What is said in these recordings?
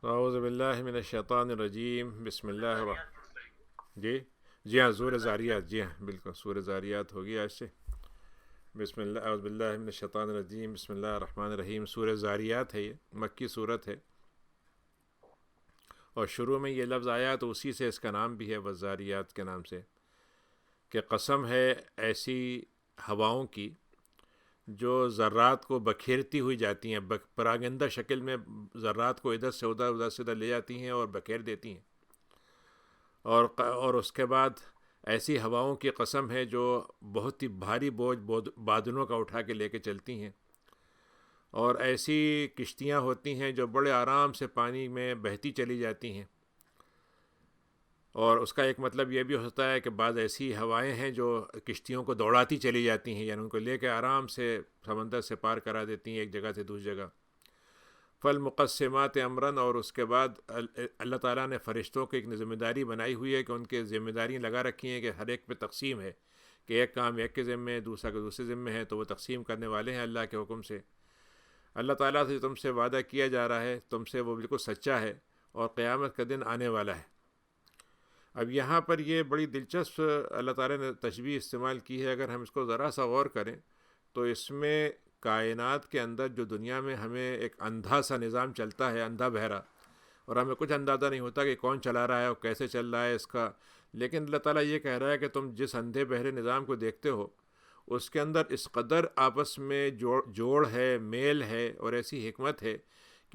اعوذ باللہ من الشیطان الرجیم بسم اللہ جی جی ہاں، سورہ زاریات، جی ہاں بالکل سورہ زاریات ہوگی آج سے۔ بسم اللہ، اعوذ باللہ من الشیطان الرجیم، بسم اللہ الرحمن الرحیم۔ سورہ زاریات ہے، یہ مکی صورت ہے، اور شروع میں یہ لفظ آیا تو اسی سے اس کا نام بھی ہے، والزاریات کے نام سے، کہ قسم ہے ایسی ہواؤں کی جو ذرات کو بکھیرتی ہوئی جاتی ہیں، پراگندہ شکل میں ذرات کو ادھر سے ادھر، ادھر سے ادھر لے جاتی ہیں اور بکھیر دیتی ہیں، اور اس کے بعد ایسی ہواؤں کی قسم ہے جو بہت ہی بھاری بوجھ بادلوں کا اٹھا کے لے کے چلتی ہیں، اور ایسی کشتیاں ہوتی ہیں جو بڑے آرام سے پانی میں بہتی چلی جاتی ہیں۔ اور اس کا ایک مطلب یہ بھی ہوتا ہے کہ بعض ایسی ہوائیں ہیں جو کشتیوں کو دوڑاتی چلی جاتی ہیں، یعنی ان کو لے کے آرام سے سمندر سے پار کرا دیتی ہیں ایک جگہ سے دوسری جگہ۔ فالمقسمات امراً، اور اس کے بعد اللہ تعالیٰ نے فرشتوں کو ایک ذمہ داری بنائی ہوئی ہے کہ ان کے ذمہ داریاں لگا رکھی ہیں کہ ہر ایک پہ تقسیم ہے، کہ ایک کام ایک کے ذمے ہے، دوسرا کے دوسرے ذمے ہے، تو وہ تقسیم کرنے والے ہیں اللہ کے حکم سے۔ اللہ تعالیٰ سے تم سے وعدہ کیا جا رہا ہے تم سے، وہ بالکل سچا ہے، اور قیامت کا دن آنے والا ہے۔ اب یہاں پر یہ بڑی دلچسپ اللہ تعالیٰ نے تشبیہ استعمال کی ہے، اگر ہم اس کو ذرا سا غور کریں تو اس میں کائنات کے اندر جو دنیا میں ہمیں ایک اندھا سا نظام چلتا ہے، اندھا بہرا، اور ہمیں کچھ اندازہ نہیں ہوتا کہ کون چلا رہا ہے اور کیسے چل رہا ہے اس کا، لیکن اللہ تعالیٰ یہ کہہ رہا ہے کہ تم جس اندھے بہرے نظام کو دیکھتے ہو اس کے اندر اس قدر آپس میں جوڑ ہے، میل ہے، اور ایسی حکمت ہے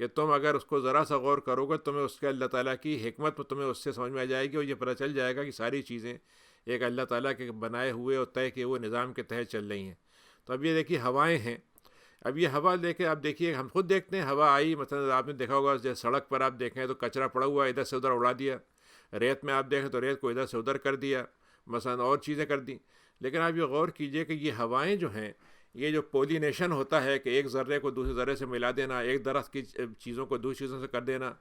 کہ تم اگر اس کو ذرا سا غور کرو گے تمہیں اس کے اللہ تعالیٰ کی حکمت تمہیں اس سے سمجھ میں آ جائے گی، اور یہ پتہ چل جائے گا کہ ساری چیزیں ایک اللہ تعالیٰ کے بنائے ہوئے اور طے کیے ہوئے نظام کے تحت چل رہی ہیں۔ تو اب یہ دیکھیے ہوائیں ہیں، اب یہ ہوا لے کے آپ دیکھیے، ہم خود دیکھتے ہیں ہوا آئی، مثلا آپ نے دیکھا ہوگا جیسے سڑک پر آپ دیکھیں تو کچرا پڑا ہوا ادھر سے ادھر اڑا دیا، ریت میں آپ دیکھیں تو ریت کو ادھر سے ادھر کر دیا، مثلا اور چیزیں کر دیں۔ لیکن آپ یہ غور کیجئے کہ یہ ہوائیں جو ہیں، یہ جو پولینیشن ہوتا ہے کہ ایک ذرے کو دوسرے ذرے سے ملا دینا، ایک درخت کی چیزوں کو دوسری چیزوں سے کر دینا،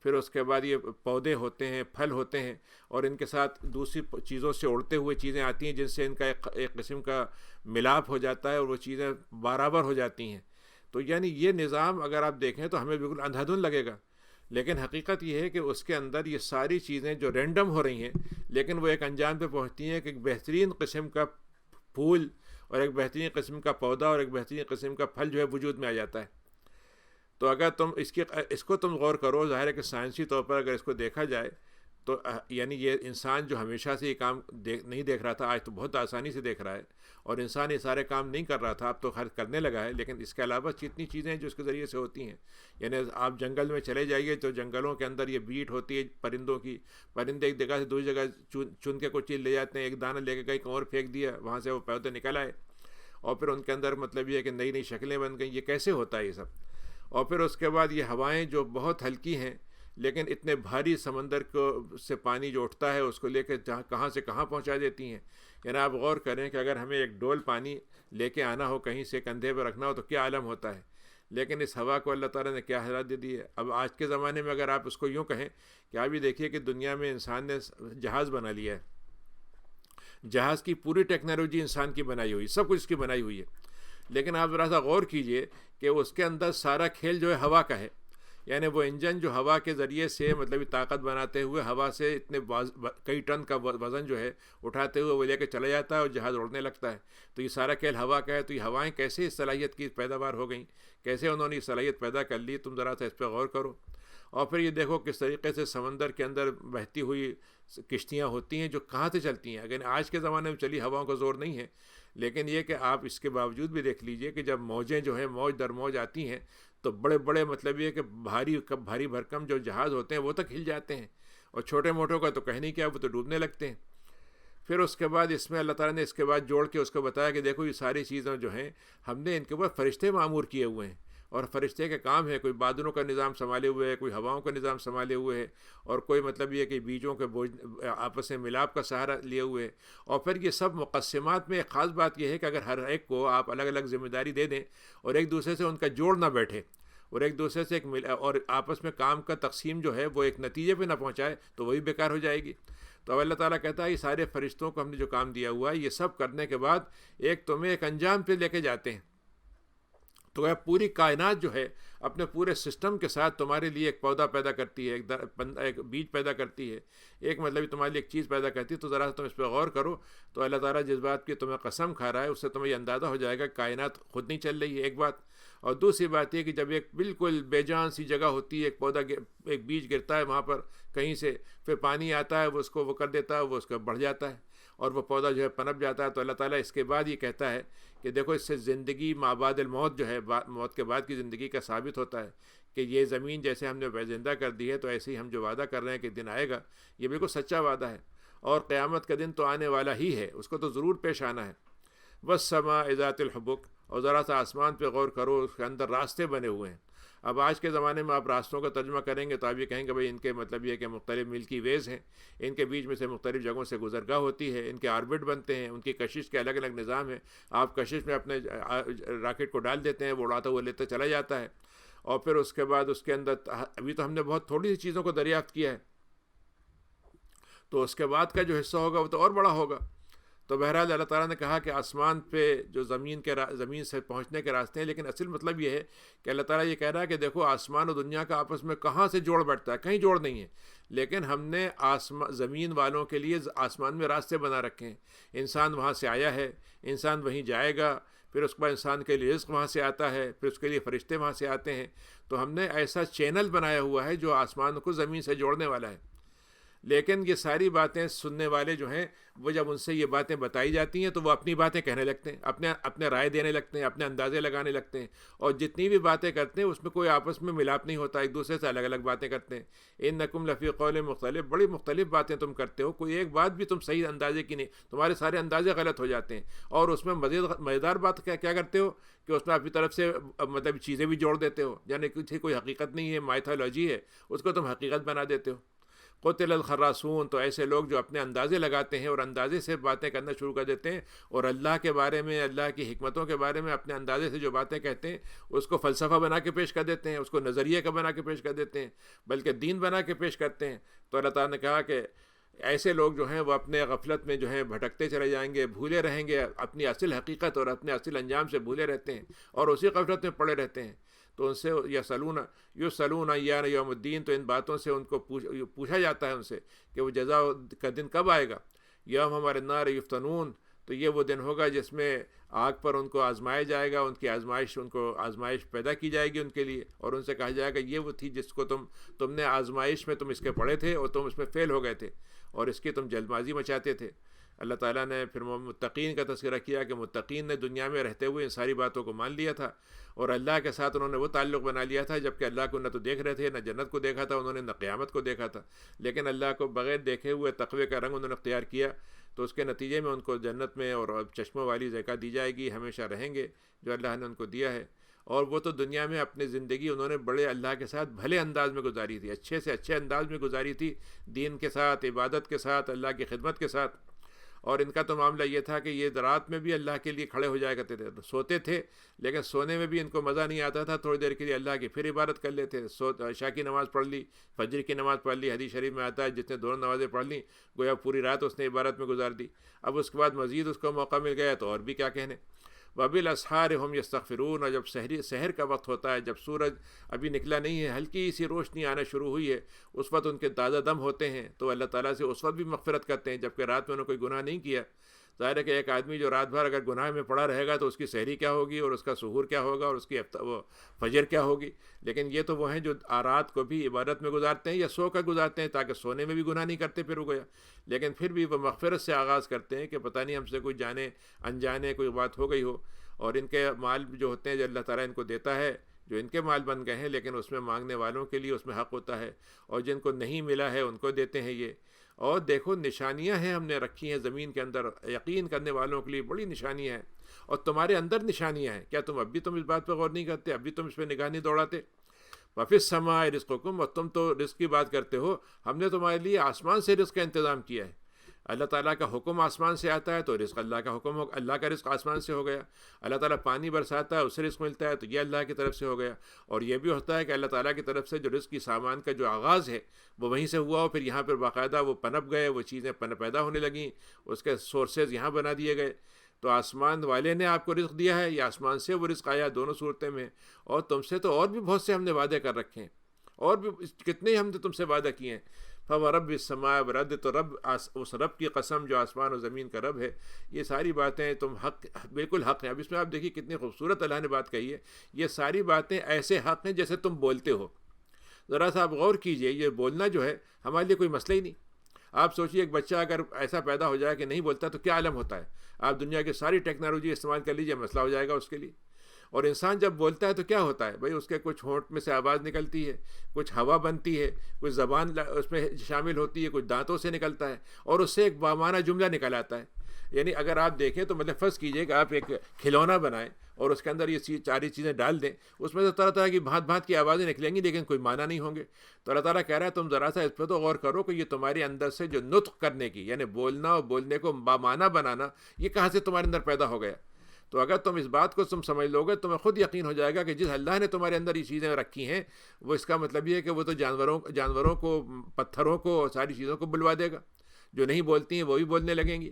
پھر اس کے بعد یہ پودے ہوتے ہیں، پھل ہوتے ہیں، اور ان کے ساتھ دوسری چیزوں سے اڑتے ہوئے چیزیں آتی ہیں جن سے ان کا ایک قسم کا ملاپ ہو جاتا ہے اور وہ چیزیں برابر ہو جاتی ہیں۔ تو یعنی یہ نظام اگر آپ دیکھیں تو ہمیں بالکل اندھا دھند لگے گا، لیکن حقیقت یہ ہے کہ اس کے اندر یہ ساری چیزیں جو رینڈم ہو رہی ہیں لیکن وہ ایک انجام پہ پہنچتی ہیں کہ ایک بہترین قسم کا پھول اور ایک بہترین قسم کا پودا اور ایک بہترین قسم کا پھل جو ہے وجود میں آ جاتا ہے۔ تو اگر تم اس کو تم غور کرو، ظاہر ہے کہ سائنسی طور پر اگر اس کو دیکھا جائے تو یعنی یہ انسان جو ہمیشہ سے یہ کام نہیں دیکھ رہا تھا، آج تو بہت آسانی سے دیکھ رہا ہے، اور انسان یہ سارے کام نہیں کر رہا تھا، اب تو خیر کرنے لگا ہے، لیکن اس کے علاوہ جتنی چیزیں ہیں جو اس کے ذریعے سے ہوتی ہیں، یعنی آپ جنگل میں چلے جائیے تو جنگلوں کے اندر یہ بیٹ ہوتی ہے پرندوں کی، پرندے ایک جگہ سے دوسری جگہ چن کے کوئی چیز لے جاتے ہیں، ایک دانہ لے کے کہیں اور پھینک دیا، وہاں سے وہ پودے نکل آئے، اور پھر ان کے اندر مطلب یہ ہے کہ نئی نئی شکلیں بن گئیں۔ یہ کیسے ہوتا ہے یہ سب؟ اور پھر اس کے بعد یہ ہوائیں جو بہت ہلکی ہیں لیکن اتنے بھاری سمندر کو سے پانی جو اٹھتا ہے اس کو لے کے کہاں سے کہاں پہنچا دیتی ہیں۔ یعنی آپ غور کریں کہ اگر ہمیں ایک ڈول پانی لے کے آنا ہو، کہیں سے کندھے پہ رکھنا ہو تو کیا عالم ہوتا ہے، لیکن اس ہوا کو اللہ تعالیٰ نے کیا حیرت دے دی ہے۔ اب آج کے زمانے میں اگر آپ اس کو یوں کہیں کہ آپ یہ دیکھیے کہ دنیا میں انسان نے جہاز بنا لیا ہے، جہاز کی پوری ٹیکنالوجی انسان کی بنائی ہوئی، سب کچھ اس کی بنائی ہوئی ہے، لیکن آپ ذرا سا غور کیجئے کہ اس کے اندر سارا کھیل جو ہے ہوا کا ہے، یعنی وہ انجن جو ہوا کے ذریعے سے مطلب طاقت بناتے ہوئے ہوا سے اتنے کئی ٹن کا وزن جو ہے اٹھاتے ہوئے وہ لے کے چلا جاتا ہے اور جہاز اڑنے لگتا ہے، تو یہ سارا کھیل ہوا کا ہے۔ تو یہ ہوائیں کیسے اس صلاحیت کی پیداوار ہو گئیں، کیسے انہوں نے یہ صلاحیت پیدا کر لی، تم ذرا سا اس پہ غور کرو۔ اور پھر یہ دیکھو کس طریقے سے سمندر کے اندر بہتی ہوئی کشتیاں ہوتی ہیں جو کہاں سے چلتی ہیں، اگر آج کے زمانے میں چلی ہواؤں کا زور نہیں ہے، لیکن یہ کہ آپ اس کے باوجود بھی دیکھ لیجئے کہ جب موجیں جو ہیں موج در موج آتی ہیں تو بڑے بڑے مطلب یہ کہ بھاری بھرکم جو جہاز ہوتے ہیں وہ تک ہل جاتے ہیں، اور چھوٹے موٹوں کا تو کہنے کیا، وہ تو ڈوبنے لگتے ہیں۔ پھر اس کے بعد اس میں اللہ تعالیٰ نے اس کے بعد جوڑ کے اس کو بتایا کہ دیکھو یہ ساری چیزیں جو ہیں ہم نے ان کے اوپر فرشتے معمور کیے ہوئے ہیں، اور فرشتے کے کام ہے کوئی بادلوں کا نظام سنبھالے ہوئے ہے، کوئی ہواؤں کا نظام سنبھالے ہوئے ہے، اور کوئی مطلب یہ کہ بیجوں کے آپس میں ملاپ کا سہارا لیے ہوئے ہے۔ اور پھر یہ سب مقسمات میں ایک خاص بات یہ ہے کہ اگر ہر ایک کو آپ الگ الگ ذمہ داری دے دیں اور ایک دوسرے سے ان کا جوڑ نہ بیٹھے، اور ایک دوسرے سے اور آپس میں کام کا تقسیم جو ہے وہ ایک نتیجے پہ نہ پہنچائے تو وہی بیکار ہو جائے گی۔ تو اب اللہ تعالیٰ کہتا ہے یہ سارے فرشتوں کو ہم نے جو کام دیا ہوا ہے یہ سب کرنے کے بعد ایک تمہیں ایک انجام پہ لے کے جاتے ہیں، تو یہ پوری کائنات جو ہے اپنے پورے سسٹم کے ساتھ تمہارے لیے ایک پودا پیدا کرتی ہے، ایک بیج پیدا کرتی ہے، ایک مطلب تمہارے لیے ایک چیز پیدا کرتی ہے. تو ذرا تم اس پہ غور کرو تو اللہ تعالیٰ جس بات کی تمہیں قسم کھا رہا ہے اس سے تمہیں یہ اندازہ ہو جائے گا کہ کائنات خود نہیں چل رہی ہے، ایک بات. اور دوسری بات یہ کہ جب ایک بالکل بے جان سی جگہ ہوتی ہے، ایک پودا ایک بیج گرتا ہے وہاں پر کہیں سے، پھر پانی آتا ہے وہ اس کو وہ کر دیتا ہے، وہ اس کا بڑھ جاتا ہے اور وہ پودا جو ہے پنپ جاتا ہے. تو اللہ تعالیٰ اس کے بعد یہ کہتا ہے کہ دیکھو اس سے زندگی ما بعد الموت جو ہے، موت کے بعد کی زندگی کا ثابت ہوتا ہے کہ یہ زمین جیسے ہم نے زندہ کر دی ہے تو ایسے ہی ہم جو وعدہ کر رہے ہیں کہ دن آئے گا، یہ بالکل سچا وعدہ ہے. اور قیامت کا دن تو آنے والا ہی ہے، اس کو تو ضرور پیش آنا ہے. والسماء ذات الحبک، اور ذرا سا آسمان پہ غور کرو، اس کے اندر راستے بنے ہوئے ہیں. اب آج کے زمانے میں آپ راستوں کا ترجمہ کریں گے تو آپ یہ کہیں گے بھائی ان کے مطلب یہ کہ مختلف ملکی ویز ہیں، ان کے بیچ میں سے مختلف جگہوں سے گزرگاہ ہوتی ہے، ان کے آربٹ بنتے ہیں، ان کی کشش کے الگ الگ نظام ہیں. آپ کشش میں اپنے راکٹ کو ڈال دیتے ہیں، وہ اڑاتا ہوا لیتے چلا جاتا ہے، اور پھر اس کے بعد اس کے اندر ابھی تو ہم نے بہت تھوڑی سی چیزوں کو دریافت کیا ہے، تو اس کے بعد کا جو حصہ ہوگا وہ تو اور بڑا ہوگا. تو بہرحال اللہ تعالیٰ نے کہا کہ آسمان پہ جو زمین سے پہنچنے کے راستے ہیں، لیکن اصل مطلب یہ ہے کہ اللہ تعالیٰ یہ کہہ رہا ہے کہ دیکھو آسمان اور دنیا کا آپس میں کہاں سے جوڑ بیٹھتا ہے، کہیں جوڑ نہیں ہے، لیکن ہم نے زمین والوں کے لیے آسمان میں راستے بنا رکھے ہیں. انسان وہاں سے آیا ہے، انسان وہیں جائے گا، پھر اس کے بعد انسان کے لیے رزق وہاں سے آتا ہے، پھر اس کے لیے فرشتے وہاں سے آتے ہیں. تو ہم نے ایسا چینل بنایا ہوا ہے جو آسمان کو زمین سے جوڑنے والا ہے. لیکن یہ ساری باتیں سننے والے جو ہیں وہ جب ان سے یہ باتیں بتائی جاتی ہیں تو وہ اپنی باتیں کہنے لگتے ہیں، اپنے رائے دینے لگتے ہیں، اپنے اندازے لگانے لگتے ہیں، اور جتنی بھی باتیں کرتے ہیں اس میں کوئی آپس میں ملاپ نہیں ہوتا، ایک دوسرے سے الگ الگ باتیں کرتے ہیں. انکم لفی قول مختلف، بڑی مختلف باتیں تم کرتے ہو، کوئی ایک بات بھی تم صحیح اندازے کی نہیں، تمہارے سارے اندازے غلط ہو جاتے ہیں. اور اس میں مزیدار بات کیا کرتے ہو کہ اس میں اپنی طرف سے مطلب چیزیں بھی جوڑ دیتے ہو، یعنی کوئی حقیقت نہیں ہے، مائتھولوجی ہے، اس کو تم حقیقت بنا دیتے ہو. قتل الخراصون، تو ایسے لوگ جو اپنے اندازے لگاتے ہیں اور اندازے سے باتیں کرنا شروع کر دیتے ہیں، اور اللہ کے بارے میں، اللہ کی حکمتوں کے بارے میں اپنے اندازے سے جو باتیں کہتے ہیں اس کو فلسفہ بنا کے پیش کر دیتے ہیں، اس کو نظریے کا بنا کے پیش کر دیتے ہیں، بلکہ دین بنا کے پیش کرتے ہیں. تو اللہ تعالیٰ نے کہا کہ ایسے لوگ جو ہیں وہ اپنے غفلت میں جو ہیں بھٹکتے چلے جائیں گے، بھولے رہیں گے، اپنی اصل حقیقت اور اپنے اصل انجام سے بھولے رہتے ہیں اور اسی غفلت میں پڑے رہتے ہیں. تو ان سے یسألون ایان یوم الدین، تو ان باتوں سے ان کو پوچھا جاتا ہے ان سے کہ وہ جزا کا دن کب آئے گا. یوم ہمارے النار یفتنون، تو یہ وہ دن ہوگا جس میں آگ پر ان کو آزمایا جائے گا، ان کو آزمائش پیدا کی جائے گی ان کے لیے، اور ان سے کہا جائے گا یہ وہ تھی جس کو تم نے آزمائش میں تم اس کے پڑھے تھے اور تم اس میں فیل ہو گئے تھے اور اس کی تم جلد بازی مچاتے تھے. اللہ تعالیٰ نے پھر متقین کا تذکرہ کیا کہ متقین نے دنیا میں رہتے ہوئے ان ساری باتوں کو مان لیا تھا اور اللہ کے ساتھ انہوں نے وہ تعلق بنا لیا تھا، جبکہ اللہ کو نہ تو دیکھ رہے تھے، نہ جنت کو دیکھا تھا انہوں نے، نہ قیامت کو دیکھا تھا، لیکن اللہ کو بغیر دیکھے ہوئے تقوی کا رنگ انہوں نے اختیار کیا. تو اس کے نتیجے میں ان کو جنت میں اور چشموں والی زکا دی جائے گی، ہمیشہ رہیں گے جو اللہ نے ان کو دیا ہے. اور وہ تو دنیا میں اپنی زندگی انہوں نے بڑے اللہ کے ساتھ بھلے انداز میں گزاری تھی، اچھے سے اچھے انداز میں گزاری تھی، دین کے ساتھ، عبادت کے ساتھ، اللہ کی خدمت کے ساتھ. اور ان کا تو معاملہ یہ تھا کہ یہ رات میں بھی اللہ کے لیے کھڑے ہو جایا کرتے تھے، سوتے تھے لیکن سونے میں بھی ان کو مزہ نہیں آتا تھا، تھوڑی دیر کے لیے اللہ کی پھر عبادت کر لیتے، عشاء کی نماز پڑھ لی، فجر کی نماز پڑھ لی. حدیث شریف میں آتا ہے جس نے دونوں نمازیں پڑھ لیں گویا پوری رات اس نے عبادت میں گزار دی. اب اس کے بعد مزید اس کو موقع مل گیا تو اور بھی کیا کہنے. وبالاسحار هم یستغفرون، اور جب سحر کا وقت ہوتا ہے، جب سورج ابھی نکلا نہیں ہے، ہلکی سی روشنی آنا شروع ہوئی ہے، اس وقت ان کے تازہ دم ہوتے ہیں تو اللہ تعالیٰ سے اس وقت بھی مغفرت کرتے ہیں، جبکہ رات میں انہوں نے کوئی گناہ نہیں کیا. ظاہر ہے کہ ایک آدمی جو رات بھر اگر گناہ میں پڑا رہے گا تو اس کی سحری کیا ہوگی اور اس کا سحور کیا ہوگا اور اس کی وہ فجر کیا ہوگی. لیکن یہ تو وہ ہیں جو رات کو بھی عبادت میں گزارتے ہیں یا سو کر گزارتے ہیں تاکہ سونے میں بھی گناہ نہیں کرتے پھر ہو گیا، لیکن پھر بھی وہ مغفرت سے آغاز کرتے ہیں کہ پتہ نہیں ہم سے کوئی جانے انجانے کوئی بات ہو گئی ہو. اور ان کے مال جو ہوتے ہیں جو اللہ تعالیٰ ان کو دیتا ہے، جو ان کے مال بن گئے ہیں، لیکن اس میں مانگنے والوں کے لیے اس میں حق ہوتا ہے، اور جن کو نہیں ملا ہے ان کو دیتے ہیں یہ. اور دیکھو نشانیاں ہیں ہم نے رکھی ہیں زمین کے اندر، یقین کرنے والوں کے لیے بڑی نشانیاں ہیں، اور تمہارے اندر نشانیاں ہیں. کیا تم اس بات پہ غور نہیں کرتے؟ اب بھی تم اس پہ نگاہ نہیں دوڑاتے؟ وفی السماء رزقکم، اور تم تو رزق کی بات کرتے ہو، ہم نے تمہارے لیے آسمان سے رزق کا انتظام کیا ہے. اللہ تعالیٰ کا حکم آسمان سے آتا ہے تو رزق اللہ کا حکم ہو، اللہ کا رزق آسمان سے ہو گیا. اللہ تعالیٰ پانی برساتا ہے، اس سے رزق ملتا ہے تو یہ اللہ کی طرف سے ہو گیا. اور یہ بھی ہوتا ہے کہ اللہ تعالیٰ کی طرف سے جو رزق کی سامان کا جو آغاز ہے وہ وہیں سے ہوا ہو، پھر یہاں پر باقاعدہ وہ پنپ گئے، وہ چیزیں پیدا ہونے لگیں، اس کے سورسز یہاں بنا دیے گئے. تو آسمان والے نے آپ کو رزق دیا ہے یا آسمان سے وہ رزق آیا، دونوں صورتیں میں. اور تم سے تو اور بھی بہت سے ہم نے وعدے کر رکھے ہیں، اور بھی کتنے ہم نے تم سے وعدہ کیے ہیں. فَوَرَبِّ السَّمَاءِ وَالْأَرْضِ، تو رب اس رب کی قسم جو آسمان و زمین کا رب ہے. یہ ساری باتیں تم حق، بالکل حق ہیں. اب اس میں آپ دیکھیے کتنی خوبصورت اللہ نے بات کہی ہے. یہ ساری باتیں ایسے حق ہیں جیسے تم بولتے ہو. ذرا سا آپ غور کیجئے، یہ بولنا جو ہے ہمارے لیے کوئی مسئلہ ہی نہیں. آپ سوچیے ایک بچہ اگر ایسا پیدا ہو جائے کہ نہیں بولتا تو کیا عالم ہوتا ہے. آپ دنیا کی ساری ٹیکنالوجی استعمال کر لیجیے، مسئلہ ہو جائے گا اس کے لیے. اور انسان جب بولتا ہے تو کیا ہوتا ہے بھائی، اس کے کچھ ہونٹ میں سے آواز نکلتی ہے، کچھ ہوا بنتی ہے، کچھ زبان اس میں شامل ہوتی ہے، کچھ دانتوں سے نکلتا ہے، اور اس سے ایک بامعنی جملہ نکل آتا ہے. یعنی اگر آپ دیکھیں تو مطلب فرض کیجئے کہ آپ ایک کھلونا بنائیں اور اس کے اندر یہ ساری چیزیں ڈال دیں، اس میں تو طرح طرح کی بھانت بھانت کی آوازیں نکلیں گی لیکن کوئی معنی نہیں ہوں گے. تو اللہ تعالیٰ کہہ رہا ہے تم ذرا سا اس پہ تو غور کرو کہ یہ تمہارے اندر سے جو نطق کرنے کی، یعنی بولنا اور بولنے کو بامعنی بنانا، یہ کہاں سے تمہارے اندر پیدا ہو گیا. تو اگر تم اس بات کو تم سمجھ لو گے تو تمہیں خود یقین ہو جائے گا کہ جس اللہ نے تمہارے اندر یہ چیزیں رکھی ہیں، وہ اس کا مطلب یہ ہے کہ وہ تو جانوروں کو، پتھروں کو، ساری چیزوں کو بلوا دے گا. جو نہیں بولتی ہیں وہ بھی بولنے لگیں گی.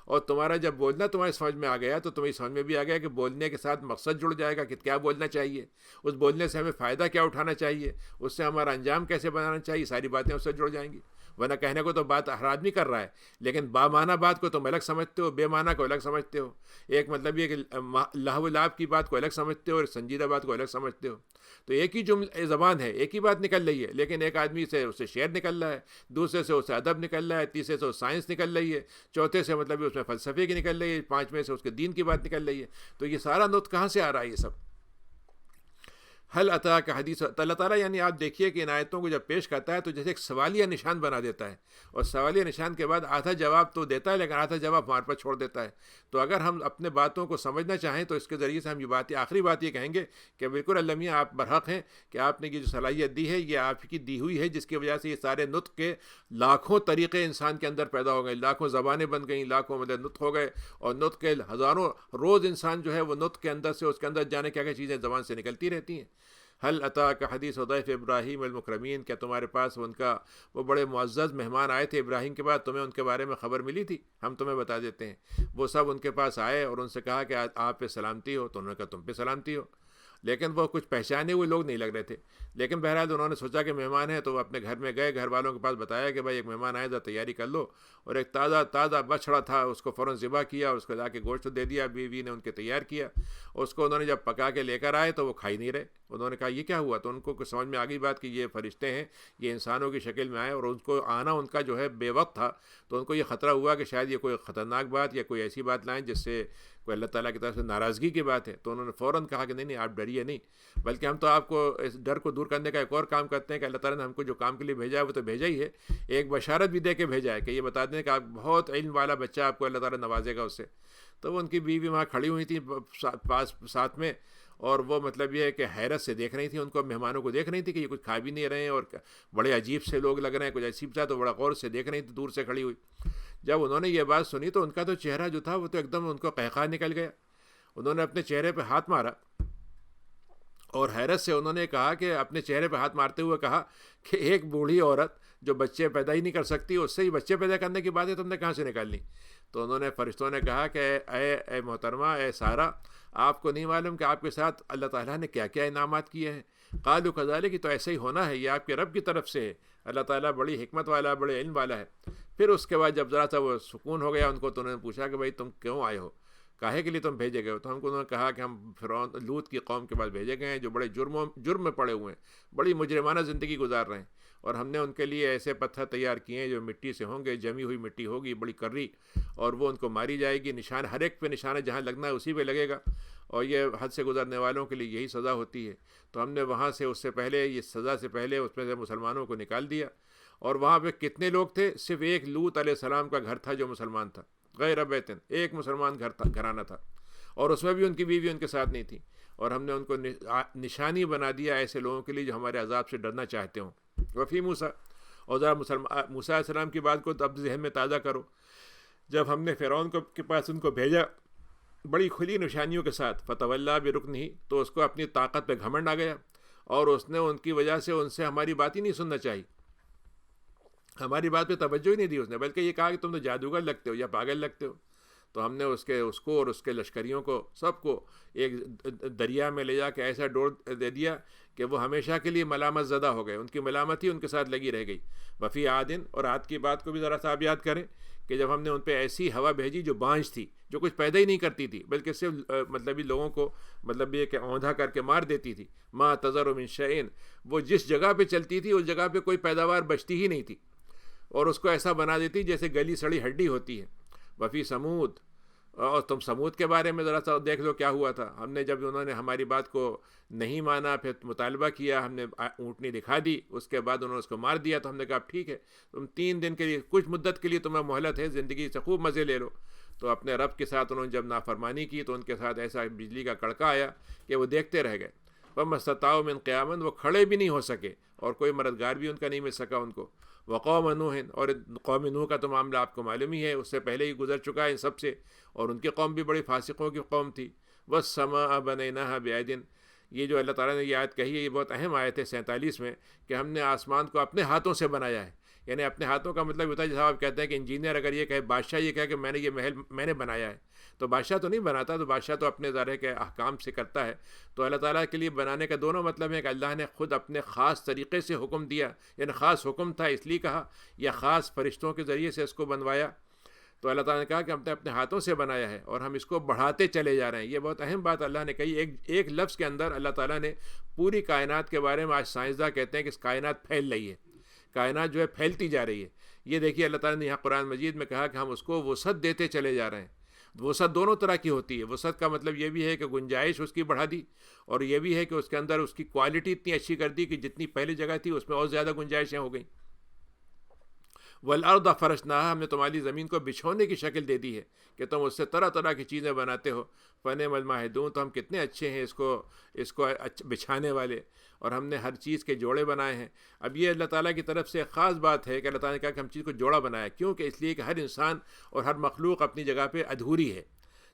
اور تمہارا جب بولنا تمہاری سمجھ میں آ گیا تو تمہیں سمجھ میں بھی آ گیا کہ بولنے کے ساتھ مقصد جڑ جائے گا کہ کیا بولنا چاہیے، اس بولنے سے ہمیں فائدہ کیا اٹھانا چاہیے، اس سے ہمارا انجام کیسے بنانا چاہیے. ساری باتیں اس سے جڑ جائیں گی. ورنہ کہنے کو تو بات ہر آدمی کر رہا ہے، لیکن بامعنی بات کو تم الگ سمجھتے ہو، بے معنی کو الگ سمجھتے ہو. ایک مطلب یہ کہ لہو لعب کی بات کو الگ سمجھتے ہو اور سنجیدہ بات کو الگ سمجھتے ہو. تو ایک ہی زبان ہے، ایک ہی بات نکل رہی ہے، لیکن ایک آدمی سے اس سے شعر نکل رہا ہے، دوسرے سے اس سے ادب نکل رہا ہے، تیسرے سے سائنس نکل رہی ہے، چوتھے سے مطلب اس میں فلسفے کی نکل رہی ہے، پانچویں سے اس کے دین کی بات نکل رہی ہے. تو یہ سارا نطق کہاں سے آ رہا ہے یہ سب؟ حل عطا کا حدیث. اللہ تعالیٰ یعنی آپ دیکھیے کہ ان آیتوں کو جب پیش کرتا ہے تو جیسے ایک سوالیہ نشان بنا دیتا ہے، اور سوالیہ نشان کے بعد آدھا جواب تو دیتا ہے لیکن آدھا جواب ہمارے پر چھوڑ دیتا ہے. تو اگر ہم اپنے باتوں کو سمجھنا چاہیں تو اس کے ذریعے سے ہم یہ بات، آخری بات یہ کہیں گے کہ بالکل اللہ میاں آپ برحق ہیں کہ آپ نے یہ جو صلاحیت دی ہے یہ آپ کی دی ہوئی ہے، جس کی وجہ سے یہ سارے نطق کے لاکھوں طریقے انسان کے اندر پیدا ہو گئے، لاکھوں زبانیں بن گئیں، لاکھوں مطلب نطق ہو گئے، اور نطق کے ہزاروں روز انسان جو ہے وہ نطق کے اندر سے، اس کے اندر جانے کیا کیا چیزیں زبان سے نکلتی رہتی ہیں. حل عطا کا حدیث ضیف ابراہیم المکرمین، کیا تمہارے پاس ان کا وہ بڑے معزز مہمان آئے تھے ابراہیم کے بعد، تمہیں ان کے بارے میں خبر ملی تھی؟ ہم تمہیں بتا دیتے ہیں. وہ سب ان کے پاس آئے اور ان سے کہا کہ آپ پہ سلامتی ہو، تو انہوں نے کہا تم پہ سلامتی ہو. لیکن وہ کچھ پہچانے ہوئے لوگ نہیں لگ رہے تھے. لیکن بہرحال انہوں نے سوچا کہ مہمان ہے، تو وہ اپنے گھر میں گئے، گھر والوں کے پاس بتایا کہ بھائی ایک مہمان آئے، ذرا تیاری کر لو. اور ایک تازہ بچڑا تھا، اس کو فوراً ذبح کیا، اس کو لا کے گوشت دے دیا، بیوی نے ان کے تیار کیا. اس کو انہوں نے جب پکا کے لے کر آئے تو وہ کھائی نہیں رہے. انہوں نے کہا یہ کیا ہوا؟ تو ان کو سمجھ میں آ گئی بات کہ یہ فرشتے ہیں، یہ انسانوں کی شکل میں آئے، اور ان کو آنا ان کا جو ہے بے وقت تھا. تو ان کو یہ خطرہ ہوا کہ شاید یہ کوئی خطرناک بات یا کوئی ایسی بات لائیں جس سے کوئی اللہ تعالیٰ کی طرف سے ناراضگی کی بات ہے. تو انہوں نے فوراً کہا کہ نہیں آپ ڈریے نہیں، بلکہ ہم تو آپ کو اس ڈر کو دور کرنے کا ایک اور کام کرتے ہیں کہ اللہ تعالیٰ نے ہم کو جو کام کے لیے بھیجا ہے وہ تو بھیجا ہی ہے، ایک بشارت بھی دے کے بھیجا ہے کہ یہ بتا دیں کہ آپ بہت علم والا بچہ آپ کو اللہ تعالیٰ نوازے گا اس سے. تو وہ ان کی بیوی وہاں کھڑی ہوئی تھی پاس ساتھ میں، اور وہ مطلب یہ ہے کہ حیرت سے دیکھ رہی تھی ان کو، مہمانوں کو دیکھ رہی تھی کہ یہ کچھ کھا بھی نہیں رہے ہیں اور بڑے عجیب سے لوگ لگ رہے ہیں، کچھ عجیب سا. تو بڑا غور سے دیکھ رہی تھی دور سے کھڑی ہوئی. جب انہوں نے یہ بات سنی تو ان کا تو چہرہ جو تھا وہ تو ایک دم ان کو قہقہ نکل گیا. انہوں نے اپنے چہرے پہ ہاتھ مارا اور حیرت سے انہوں نے کہا کہ اپنے چہرے پہ ہاتھ مارتے ہوئے کہا کہ ایک بوڑھی عورت جو بچے پیدا ہی نہیں کر سکتی، اس سے ہی بچے پیدا کرنے کی باتیں تم نے کہاں سے نکال لی؟ تو انہوں نے، فرشتوں نے کہا کہ اے محترمہ، اے سارہ، آپ کو نہیں معلوم کہ آپ کے ساتھ اللہ تعالیٰ نے کیا کیا انعامات کیے ہیں؟ قالوا کذالک، تو ایسے ہی ہونا ہے، یہ آپ کے رب کی طرف سے ہے. اللہ تعالیٰ بڑی حکمت والا، بڑے علم والا ہے. پھر اس کے بعد جب ذرا سا وہ سکون ہو گیا ان کو، تو انہوں نے پوچھا کہ بھائی تم کیوں آئے ہو، کاہے کے لیے تم بھیجے گئے ہو؟ تو ہم کو انہوں نے کہا کہ ہم فرعون لوط کی قوم کے پاس بھیجے گئے ہیں جو بڑے جرم میں پڑے ہوئے ہیں، بڑی مجرمانہ زندگی گزار رہے ہیں، اور ہم نے ان کے لیے ایسے پتھر تیار کیے ہیں جو مٹی سے ہوں گے، جمی ہوئی مٹی ہوگی بڑی کرری، اور وہ ان کو ماری جائے گی. نشان ہر ایک پہ نشان ہے، جہاں لگنا ہے اسی پہ لگے گا، اور یہ حد سے گزرنے والوں کے لیے یہی سزا ہوتی ہے. تو ہم نے وہاں سے اس سے پہلے، یہ سزا سے پہلے، اس میں سے مسلمانوں کو نکال دیا. اور وہاں پہ کتنے لوگ تھے؟ صرف ایک لوط علیہ السلام کا گھر تھا جو مسلمان تھا، غیر بیتن، ایک مسلمان گھرانہ تھا، اور اس میں بھی ان کی بیوی ان کے ساتھ نہیں تھی. اور ہم نے ان کو نشانی بنا دیا ایسے لوگوں کے لیے جو ہمارے عذاب سے ڈرنا چاہتے ہوں. وفی موسیٰ، اور ذرا موسیٰ علیہ السلام کی بات کو اب ذہن میں تازہ کرو. جب ہم نے فرعون کے پاس ان کو بھیجا بڑی کھلی نشانیوں کے ساتھ، فتولیٰ برکنہ، تو اس کو اپنی طاقت پہ گھمنڈ آ گیا، اور اس نے ان کی وجہ سے ان سے ہماری بات ہی نہیں سننا چاہیے، ہماری بات پہ توجہ ہی نہیں دی اس نے، بلکہ یہ کہا کہ تم تو جادوگر لگتے ہو یا پاگل لگتے ہو. تو ہم نے اس کو اور اس کے لشکریوں کو سب کو ایک دریا میں لے جا کے ایسا ڈوب دے دیا کہ وہ ہمیشہ کے لیے ملامت زدہ ہو گئے، ان کی ملامت ہی ان کے ساتھ لگی رہ گئی۔ وفی عادن، اور عاد کی بات کو بھی ذرا سا آپ یاد کریں کہ جب ہم نے ان پہ ایسی ہوا بھیجی جو بانجھ تھی، جو کچھ پیدا ہی نہیں کرتی تھی، بلکہ صرف مطلب لوگوں کو مطلب یہ کہ اوندھا کر کے مار دیتی تھی۔ ما تذر من شیء، وہ جس جگہ پہ چلتی تھی اس جگہ پہ کوئی پیداوار بچتی ہی نہیں تھی، اور اس کو ایسا بنا دیتی جیسے گلی سڑی ہڈی ہوتی ہے۔ وفی سمود، اور تم سمود کے بارے میں ذرا سا دیکھ لو کیا ہوا تھا۔ ہم نے جب انہوں نے ہماری بات کو نہیں مانا، پھر مطالبہ کیا، ہم نے اونٹنی دکھا دی، اس کے بعد انہوں نے اس کو مار دیا، تو ہم نے کہا ٹھیک ہے، تم 3 دن کے لیے، کچھ مدت کے لیے تمہیں مہلت ہے، زندگی سے خوب مزے لے لو۔ تو اپنے رب کے ساتھ انہوں نے جب نافرمانی کی تو ان کے ساتھ ایسا بجلی کا کڑکا آیا کہ وہ دیکھتے رہ گئے۔ فَمَا اسْتَطَاعُوا مِنْ قِيَامٍ، وہ کھڑے بھی نہیں ہو سکے، اور کوئی مددگار بھی ان کا نہیں مل سکا ان کو۔ وقوم نوح، اور قوم نوح کا تو معاملہ آپ کو معلوم ہی ہے، اس سے پہلے ہی گزر چکا ہے ان سب سے، اور ان کی قوم بھی بڑی فاسقوں کی قوم تھی۔ وَالسَّمَاءَ بَنَيْنَاهَا بِأَيْدٍ، یہ جو اللہ تعالیٰ نے یہ آیت کہی ہے یہ بہت اہم آیت ہے 47 میں، کہ ہم نے آسمان کو اپنے ہاتھوں سے بنایا ہے۔ یعنی اپنے ہاتھوں کا مطلب ہوتا ہے جیسا آپ کہتے ہیں کہ انجینئر اگر یہ کہے، بادشاہ یہ کہے کہ میں نے یہ محل میں نے بنایا ہے، تو بادشاہ تو نہیں بناتا، تو بادشاہ تو اپنے ذرے کے احکام سے کرتا ہے۔ تو اللہ تعالیٰ کے لیے بنانے کا دونوں مطلب ہے کہ اللہ نے خود اپنے خاص طریقے سے حکم دیا، یعنی خاص حکم تھا اس لیے کہا، یا خاص فرشتوں کے ذریعے سے اس کو بنوایا۔ تو اللہ تعالیٰ نے کہا کہ ہم نے اپنے ہاتھوں سے بنایا ہے اور ہم اس کو بڑھاتے چلے جا رہے ہیں۔ یہ بہت اہم بات اللہ نے کہی، ایک لفظ کے اندر اللہ تعالیٰ نے پوری کائنات کے بارے میں، آج سائنسداں کہتے ہیں کہ کائنات پھیل رہی ہے، کائنات جو ہے پھیلتی جا رہی ہے۔ یہ دیکھیے اللہ تعالیٰ نے یہاں قرآن مجید میں کہا کہ ہم اس کو وسعت دیتے چلے جا رہے ہیں۔ وسعت دونوں طرح کی ہوتی ہے، وسعت کا مطلب یہ بھی ہے کہ گنجائش اس کی بڑھا دی، اور یہ بھی ہے کہ اس کے اندر اس کی کوالٹی اتنی اچھی کر دی کہ جتنی پہلی جگہ تھی اس میں اور زیادہ گنجائشیں ہو گئیں۔ وَالْأَرْضَ فَرَشْنَاهَا، ہم نے تمہاری زمین کو بچھونے کی شکل دے دی ہے کہ تم اس سے طرح طرح کی چیزیں بناتے ہو۔ فَنِعْمَ الْمَاهِدُونَ، تو ہم کتنے اچھے ہیں اس کو بچھانے والے، اور ہم نے ہر چیز کے جوڑے بنائے ہیں۔ اب یہ اللہ تعالیٰ کی طرف سے خاص بات ہے کہ اللہ تعالیٰ نے کہا کہ ہم چیز کو جوڑا بنایا، کیوں کہ اس لیے کہ ہر انسان اور ہر مخلوق اپنی جگہ پہ ادھوری ہے،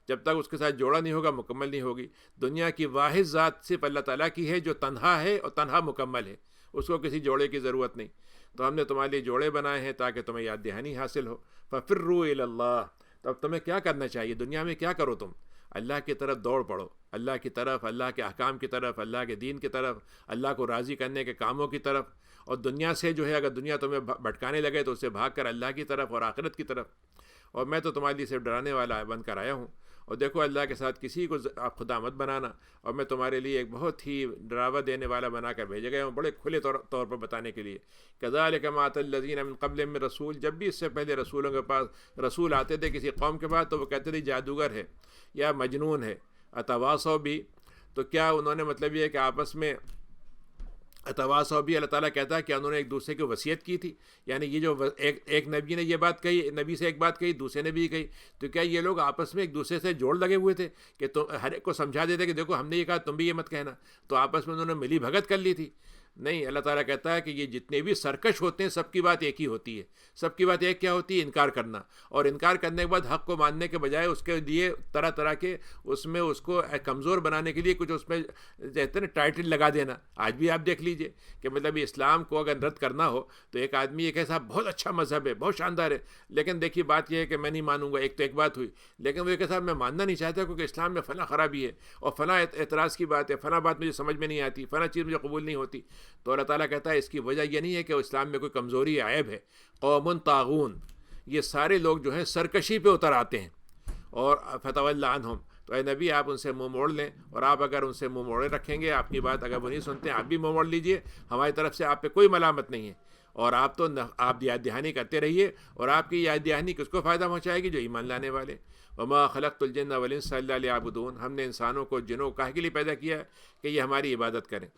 جب تک اس کے ساتھ جوڑا نہیں ہوگا مکمل نہیں ہوگی۔ دنیا کی واحد ذات صرف اللہ تعالیٰ کی ہے جو تنہا ہے اور تنہا مکمل ہے، اس کو کسی جوڑے کی ضرورت نہیں۔ تو ہم نے تمہارے لیے جوڑے بنائے ہیں تاکہ تمہیں یاد دہانی حاصل ہو۔ فَفِرُّوا إِلَى اللَّهِ، تو اب تمہیں کیا کرنا چاہیے دنیا میں؟ کیا کرو تم؟ اللہ کی طرف دوڑ پڑو، اللہ کی طرف، اللہ کے احکام کی طرف، اللہ کے دین کی طرف، اللہ کو راضی کرنے کے کاموں کی طرف۔ اور دنیا سے جو ہے، اگر دنیا تمہیں بھٹکانے لگے تو اس سے بھاگ کر اللہ کی طرف اور آخرت کی طرف۔ اور میں تو تمہارے لیے صرف ڈرانے والا بن کر آیا ہوں، اور دیکھو اللہ کے ساتھ کسی کو آپ خدا مت بنانا، اور میں تمہارے لیے ایک بہت ہی ڈراوا دینے والا بنا کر بھیجے گیا ہوں، بڑے کھلے طور پر بتانے کے لیے۔ کذالک ما اتى الذین من قبلهم من رسول، جب بھی اس سے پہلے رسولوں کے پاس رسول آتے تھے کسی قوم کے بعد، تو وہ کہتے تھے جادوگر ہے یا مجنون ہے۔ اتواصوا بھی، تو کیا انہوں نے مطلب یہ ہے کہ آپس میں اتواصوا بھی، اللہ تعالیٰ کہتا ہے کہ انہوں نے ایک دوسرے کی وصیت کی تھی، یعنی یہ جو ایک نبی نے یہ بات کہی، نبی سے ایک بات کہی، دوسرے نے بھی کہی، تو کیا یہ لوگ آپس میں ایک دوسرے سے جوڑ لگے ہوئے تھے کہ تم ہر ایک کو سمجھا دیتے کہ دیکھو ہم نے یہ کہا تم بھی یہ مت کہنا، تو آپس میں انہوں نے ملی بھگت کر لی تھی؟ نہیں، اللہ تعالیٰ کہتا ہے کہ یہ جتنے بھی سرکش ہوتے ہیں سب کی بات ایک ہی ہوتی ہے، سب کی بات ایک کیا ہوتی ہے؟ انکار کرنا، اور انکار کرنے کے بعد حق کو ماننے کے بجائے اس کے لیے طرح طرح کے اس میں اس کو کمزور بنانے کے لیے کچھ اس میں کہتے ہیں نا ٹائٹل لگا دینا۔ آج بھی آپ دیکھ لیجئے کہ مطلب اسلام کو اگر رد کرنا ہو تو ایک آدمی یہ کہے صاحب بہت اچھا مذہب ہے، بہت شاندار ہے، لیکن دیکھیے بات یہ ہے کہ میں نہیں مانوں گا، ایک تو ایک بات ہوئی، لیکن وہ یہ کہ صاحب میں ماننا نہیں چاہتا کیونکہ اسلام میں فلاں خرابی ہے اور فلاں اعتراض کی بات ہے، فلاں بات مجھے سمجھ میں نہیں آتی، فلاں چیز مجھے قبول نہیں ہوتی۔ تو اللہ تعالیٰ کہتا ہے اس کی وجہ یہ نہیں ہے کہ اسلام میں کوئی کمزوری یا عیب ہے۔ قوم طاغون، یہ سارے لوگ جو ہیں سرکشی پہ اتر آتے ہیں، اور فتول عنہم، تو اے نبی آپ ان سے منہ موڑ لیں، اور آپ اگر ان سے منہ موڑے رکھیں گے، آپ کی بات اگر وہ نہیں سنتے ہیں آپ بھی منہ موڑ لیجئے، ہماری طرف سے آپ پہ کوئی ملامت نہیں ہے، اور آپ تو آپ یاد دہانی کرتے رہیے، اور آپ کی یاد دہانی کس کو فائدہ پہنچائے گی؟ جو ایمان لانے والے۔ وما خلقت الجن والانس الا ليعبدون، ہم نے انسانوں کو جنوں کو کاہے کے لیے پیدا کیا ہے؟ کہ یہ ہماری عبادت کریں۔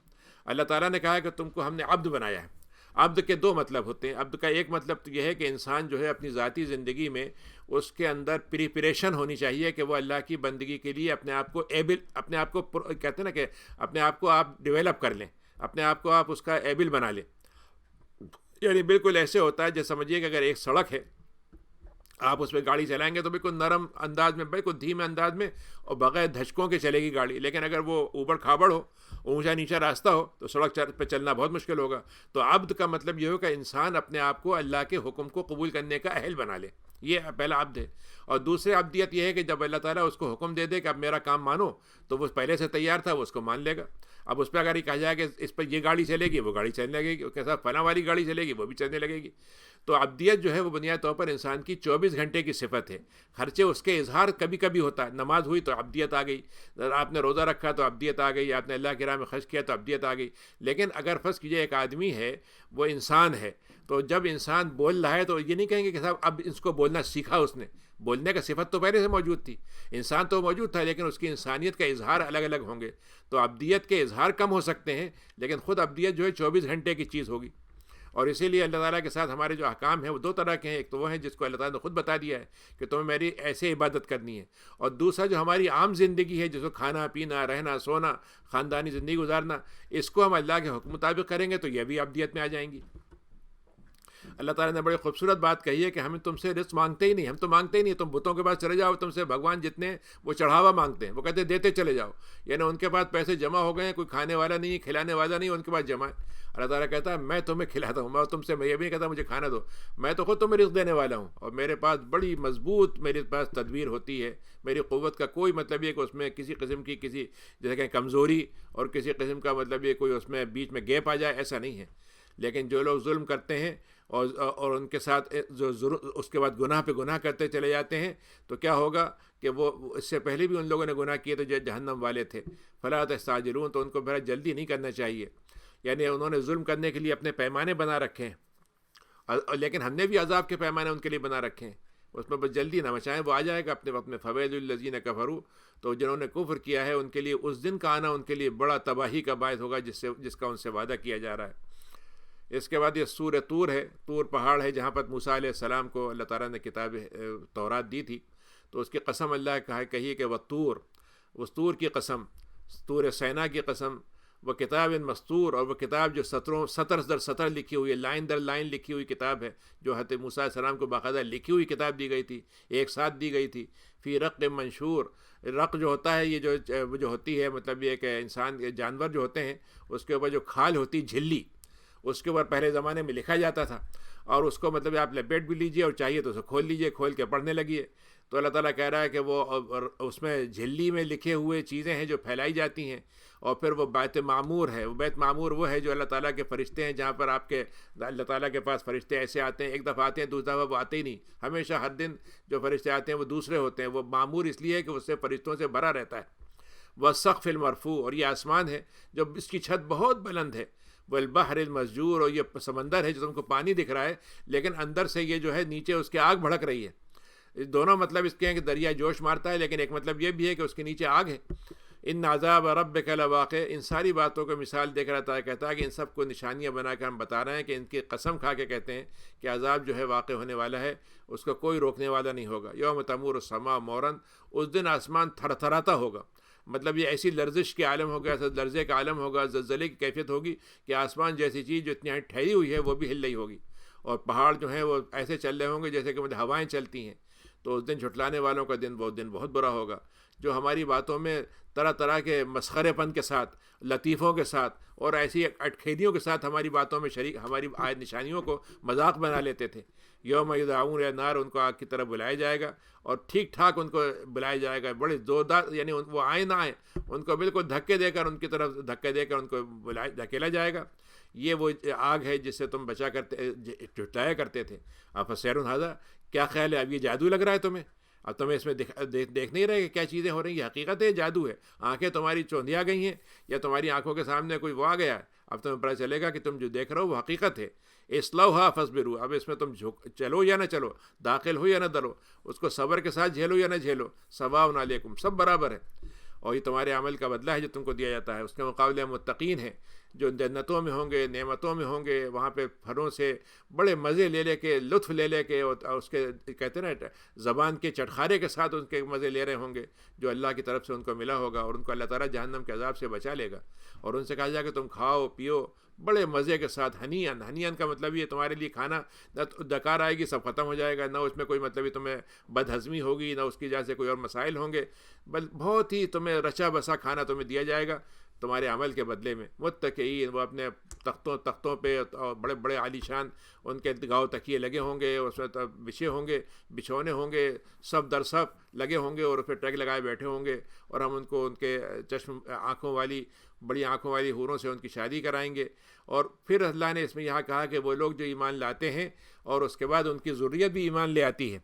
اللہ تعالیٰ نے کہا ہے کہ تم کو ہم نے عبد بنایا ہے۔ عبد کے دو مطلب ہوتے ہیں۔ عبد کا ایک مطلب تو یہ ہے کہ انسان جو ہے اپنی ذاتی زندگی میں اس کے اندر پریپریشن ہونی چاہیے کہ وہ اللہ کی بندگی کے لیے اپنے آپ کو ایبل، اپنے آپ کو کہتے ہیں نا کہ اپنے آپ کو آپ ڈیولپ کر لیں، اپنے آپ کو آپ اس کا ایبل بنا لیں۔ یعنی بالکل ایسے ہوتا ہے جیسے سمجھیے کہ اگر ایک سڑک ہے، آپ اس پہ گاڑی چلائیں گے تو بالکل نرم انداز میں، بالکل دھیمے انداز میں اور بغیر دھچکوں کے چلے گی گاڑی، لیکن اگر وہ اوبڑ کھابڑ ہو، اونچا نیچا راستہ ہو تو سڑک پہ چلنا بہت مشکل ہوگا۔ تو عبد کا مطلب یہ ہو کہ انسان اپنے آپ کو اللہ کے حکم کو قبول کرنے کا اہل بنا لے، یہ پہلا عبد ہے. اور دوسرے عبدیت یہ ہے کہ جب اللہ تعالیٰ اس کو حکم دے دے کہ اب میرا کام مانو تو وہ پہلے سے تیار تھا، وہ اس کو مان لے گا. اب اس پہ اگر یہ کہا جائے کہ اس پہ یہ گاڑی چلے گی، وہ گاڑی چلنے لگے گی، اس کے ساتھ فلاں والی گاڑی چلے گی، وہ بھی چلنے لگے گی. تو عبدیت جو ہے وہ بنیادی طور پر انسان کی 24 گھنٹے کی صفت ہے. خرچے اس کے اظہار کبھی کبھی ہوتا ہے. نماز ہوئی تو عبدیت آ گئی، آپ نے روزہ رکھا تو عبدیت آ گئی، آپ نے اللہ کی راہ میں خرچ کیا تو عبدیت آ گئی. لیکن اگر فرض کیجیے ایک آدمی ہے، وہ انسان ہے، تو جب انسان بول رہا ہے تو یہ نہیں کہیں گے کہ صاحب اب اس کو بولنا سیکھا اس نے. بولنے کا صفت تو پہلے سے موجود تھی، انسان تو موجود تھا، لیکن اس کی انسانیت کا اظہار الگ الگ ہوں گے. تو عبدیت کے اظہار کم ہو سکتے ہیں، لیکن خود عبدیت جو ہے 24 گھنٹے کی چیز ہوگی. اور اسی لیے اللہ تعالیٰ کے ساتھ ہمارے جو احکام ہیں وہ دو طرح کے ہیں. ایک تو وہ ہیں جس کو اللہ تعالیٰ نے خود بتا دیا ہے کہ تمہیں میری ایسے عبادت کرنی ہے، اور دوسرا جو ہماری عام زندگی ہے، جس کو کھانا پینا، رہنا سونا، خاندانی زندگی گزارنا، اس کو ہم اللہ کے حکم مطابق کریں گے تو یہ بھی عبدیت میں آ جائیں گی. اللہ تعالیٰ نے بڑی خوبصورت بات کہی ہے کہ ہم تم سے رزق مانگتے ہی نہیں، ہم تو مانگتے ہی نہیں. تم بتوں کے پاس چلے جاؤ، تم سے بھگوان جتنے وہ چڑھاوا مانگتے ہیں وہ کہتے ہیں دیتے چلے جاؤ. یعنی ان کے پاس پیسے جمع ہو گئے ہیں، کوئی کھانے والا نہیں ہے، کھلانے والا نہیں ہے، ان کے پاس جمع ہے. اللہ تعالیٰ کہتا ہے میں تمہیں کھلاتا ہوں، میں تم سے میں یہ بھی نہیں کہتا مجھے کھانا دو، میں تو خود تمہیں رزق دینے والا ہوں. اور میرے پاس بڑی مضبوط میرے پاس تدبیر ہوتی ہے. میری قوت کا کوئی مطلب یہ کہ اس میں کسی قسم کی کسی جیسے کہ کمزوری اور کسی قسم کا مطلب یہ کوئی اس میں بیچ میں گیپ آ جائے، ایسا نہیں ہے. لیکن جو لوگ ظلم کرتے ہیں اور ان کے ساتھ جو اس کے بعد گناہ پہ گناہ کرتے چلے جاتے ہیں تو کیا ہوگا کہ وہ اس سے پہلے بھی ان لوگوں نے گناہ کیے تو جو جہنم والے تھے. فلا تستعجلون، تو ان کو بڑا جلدی نہیں کرنا چاہیے. یعنی انہوں نے ظلم کرنے کے لیے اپنے پیمانے بنا رکھے ہیں، لیکن ہم نے بھی عذاب کے پیمانے ان کے لیے بنا رکھے ہیں. اس میں بس جلدی نہ مچائیں، وہ آ جائے گا اپنے وقت میں. فویل للذین کفروا، تو جنہوں نے کفر کیا ہے ان کے لیے اس دن کا آنا ان کے لیے بڑا تباہی کا باعث ہوگا جس کا ان سے وعدہ کیا جا رہا ہے. اس کے بعد یہ سورہ طور ہے. طور پہاڑ ہے جہاں پر موسیٰ علیہ السلام کو اللہ تعالیٰ نے کتاب تورات دی تھی. تو اس کی قسم اللہ کہی کہ والطور، اس طور کی قسم، طور سینا کی قسم، وہ کتاب مستور، اور وہ کتاب جو سطر در سطر لکھی ہوئی ہے، لائن در لائن لکھی ہوئی کتاب ہے، جو حضرت موسیٰ علیہ السلام کو باقاعدہ لکھی ہوئی کتاب دی گئی تھی، ایک ساتھ دی گئی تھی. فی رق منشور، رق جو ہوتا ہے یہ جو ہوتی ہے مطلب یہ کہ انسان جانور جو ہوتے ہیں اس کے اوپر جو کھال ہوتی جھلی، اس کے اوپر پہلے زمانے میں لکھا جاتا تھا. اور اس کو مطلب آپ لپیٹ بھی لیجئے اور چاہیے تو اسے کھول لیجئے، کھول کے پڑھنے لگیے. تو اللہ تعالیٰ کہہ رہا ہے کہ وہ اس میں جھلی میں لکھے ہوئے چیزیں ہیں جو پھیلائی جاتی ہیں. اور پھر وہ بیت معمور ہے. وہ بیت معمور وہ ہے جو اللہ تعالیٰ کے فرشتے ہیں، جہاں پر آپ کے اللہ تعالیٰ کے پاس فرشتے ایسے آتے ہیں، ایک دفعہ آتے ہیں دوسری دفعہ وہ آتے ہی نہیں، ہمیشہ ہر دن جو فرشتے آتے ہیں وہ دوسرے ہوتے ہیں. وہ معمور اس لیے ہے کہ اس سے فرشتوں سے بھرا رہتا ہے. والسقف المرفوع، اور یہ آسمان ہے جو اس کی چھت بہت بلند ہے. والبحر المسجور، اور یہ سمندر ہے جو تم کو پانی دکھ رہا ہے لیکن اندر سے یہ جو ہے نیچے اس کے آگ بھڑک رہی ہے. دونوں مطلب اس کے ہیں کہ دریا جوش مارتا ہے، لیکن ایک مطلب یہ بھی ہے کہ اس کے نیچے آگ ہے. ان عذاب ربک لواقع، ان ساری باتوں کو مثال دے کر رہتا ہے، کہتا ہے کہ ان سب کو نشانیاں بنا کر ہم بتا رہے ہیں کہ ان کی قسم کھا کے کہتے ہیں کہ عذاب جو ہے واقع ہونے والا ہے، اس کو کوئی روکنے والا نہیں ہوگا. یوم تمور السماء مورا، اس دن آسمان تھر تھراتا ہوگا. مطلب یہ ایسی لرزش کے عالم ہوگا، ایسا لرزے کا عالم ہوگا، زلزلے کی کیفیت ہوگی کہ آسمان جیسی چیز جو اتنی ٹھہری ہوئی ہے وہ بھی ہل رہی ہوگی. اور پہاڑ جو ہیں وہ ایسے چل رہے ہوں گے جیسے کہ مطلب ہوائیں چلتی ہیں. تو اس دن جھٹلانے والوں کا دن وہ دن بہت برا ہوگا، جو ہماری باتوں میں طرح طرح کے مسخرے پن کے ساتھ، لطیفوں کے ساتھ اور ایسی اٹکھیلیوں کے ساتھ ہماری باتوں میں شریک، ہماری نشانیوں کو مذاق بنا لیتے تھے. یوم یدعون الی النار، ان کو آگ کی طرف بلایا جائے گا اور ٹھیک ٹھاک ان کو بلایا جائے گا، بڑے زوردار، یعنی وہ آئیں نہ آئیں، ان کو بالکل دھکے دے کر ان کی طرف دھکے دے کر ان کو دھکیلا جائے گا. یہ وہ آگ ہے جس سے تم بچا کرتے جھٹلایا کرتے تھے. افسحر ھذا، کیا خیال ہے اب یہ جادو لگ رہا ہے تمہیں؟ اب تمہیں اس میں دیکھ نہیں رہے کہ کیا چیزیں ہو رہی ہیں؟ یہ حقیقت ہے، جادو ہے. آنکھیں تمہاری چوندھیا گئی ہیں یا تمہاری آنکھوں کے سامنے کوئی وہ آ گیا ہے؟ اب تمہیں پتہ چلے گا کہ تم جو دیکھ رہے ہو وہ حقیقت ہے. اصلوہا فاصبروا، اب اس میں تم چلو یا نہ چلو، داخل ہو یا نہ ڈرو، اس کو صبر کے ساتھ جھیلو یا نہ جھیلو، سواء علیکم، سب برابر ہے. اور یہ تمہارے عمل کا بدلہ ہے جو تم کو دیا جاتا ہے. اس کے مقابلے متقین ہیں جو جنتوں میں ہوں گے، نعمتوں میں ہوں گے، وہاں پہ پھلوں سے بڑے مزے لے کے، لطف لے کے، اور اس کے کہتے ہیں نا زبان کے چٹخارے کے ساتھ ان کے مزے لے رہے ہوں گے جو اللہ کی طرف سے ان کو ملا ہوگا. اور ان کو اللہ تعالیٰ جہنم کے عذاب سے بچا لے گا. اور ان سے کہا جائے کہ تم کھاؤ پیو بڑے مزے کے ساتھ. ہنیان کا مطلب یہ تمہارے لیے کھانا نہ ڈکار آئے گی، سب ختم ہو جائے گا، نہ اس میں کوئی مطلب تمہیں بد ہضمی ہوگی، نہ اس کی وجہ سے کوئی اور مسائل ہوں گے، بل بہت ہی تمہیں رچا بسا کھانا تمہیں دیا جائے گا. تمہارے عمل کے بدلے میں۔ متکئین، وہ اپنے تختوں پہ اور بڑے بڑے عالی شان ان کے گاؤ تکیے لگے ہوں گے، اس میں بچھے ہوں گے، بچھونے ہوں گے، سب در سب لگے ہوں گے، اور اس پہ ٹیگ لگائے بیٹھے ہوں گے، اور ہم ان کو ان کے چشم بڑی آنکھوں والی حوروں سے ان کی شادی کرائیں گے۔ اور پھر اللہ نے اس میں یہاں کہا کہ وہ لوگ جو ایمان لاتے ہیں اور اس کے بعد ان کی ذریت بھی ایمان لے آتی ہے،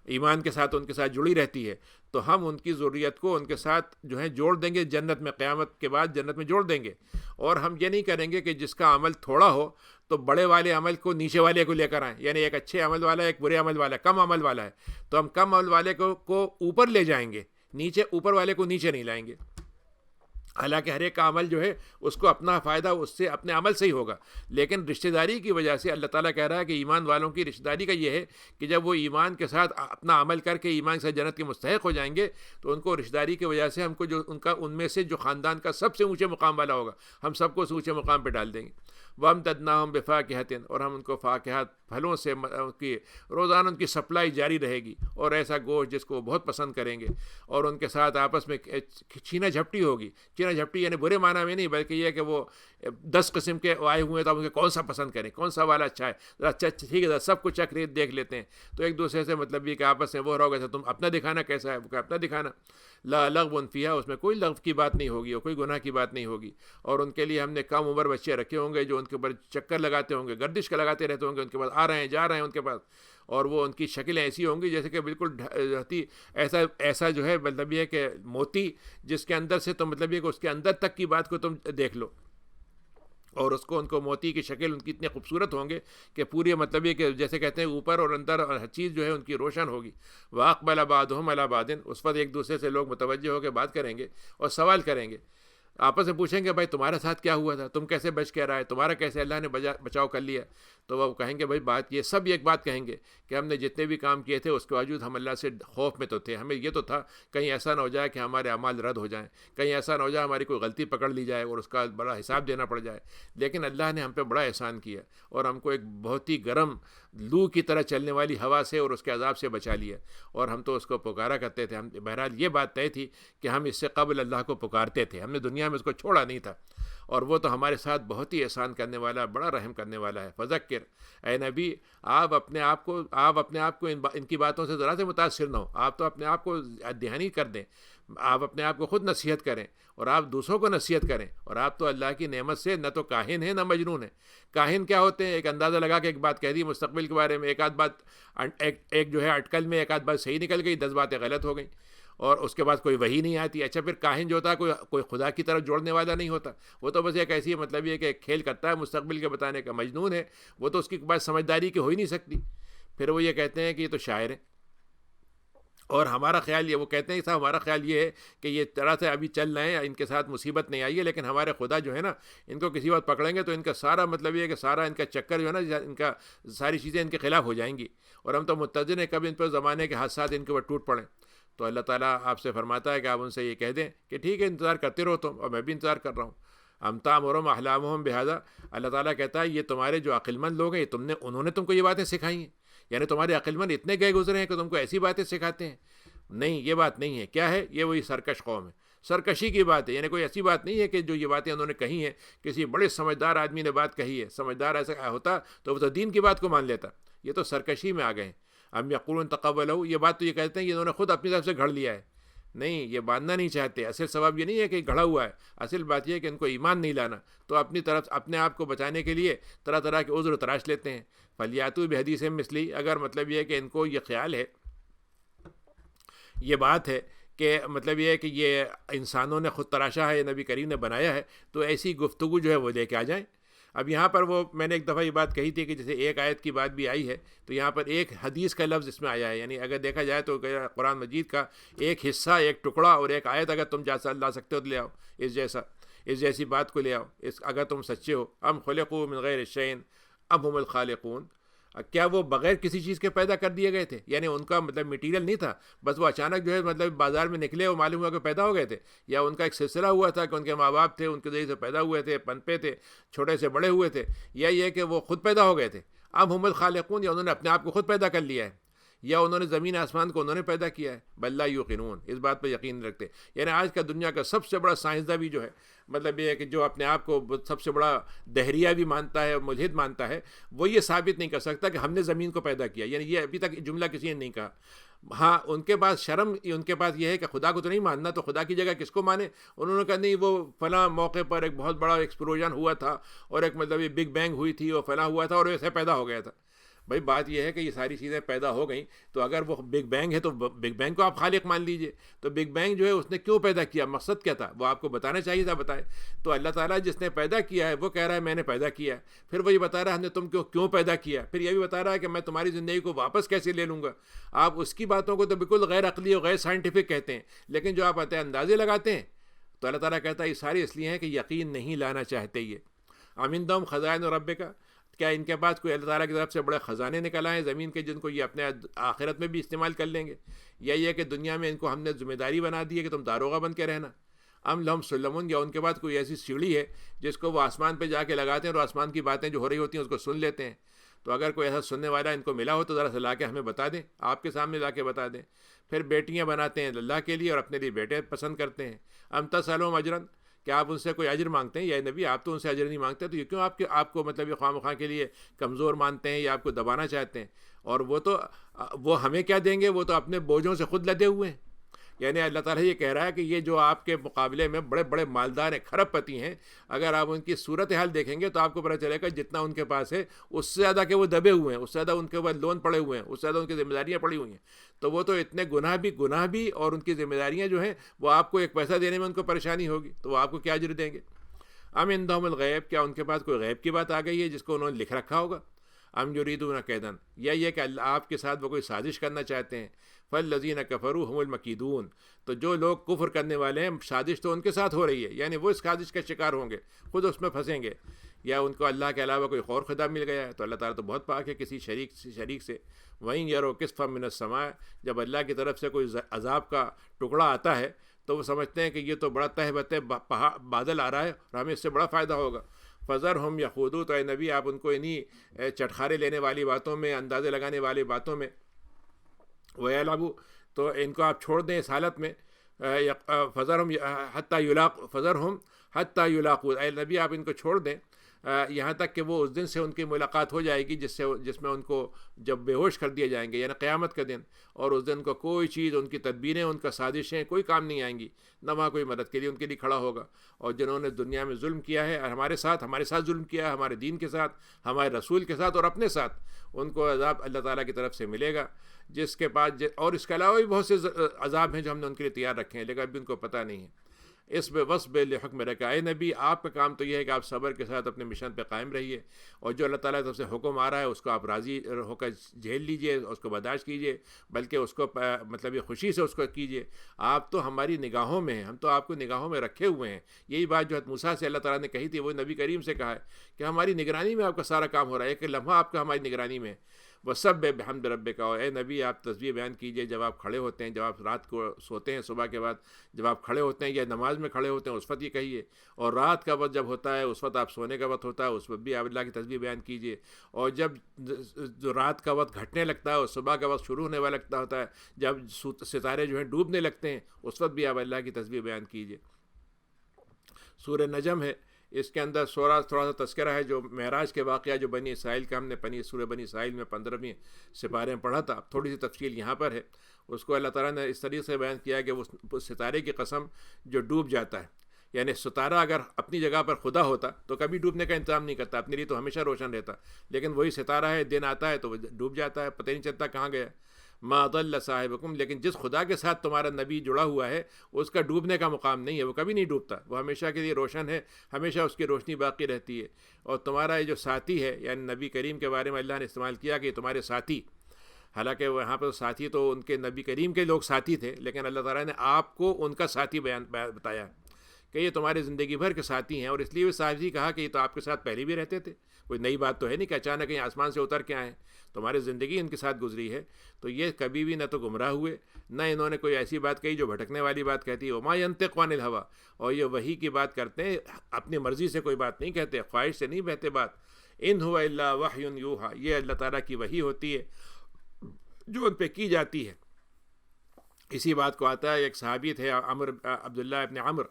ایمان کے ساتھ ان کے ساتھ جڑی رہتی ہے، تو ہم ان کی ذریت کو ان کے ساتھ جو ہے جوڑ دیں گے جنت میں، قیامت کے بعد جنت میں جوڑ دیں گے۔ اور ہم یہ نہیں کریں گے کہ جس کا عمل تھوڑا ہو تو بڑے والے عمل کو نیچے والے کو لے کر آئیں، یعنی ایک اچھے عمل والا ایک برے عمل والا، کم عمل والا ہے تو ہم کم عمل والے کو اوپر لے جائیں گے، اوپر والے کو نیچے نہیں لائیں گے۔ حالانکہ ہر ایک کا عمل جو ہے اس کو اپنا فائدہ اس سے اپنے عمل سے ہی ہوگا، لیکن رشتہ داری کی وجہ سے اللہ تعالیٰ کہہ رہا ہے کہ ایمان والوں کی رشتہ داری کا یہ ہے کہ جب وہ ایمان کے ساتھ اپنا عمل کر کے ایمان کے ساتھ جنت کے مستحق ہو جائیں گے تو ان کو رشتہ داری کی وجہ سے ہم کو جو ان میں سے جو خاندان کا سب سے اونچے مقام والا ہوگا ہم سب کو اس اونچے مقام پہ ڈال دیں گے۔ وَأَمْدَدْنَاهُمْ بِفَاكِهَةٍ، اور ہم ان کو فاکہات پھلوں سے کی روزانہ ان کی سپلائی جاری رہے گی، اور ایسا گوشت جس کو وہ بہت پسند کریں گے، اور ان کے ساتھ آپس میں چھینا جھپٹی ہوگی۔ چھینا جھپٹی یعنی برے معنی میں نہیں، بلکہ یہ کہ وہ 10 قسم کے آئے ہوئے ہیں تو آپ ان کے کون سا پسند کریں، کون سا والا اچھا ہے، اچھا ٹھیک ہے سب کچھ چکھ دیکھ لیتے ہیں، تو ایک دوسرے سے مطلب یہ کہ آپس میں وہ رہو گے، تم اپنا دکھانا کیسا ہے، وہ اپنا دکھانا۔ لا لغو فیہا، اس میں کوئی لغو کی بات نہیں ہوگی اور کوئی گناہ کی بات نہیں ہوگی۔ اور ان کے لیے ہم نے کم عمر بچے رکھے ہوں گے جو ان کے اوپر چکر لگاتے ہوں گے، گردش کا لگاتے رہتے ہوں گے، ان کے پاس آ رہے ہیں جا رہے ہیں ان کے پاس، اور وہ ان کی شکلیں ایسی ہوں گی جیسے کہ بالکل ایسا جو ہے مطلب یہ کہ موتی جس کے اندر سے تو مطلب یہ کہ اس کے اندر تک کی بات کو تم دیکھ لو، اور اس کو ان کو موتی کی شکل ان کی اتنے خوبصورت ہوں گے کہ پوری مطلب یہ کہ جیسے کہتے ہیں اوپر اور اندر اور ہر چیز جو ہے ان کی روشن ہوگی۔ وَأَقْبَلَ بَعْضُهُمْ عَلَىٰ بَعْضٍ، اس وقت ایک دوسرے سے لوگ متوجہ ہو کے بات کریں گے اور سوال کریں گے، آپس میں پوچھیں گے بھائی تمہارے ساتھ کیا ہوا تھا، تم کیسے بچ کے رہے، تمہارا کیسے اللہ نے بچاؤ کر لیا، تو وہ کہیں گے بھائی بات یہ سب ایک بات کہیں گے کہ ہم نے جتنے بھی کام کیے تھے اس کے باوجود ہم اللہ سے خوف میں تو تھے، ہمیں یہ تو تھا کہیں ایسا نہ ہو جائے کہ ہمارے اعمال رد ہو جائیں، کہیں ایسا نہ ہو جائے ہماری کوئی غلطی پکڑ لی جائے اور اس کا بڑا حساب دینا پڑ جائے، لیکن اللہ نے ہم پہ بڑا احسان کیا اور ہم کو ایک بہت ہی گرم لو کی طرح چلنے والی ہوا سے اور اس کے عذاب سے بچا لیا، اور ہم تو اس کو پکارا کرتے تھے۔ ہم بہرحال یہ بات طے تھی کہ ہم اس سے قبل اللہ کو پکارتے تھے، ہم نے دنیا میں اس کو چھوڑا نہیں تھا، اور وہ تو ہمارے ساتھ بہت ہی احسان کرنے والا، بڑا رحم کرنے والا ہے۔ فذکر، اے نبی آپ اپنے آپ کو ان کی باتوں سے ذرا سے متاثر نہ ہو، آپ تو اپنے آپ کو دہانی کر دیں، آپ اپنے آپ کو خود نصیحت کریں اور آپ دوسروں کو نصیحت کریں، اور آپ تو اللہ کی نعمت سے نہ تو کاہن ہیں نہ مجنون ہیں۔ کاہن کیا ہوتے ہیں؟ ایک اندازہ لگا کے ایک بات کہہ دی مستقبل کے بارے میں، ایک آدھ بات ایک جو ہے اٹکل میں ایک آدھ بات صحیح نکل گئی، 10 باتیں غلط ہو گئیں، اور اس کے بعد کوئی وحی نہیں آتی۔ اچھا پھر کاہن جو ہوتا ہے کوئی خدا کی طرف جوڑنے والا نہیں ہوتا، وہ تو بس ایک ایسی مطلب یہ کہ ایک کھیل کرتا ہے مستقبل کے بتانے کا۔ مجنون ہے وہ تو اس کی بات سمجھداری کی ہو ہی نہیں سکتی، پھر وہ یہ کہتے ہیں کہ یہ تو شاعر ہے، اور ہمارا خیال یہ، وہ کہتے ہیں صاحب ہمارا خیال یہ ہے کہ یہ طرح سے ابھی چل رہے ہیں، ان کے ساتھ مصیبت نہیں آئی ہے، لیکن ہمارے خدا جو ہے نا ان کو کسی وقت پکڑیں گے تو ان کا سارا مطلب یہ ہے کہ سارا ان کا چکر جو ہے نا، ان کا ساری چیزیں ان کے خلاف ہو جائیں گی، اور ہم تو متضر ہیں کب ان پر زمانے کے حادثات ان کے اوپر ٹوٹ پڑیں۔ تو اللہ تعالیٰ آپ سے فرماتا ہے کہ آپ ان سے یہ کہہ دیں کہ ٹھیک ہے انتظار کرتے رہو تم، اور میں بھی انتظار کر رہا ہوں۔ ام تامرہم احلامہم بہذا، اللہ تعالیٰ کہتا ہے یہ تمہارے جو عقل مند لوگ ہیں انہوں نے تم کو یہ باتیں سکھائی ہیں، یعنی تمہارے عقل مند اتنے گئے گزرے ہیں کہ تم کو ایسی باتیں سکھاتے ہیں؟ نہیں، یہ بات نہیں ہے۔ کیا ہے یہ؟ وہی سرکش قوم ہے، سرکشی کی بات ہے، یعنی کوئی ایسی بات نہیں ہے کہ جو یہ باتیں انہوں نے کہی ہیں کسی بڑے سمجھدار آدمی نے بات کہی ہے، سمجھدار ایسا ہوتا تو وہ تو دین کی بات کو مان لیتا، یہ تو سرکشی میں آ گئے ہیں۔ ام یقولون تقولہ، یہ بات تو یہ کہتے ہیں کہ انہوں نے خود اپنی طرف سے گھڑ لیا ہے، نہیں یہ باندھنا نہیں چاہتے۔ اصل سبب یہ نہیں ہے کہ گھڑا ہوا ہے، اصل بات یہ ہے کہ ان کو ایمان نہیں لانا، تو اپنی طرف اپنے آپ کو بچانے کے لیے طرح طرح کے عذر تراش لیتے ہیں۔ فلیاتوا بحدیث مثلی، اگر مطلب یہ ہے کہ ان کو یہ خیال ہے، یہ بات ہے کہ مطلب یہ ہے کہ یہ انسانوں نے خود تراشا ہے، نبی کریم نے بنایا ہے، تو ایسی گفتگو جو ہے وہ لے کے آ جائیں۔ اب یہاں پر وہ میں نے ایک دفعہ یہ بات کہی تھی کہ جیسے ایک آیت کی بات بھی آئی ہے تو یہاں پر ایک حدیث کا لفظ اس میں آیا ہے، یعنی اگر دیکھا جائے تو قرآن مجید کا ایک حصہ، ایک ٹکڑا اور ایک آیت اگر تم لا سکتے ہو تو لے آؤ، اس جیسی بات کو لے آؤ، اگر تم سچے ہو۔ ام خلقوا من غیر شیء ام هم الخالقون، کیا وہ بغیر کسی چیز کے پیدا کر دیے گئے تھے؟ یعنی ان کا مطلب میٹیریل نہیں تھا، بس وہ اچانک جو ہے مطلب بازار میں نکلے اور معلوم ہوا کہ پیدا ہو گئے تھے، یا ان کا ایک سلسلہ ہوا تھا کہ ان کے ماں باپ تھے، ان کے ذریعے سے پیدا ہوئے تھے، پنپے تھے، چھوٹے سے بڑے ہوئے تھے، یا یہ کہ وہ خود پیدا ہو گئے تھے؟ ام هم الخالقون، یا انہوں نے اپنے آپ کو خود پیدا کر لیا ہے؟ یا انہوں نے زمین آسمان کو انہوں نے پیدا کیا ہے؟ بل لا یوقنون، اس بات پہ یقین نہیں رکھتے. یعنی آج کا دنیا کا سب سے بڑا سائنسداں بھی جو ہے، مطلب یہ ہے کہ جو اپنے آپ کو سب سے بڑا دہریہ بھی مانتا ہے اور ملحد مانتا ہے، وہ یہ ثابت نہیں کر سکتا کہ ہم نے زمین کو پیدا کیا. یعنی یہ ابھی تک جملہ کسی نے نہیں کہا. ہاں ان کے پاس شرم، ان کے پاس یہ ہے کہ خدا کو تو نہیں ماننا، تو خدا کی جگہ کس کو مانے؟ انہوں نے کہا نہیں، وہ فلاں موقع پر ایک بہت بڑا ایکسپلوژن ہوا تھا اور ایک مطلب یہ بگ بینگ ہوئی تھی اور فلاں ہوا تھا اور ایسے پیدا ہو گیا تھا. بھائی بات یہ ہے کہ یہ ساری چیزیں پیدا ہو گئیں، تو اگر وہ بگ بینگ ہے تو بگ بینگ کو آپ خالق مان لیجئے. تو بگ بینگ جو ہے اس نے کیوں پیدا کیا، مقصد کیا تھا، وہ آپ کو بتانا چاہیے تھا، بتائے. تو اللہ تعالیٰ جس نے پیدا کیا ہے وہ کہہ رہا ہے میں نے پیدا کیا ہے، پھر وہ یہ بتا رہا ہے ہم نے تم کو کیوں پیدا کیا، پھر یہ بھی بتا رہا ہے کہ میں تمہاری زندگی کو واپس کیسے لے لوں گا. آپ اس کی باتوں کو تو بالکل غیر عقلی اور غیر سائنٹیفک کہتے ہیں، لیکن جو آپ اندازے لگاتے ہیں، تو اللہ تعالیٰ کہتا ہے یہ سارے اس لیے ہیں کہ یقین نہیں لانا چاہتے. یہ امندہم خزائن ربک، کیا ان کے پاس کوئی اللہ تعالیٰ کی طرف سے بڑے خزانے نکل آئے زمین کے جن کو یہ اپنے آخرت میں بھی استعمال کر لیں گے؟ یا یہ کہ دنیا میں ان کو ہم نے ذمہ داری بنا دی ہے کہ تم داروغہ بن کے رہنا؟ ام لہم سلمون، یا ان کے بعد کوئی ایسی سیڑھی ہے جس کو وہ آسمان پہ جا کے لگاتے ہیں اور آسمان کی باتیں جو ہو رہی ہوتی ہیں اس کو سن لیتے ہیں. تو اگر کوئی ایسا سننے والا ان کو ملا ہو تو ذرا سے لا کے ہمیں بتا دیں، آپ کے سامنے لا کے بتا دیں. پھر بیٹیاں بناتے ہیں اللہ کے لیے اور اپنے لیے بیٹے پسند کرتے ہیں. ام تسألہم اجرا، کہ آپ ان سے کوئی اجر مانگتے ہیں؟ یا نبی آپ تو ان سے اجر نہیں مانگتے، تو یہ کیوں آپ کو مطلب یہ خواہ مخواہ کے لیے کمزور مانتے ہیں یا آپ کو دبانا چاہتے ہیں؟ اور وہ ہمیں کیا دیں گے، وہ تو اپنے بوجھوں سے خود لدے ہوئے ہیں. یعنی اللہ تعالیٰ یہ کہہ رہا ہے کہ یہ جو آپ کے مقابلے میں بڑے بڑے مالدار ہیں، کھرب پتی ہیں، اگر آپ ان کی صورتحال دیکھیں گے تو آپ کو پتہ چلے گا جتنا ان کے پاس ہے اس سے زیادہ کہ وہ دبے ہوئے ہیں، اس سے زیادہ ان کے اوپر لون پڑے ہوئے ہیں، اس سے زیادہ ان کی ذمہ داریاں پڑی ہوئی ہیں. تو وہ تو اتنے گناہ بھی اور ان کی ذمہ داریاں جو ہیں وہ آپ کو ایک پیسہ دینے میں ان کو پریشانی ہوگی، تو وہ آپ کو کیا اجر دیں گے؟ ام عندہم الغیب، کیا ان کے پاس کوئی غیب کی بات آ گئی ہے جس کو انہوں نے لکھ رکھا ہوگا؟ ام یریدون کیدن، یا یہ کہ اللہ آپ کے ساتھ وہ کوئی سازش کرنا چاہتے ہیں؟ فالذین کفروا هم المکیدون، تو جو لوگ کفر کرنے والے ہیں سازش تو ان کے ساتھ ہو رہی ہے، یعنی وہ اس سازش کا شکار ہوں گے، خود اس میں پھنسیں گے. یا ان کو اللہ کے علاوہ کوئی اور خدا مل گیا ہے، تو اللہ تعالیٰ تو بہت پاک ہے کسی شریک سے. وہیں یرو کسفا من السماء، جب اللہ کی طرف سے کوئی عذاب کا ٹکڑا آتا ہے تو وہ سمجھتے ہیں کہ یہ تو بڑا تہ بتہ بادل آ رہا ہے اور ہمیں اس سے بڑا فائدہ ہوگا. فذرہم یخوضوا، تو اے نبی آپ ان کو انہی چٹخارے لینے والی باتوں میں، اندازے لگانے والی باتوں میں، ویلعبوا، تو ان کو آپ چھوڑ دیں اس حالت میں. فذرہم حتی یلاقوا، اے نبی آپ ان کو چھوڑ دیں یہاں تک کہ وہ اس دن سے ان کی ملاقات ہو جائے گی جس میں ان کو جب بے ہوش کر دیے جائیں گے، یعنی قیامت کا دن. اور اس دن کو کوئی چیز، ان کی تدبیریں، ان کا سازشیں کوئی کام نہیں آئیں گی، نہ وہاں کوئی مدد کے لیے ان کے لیے کھڑا ہوگا. اور جنہوں نے دنیا میں ظلم کیا ہے ہمارے ساتھ ظلم کیا ہے، ہمارے دین کے ساتھ، ہمارے رسول کے ساتھ اور اپنے ساتھ، ان کو عذاب اللہ تعالیٰ کی طرف سے ملے گا جس کے پاس اور اس کے علاوہ بھی بہت سے عذاب ہیں جو ہم نے ان کے لیے تیار رکھے ہیں، لیکن ابھی ان کو پتہ نہیں ہے. اس بے وصب لحکم رکھا، اے نبی آپ کا کام تو یہ ہے کہ آپ صبر کے ساتھ اپنے مشن پہ قائم رہیے، اور جو اللہ تعالیٰ کی طرف سے حکم آ رہا ہے اس کو آپ راضی ہو کر جھیل لیجئے، اس کو برداشت کیجئے، بلکہ اس کو مطلب یہ خوشی سے اس کو کیجئے. آپ تو ہماری نگاہوں میں ہیں، ہم تو آپ کو نگاہوں میں رکھے ہوئے ہیں. یہی بات جو موسیٰ سے اللہ تعالیٰ نے کہی تھی وہ نبی کریم سے کہا ہے کہ ہماری نگرانی میں آپ کا سارا کام ہو رہا ہے، ایک لمحہ آپ کا ہماری نگرانی میں. وَسَبِّحْ بِحَمْدِ رَبِّكَ، اور اے نبی آپ تسبیح بیان کیجئے جب آپ کھڑے ہوتے ہیں، جب آپ رات کو سوتے ہیں، صبح کے بعد جب آپ کھڑے ہوتے ہیں یا نماز میں کھڑے ہوتے ہیں اس وقت یہ کہیے. اور رات کا وقت جب ہوتا ہے اس وقت آپ سونے کا وقت ہوتا ہے اس وقت بھی آپ اللہ کی تسبیح بیان کیجئے. اور جب جو رات کا وقت گھٹنے لگتا ہے اور صبح کا وقت شروع ہونے والا لگتا ہوتا ہے، جب ستارے جو ہیں ڈوبنے لگتے ہیں اس وقت بھی آپ اللہ کی تسبیح بیان کیجئے. سورہ نجم ہے، اس کے اندر تھوڑا سا تذکرہ ہے جو معراج کے واقعہ جو بنی اسرائیل کا ہم نے سورہ بنی اسرائیل میں 15ویں سپارے میں پڑھا تھا. تھوڑی سی تفصیل یہاں پر ہے. اس کو اللہ تعالیٰ نے اس طریقے سے بیان کیا ہے کہ وہ ستارے کی قسم جو ڈوب جاتا ہے، یعنی ستارہ اگر اپنی جگہ پر خدا ہوتا تو کبھی ڈوبنے کا انتظام نہیں کرتا، اپنے لیے تو ہمیشہ روشن رہتا، لیکن وہی ستارہ ہے دن آتا ہے تو وہ ڈوب جاتا ہے، پتہ نہیں چلتا کہاں گیا. ما ضل صاحبکم، لیکن جس خدا کے ساتھ تمہارا نبی جڑا ہوا ہے اس کا ڈوبنے کا مقام نہیں ہے، وہ کبھی نہیں ڈوبتا، وہ ہمیشہ کے لیے روشن ہے، ہمیشہ اس کی روشنی باقی رہتی ہے. اور تمہارا یہ جو ساتھی ہے، یعنی نبی کریم کے بارے میں اللہ نے استعمال کیا کہ تمہارے ساتھی، حالانکہ وہاں پر ساتھی تو ان کے نبی کریم کے لوگ ساتھی تھے، لیکن اللہ تعالیٰ نے آپ کو ان کا ساتھی بتایا کہ یہ تمہارے زندگی بھر کے ساتھی ہیں. اور اس لیے وہ ساتھی کہا کہ یہ تو آپ کے ساتھ پہلے بھی رہتے تھے، کوئی نئی بات تو ہے نہیں کہ اچانک کہیں آسمان سے اتر کے آئیں، تمہاری زندگی ان کے ساتھ گزری ہے. تو یہ کبھی بھی نہ تو گمراہ ہوئے، نہ انہوں نے کوئی ایسی بات کہی جو بھٹکنے والی بات کہتی ہے. وما ينطق عن الهوى، اور یہ وحی کی بات کرتے ہیں، اپنی مرضی سے کوئی بات نہیں کہتے، خواہش سے نہیں بہتے بات. ان هو الا وحی یوحى، یہ اللہ تعالیٰ کی وحی ہوتی ہے جو ان پہ کی جاتی ہے۔ اسی بات کو آتا ہے، ایک صحابی تھے عبداللہ ابن عمر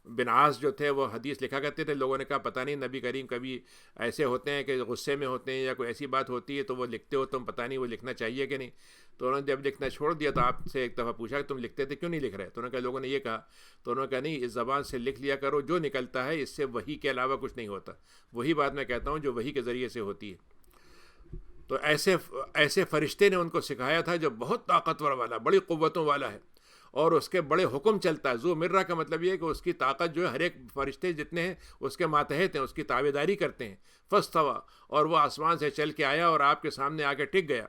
بن عاص جو تھے، وہ حدیث لکھا کرتے تھے۔ لوگوں نے کہا پتہ نہیں نبی کریم کبھی ایسے ہوتے ہیں کہ غصے میں ہوتے ہیں یا کوئی ایسی بات ہوتی ہے تو وہ لکھتے ہو، تم پتہ نہیں وہ لکھنا چاہیے کہ نہیں۔ تو انہوں نے جب لکھنا چھوڑ دیا تو آپ سے ایک دفعہ پوچھا کہ تم لکھتے تھے کیوں نہیں لکھ رہے؟ تو انہوں نے کہا لوگوں نے یہ کہا، تو انہوں نے کہا نہیں، اس زبان سے لکھ لیا کرو، جو نکلتا ہے اس سے وحی کے علاوہ کچھ نہیں ہوتا، وہی بات میں کہتا ہوں جو وحی کے ذریعے سے ہوتی ہے۔ تو ایسے فرشتے نے ان کو سکھایا تھا جو بہت طاقتور والا، بڑی قوتوں والا ہے، اور اس کے بڑے حکم چلتا ہے۔ ذو مرہ کا مطلب یہ ہے کہ اس کی طاقت جو ہے ہر ایک فرشتے جتنے ہیں اس کے ماتحت ہیں، اس کی تابعداری کرتے ہیں۔ فاستویٰ، اور وہ آسمان سے چل کے آیا اور آپ کے سامنے آ کے ٹک گیا۔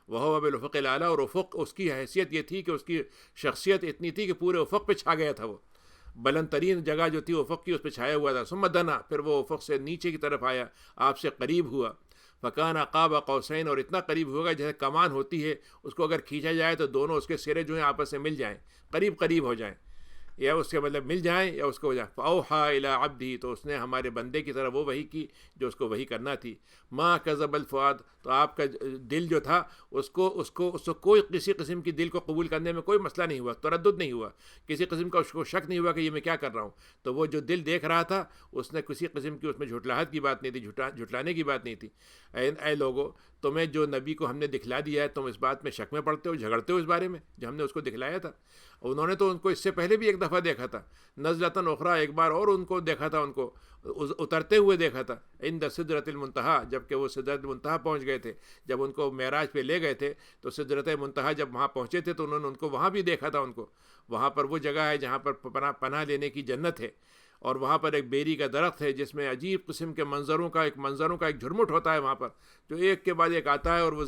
وہو بالافق الاعلیٰ، اور افق اس کی حیثیت یہ تھی کہ اس کی شخصیت اتنی تھی کہ پورے افق پہ چھا گیا تھا، وہ بلند ترین جگہ جو تھی افق کی اس پہ چھایا ہوا تھا۔ ثم دنا، پھر وہ افق سے نیچے کی طرف آیا، آپ سے قریب ہوا۔ فکان قاب قوسین، اور اتنا قریب ہوگا جیسے کمان ہوتی ہے، اس کو اگر کھینچا جائے تو دونوں اس کے سرے جو ہیں آپس سے مل جائیں، قریب قریب ہو جائیں، یا اس کے مطلب مل جائیں یا اس کو ہو جائے۔ فاوحیٰ الی عبدہ، تو اس نے ہمارے بندے کی طرف وہ وحی کی جو اس کو وحی کرنا تھی۔ ما کذب الفؤاد، تو آپ کا دل جو تھا اس کو کوئی کسی قسم کی دل کو قبول کرنے میں کوئی مسئلہ نہیں ہوا، تردد نہیں ہوا، کسی قسم کا اس کو شک نہیں ہوا کہ یہ میں کیا کر رہا ہوں۔ تو وہ جو دل دیکھ رہا تھا اس نے کسی قسم کی اس میں جھٹلاہٹ کی بات نہیں تھی، جھٹلانے کی بات نہیں تھی۔ اے لوگو، تمہیں جو نبی کو ہم نے دکھلا دیا ہے تم اس بات میں شک میں پڑتے ہو، جھگڑتے ہو اس بارے میں جو ہم نے اس کو دکھلایا تھا۔ انہوں نے تو ان کو اس سے پہلے بھی ایک دفعہ دیکھا تھا، نزلۃ اخریٰ، ایک بار اور ان کو دیکھا تھا، ان کو اترتے ہوئے دیکھا تھا، عند سدرۃ المنتہیٰ، جب کہ وہ سدرۃ المنتہیٰ پہنچ گئے تھے۔ جب ان کو معراج پہ لے گئے تھے تو سدرۃ منتہیٰ جب وہاں پہنچے تھے تو انہوں نے ان کو وہاں بھی دیکھا تھا۔ ان کو وہاں پر وہ جگہ ہے جہاں پر پناہ لینے کی جنت ہے، اور وہاں پر ایک بیری کا درخت ہے جس میں عجیب قسم کے منظروں کا ایک جھرمٹ ہوتا ہے وہاں پر، جو ایک کے بعد ایک آتا ہے، اور وہ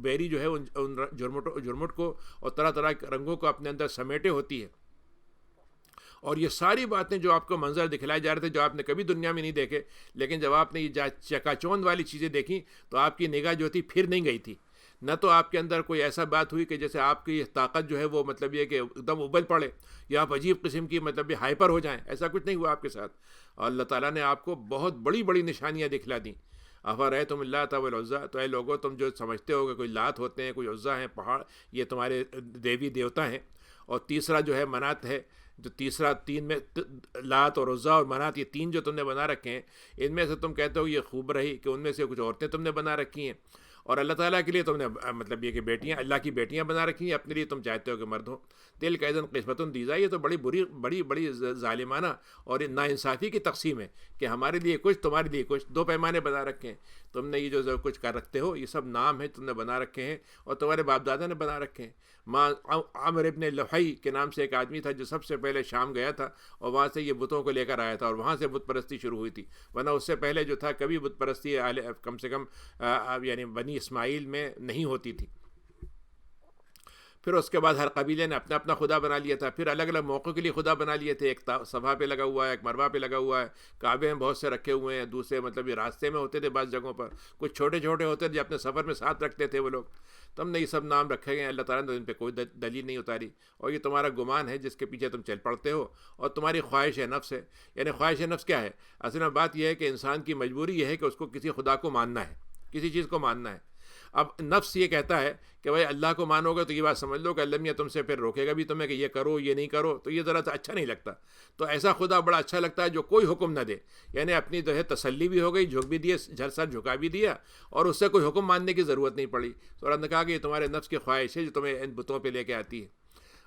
بیری جو ہے ان جھرمٹ کو اور طرح طرح کے رنگوں کو اپنے اندر سمیٹے ہوتی ہے۔ اور یہ ساری باتیں جو آپ کو منظر دکھلائے جا رہے تھے جو آپ نے کبھی دنیا میں نہیں دیکھے، لیکن جب آپ نے یہ چکا چوند والی چیزیں دیکھیں تو آپ کی نگاہ جو تھی پھر نہیں گئی تھی، نہ تو آپ کے اندر کوئی ایسا بات ہوئی کہ جیسے آپ کی طاقت جو ہے وہ مطلب یہ کہ ایک دم ابل پڑے یا آپ عجیب قسم کی مطلب یہ ہائپر ہو جائیں، ایسا کچھ نہیں ہوا آپ کے ساتھ۔ اور اللہ تعالیٰ نے آپ کو بہت بڑی بڑی نشانیاں دکھلا دیں۔ افرأیتم اللات والعزیٰ، تو اے لوگوں تم جو سمجھتے ہو کہ کوئی لات ہوتے ہیں، کوئی عزیٰ ہیں، پہاڑ، یہ تمہارے دیوی دیوتا ہیں، اور تیسرا جو ہے منات ہے، جو تیسرا تین میں لات اور عزیٰ اور منات، یہ تین جو تم نے بنا رکھے ہیں، ان میں سے تم کہتے ہو یہ خوب رہی کہ ان میں سے کچھ عورتیں تم نے بنا رکھی ہیں، اور اللہ تعالیٰ کے لیے تم نے مطلب یہ کہ بیٹیاں، اللہ کی بیٹیاں بنا رکھی ہیں، اپنے لیے تم چاہتے ہو کہ مرد ہو۔ تلک اذن قسمۃ ضیزیٰ، یہ تو بڑی ظالمانہ اور ناانصافی کی تقسیم ہے کہ ہمارے لیے کچھ تمہارے لیے کچھ، دو پیمانے بنا رکھے ہیں۔ تم نے یہ جو کچھ کر رکھتے ہو یہ سب نام ہے تم نے بنا رکھے ہیں، اور تمہارے باپ دادا نے بنا رکھے ہیں۔ عامر ابن لحی کے نام سے ایک آدمی تھا جو سب سے پہلے شام گیا تھا اور وہاں سے یہ بتوں کو لے کر آیا تھا، اور وہاں سے بت پرستی شروع ہوئی تھی، ورنہ اس سے پہلے جو تھا کبھی بت پرستی کم سے کم یعنی بنی اسماعیل میں نہیں ہوتی تھی۔ پھر اس کے بعد ہر قبیلے نے اپنا اپنا خدا بنا لیا تھا، پھر الگ الگ موقعوں کے لیے خدا بنا لیے تھے، ایک صفا پہ لگا ہوا ہے، ایک مروہ پہ لگا ہوا ہے، کعبے میں بہت سے رکھے ہوئے ہیں، دوسرے مطلب یہ راستے میں ہوتے تھے، بعض جگہوں پر کچھ چھوٹے چھوٹے ہوتے تھے جو اپنے سفر میں ساتھ رکھتے تھے وہ لوگ۔ تم نے یہ سب نام رکھے گئے، اللہ تعالیٰ نے ان پہ کوئی دلیل نہیں اتاری، اور یہ تمہارا گمان ہے جس کے پیچھے تم چل پڑتے ہو، اور تمہاری خواہش نفس ہے۔ یعنی خواہش نفس کیا ہے؟ اصل میں بات یہ ہے کہ انسان کی مجبوری یہ ہے کہ اس کو کسی خدا کو ماننا ہے، کسی چیز کو ماننا ہے۔ اب نفس یہ کہتا ہے کہ بھائی اللہ کو مانو گے تو یہ بات سمجھ لو کہ اللہ میاں تم سے پھر روکے گا بھی تمہیں کہ یہ کرو یہ نہیں کرو، تو یہ ذرا سا اچھا نہیں لگتا۔ تو ایسا خدا بڑا اچھا لگتا ہے جو کوئی حکم نہ دے، یعنی اپنی جو ہے تسلی بھی ہو گئی، جھک بھی دیے، سر جھکا بھی دیا، اور اس سے کوئی حکم ماننے کی ضرورت نہیں پڑی۔ تو اللہ نے کہا کہ یہ تمہارے نفس کی خواہش ہے جو تمہیں ان بتوں پہ لے کے آتی ہے،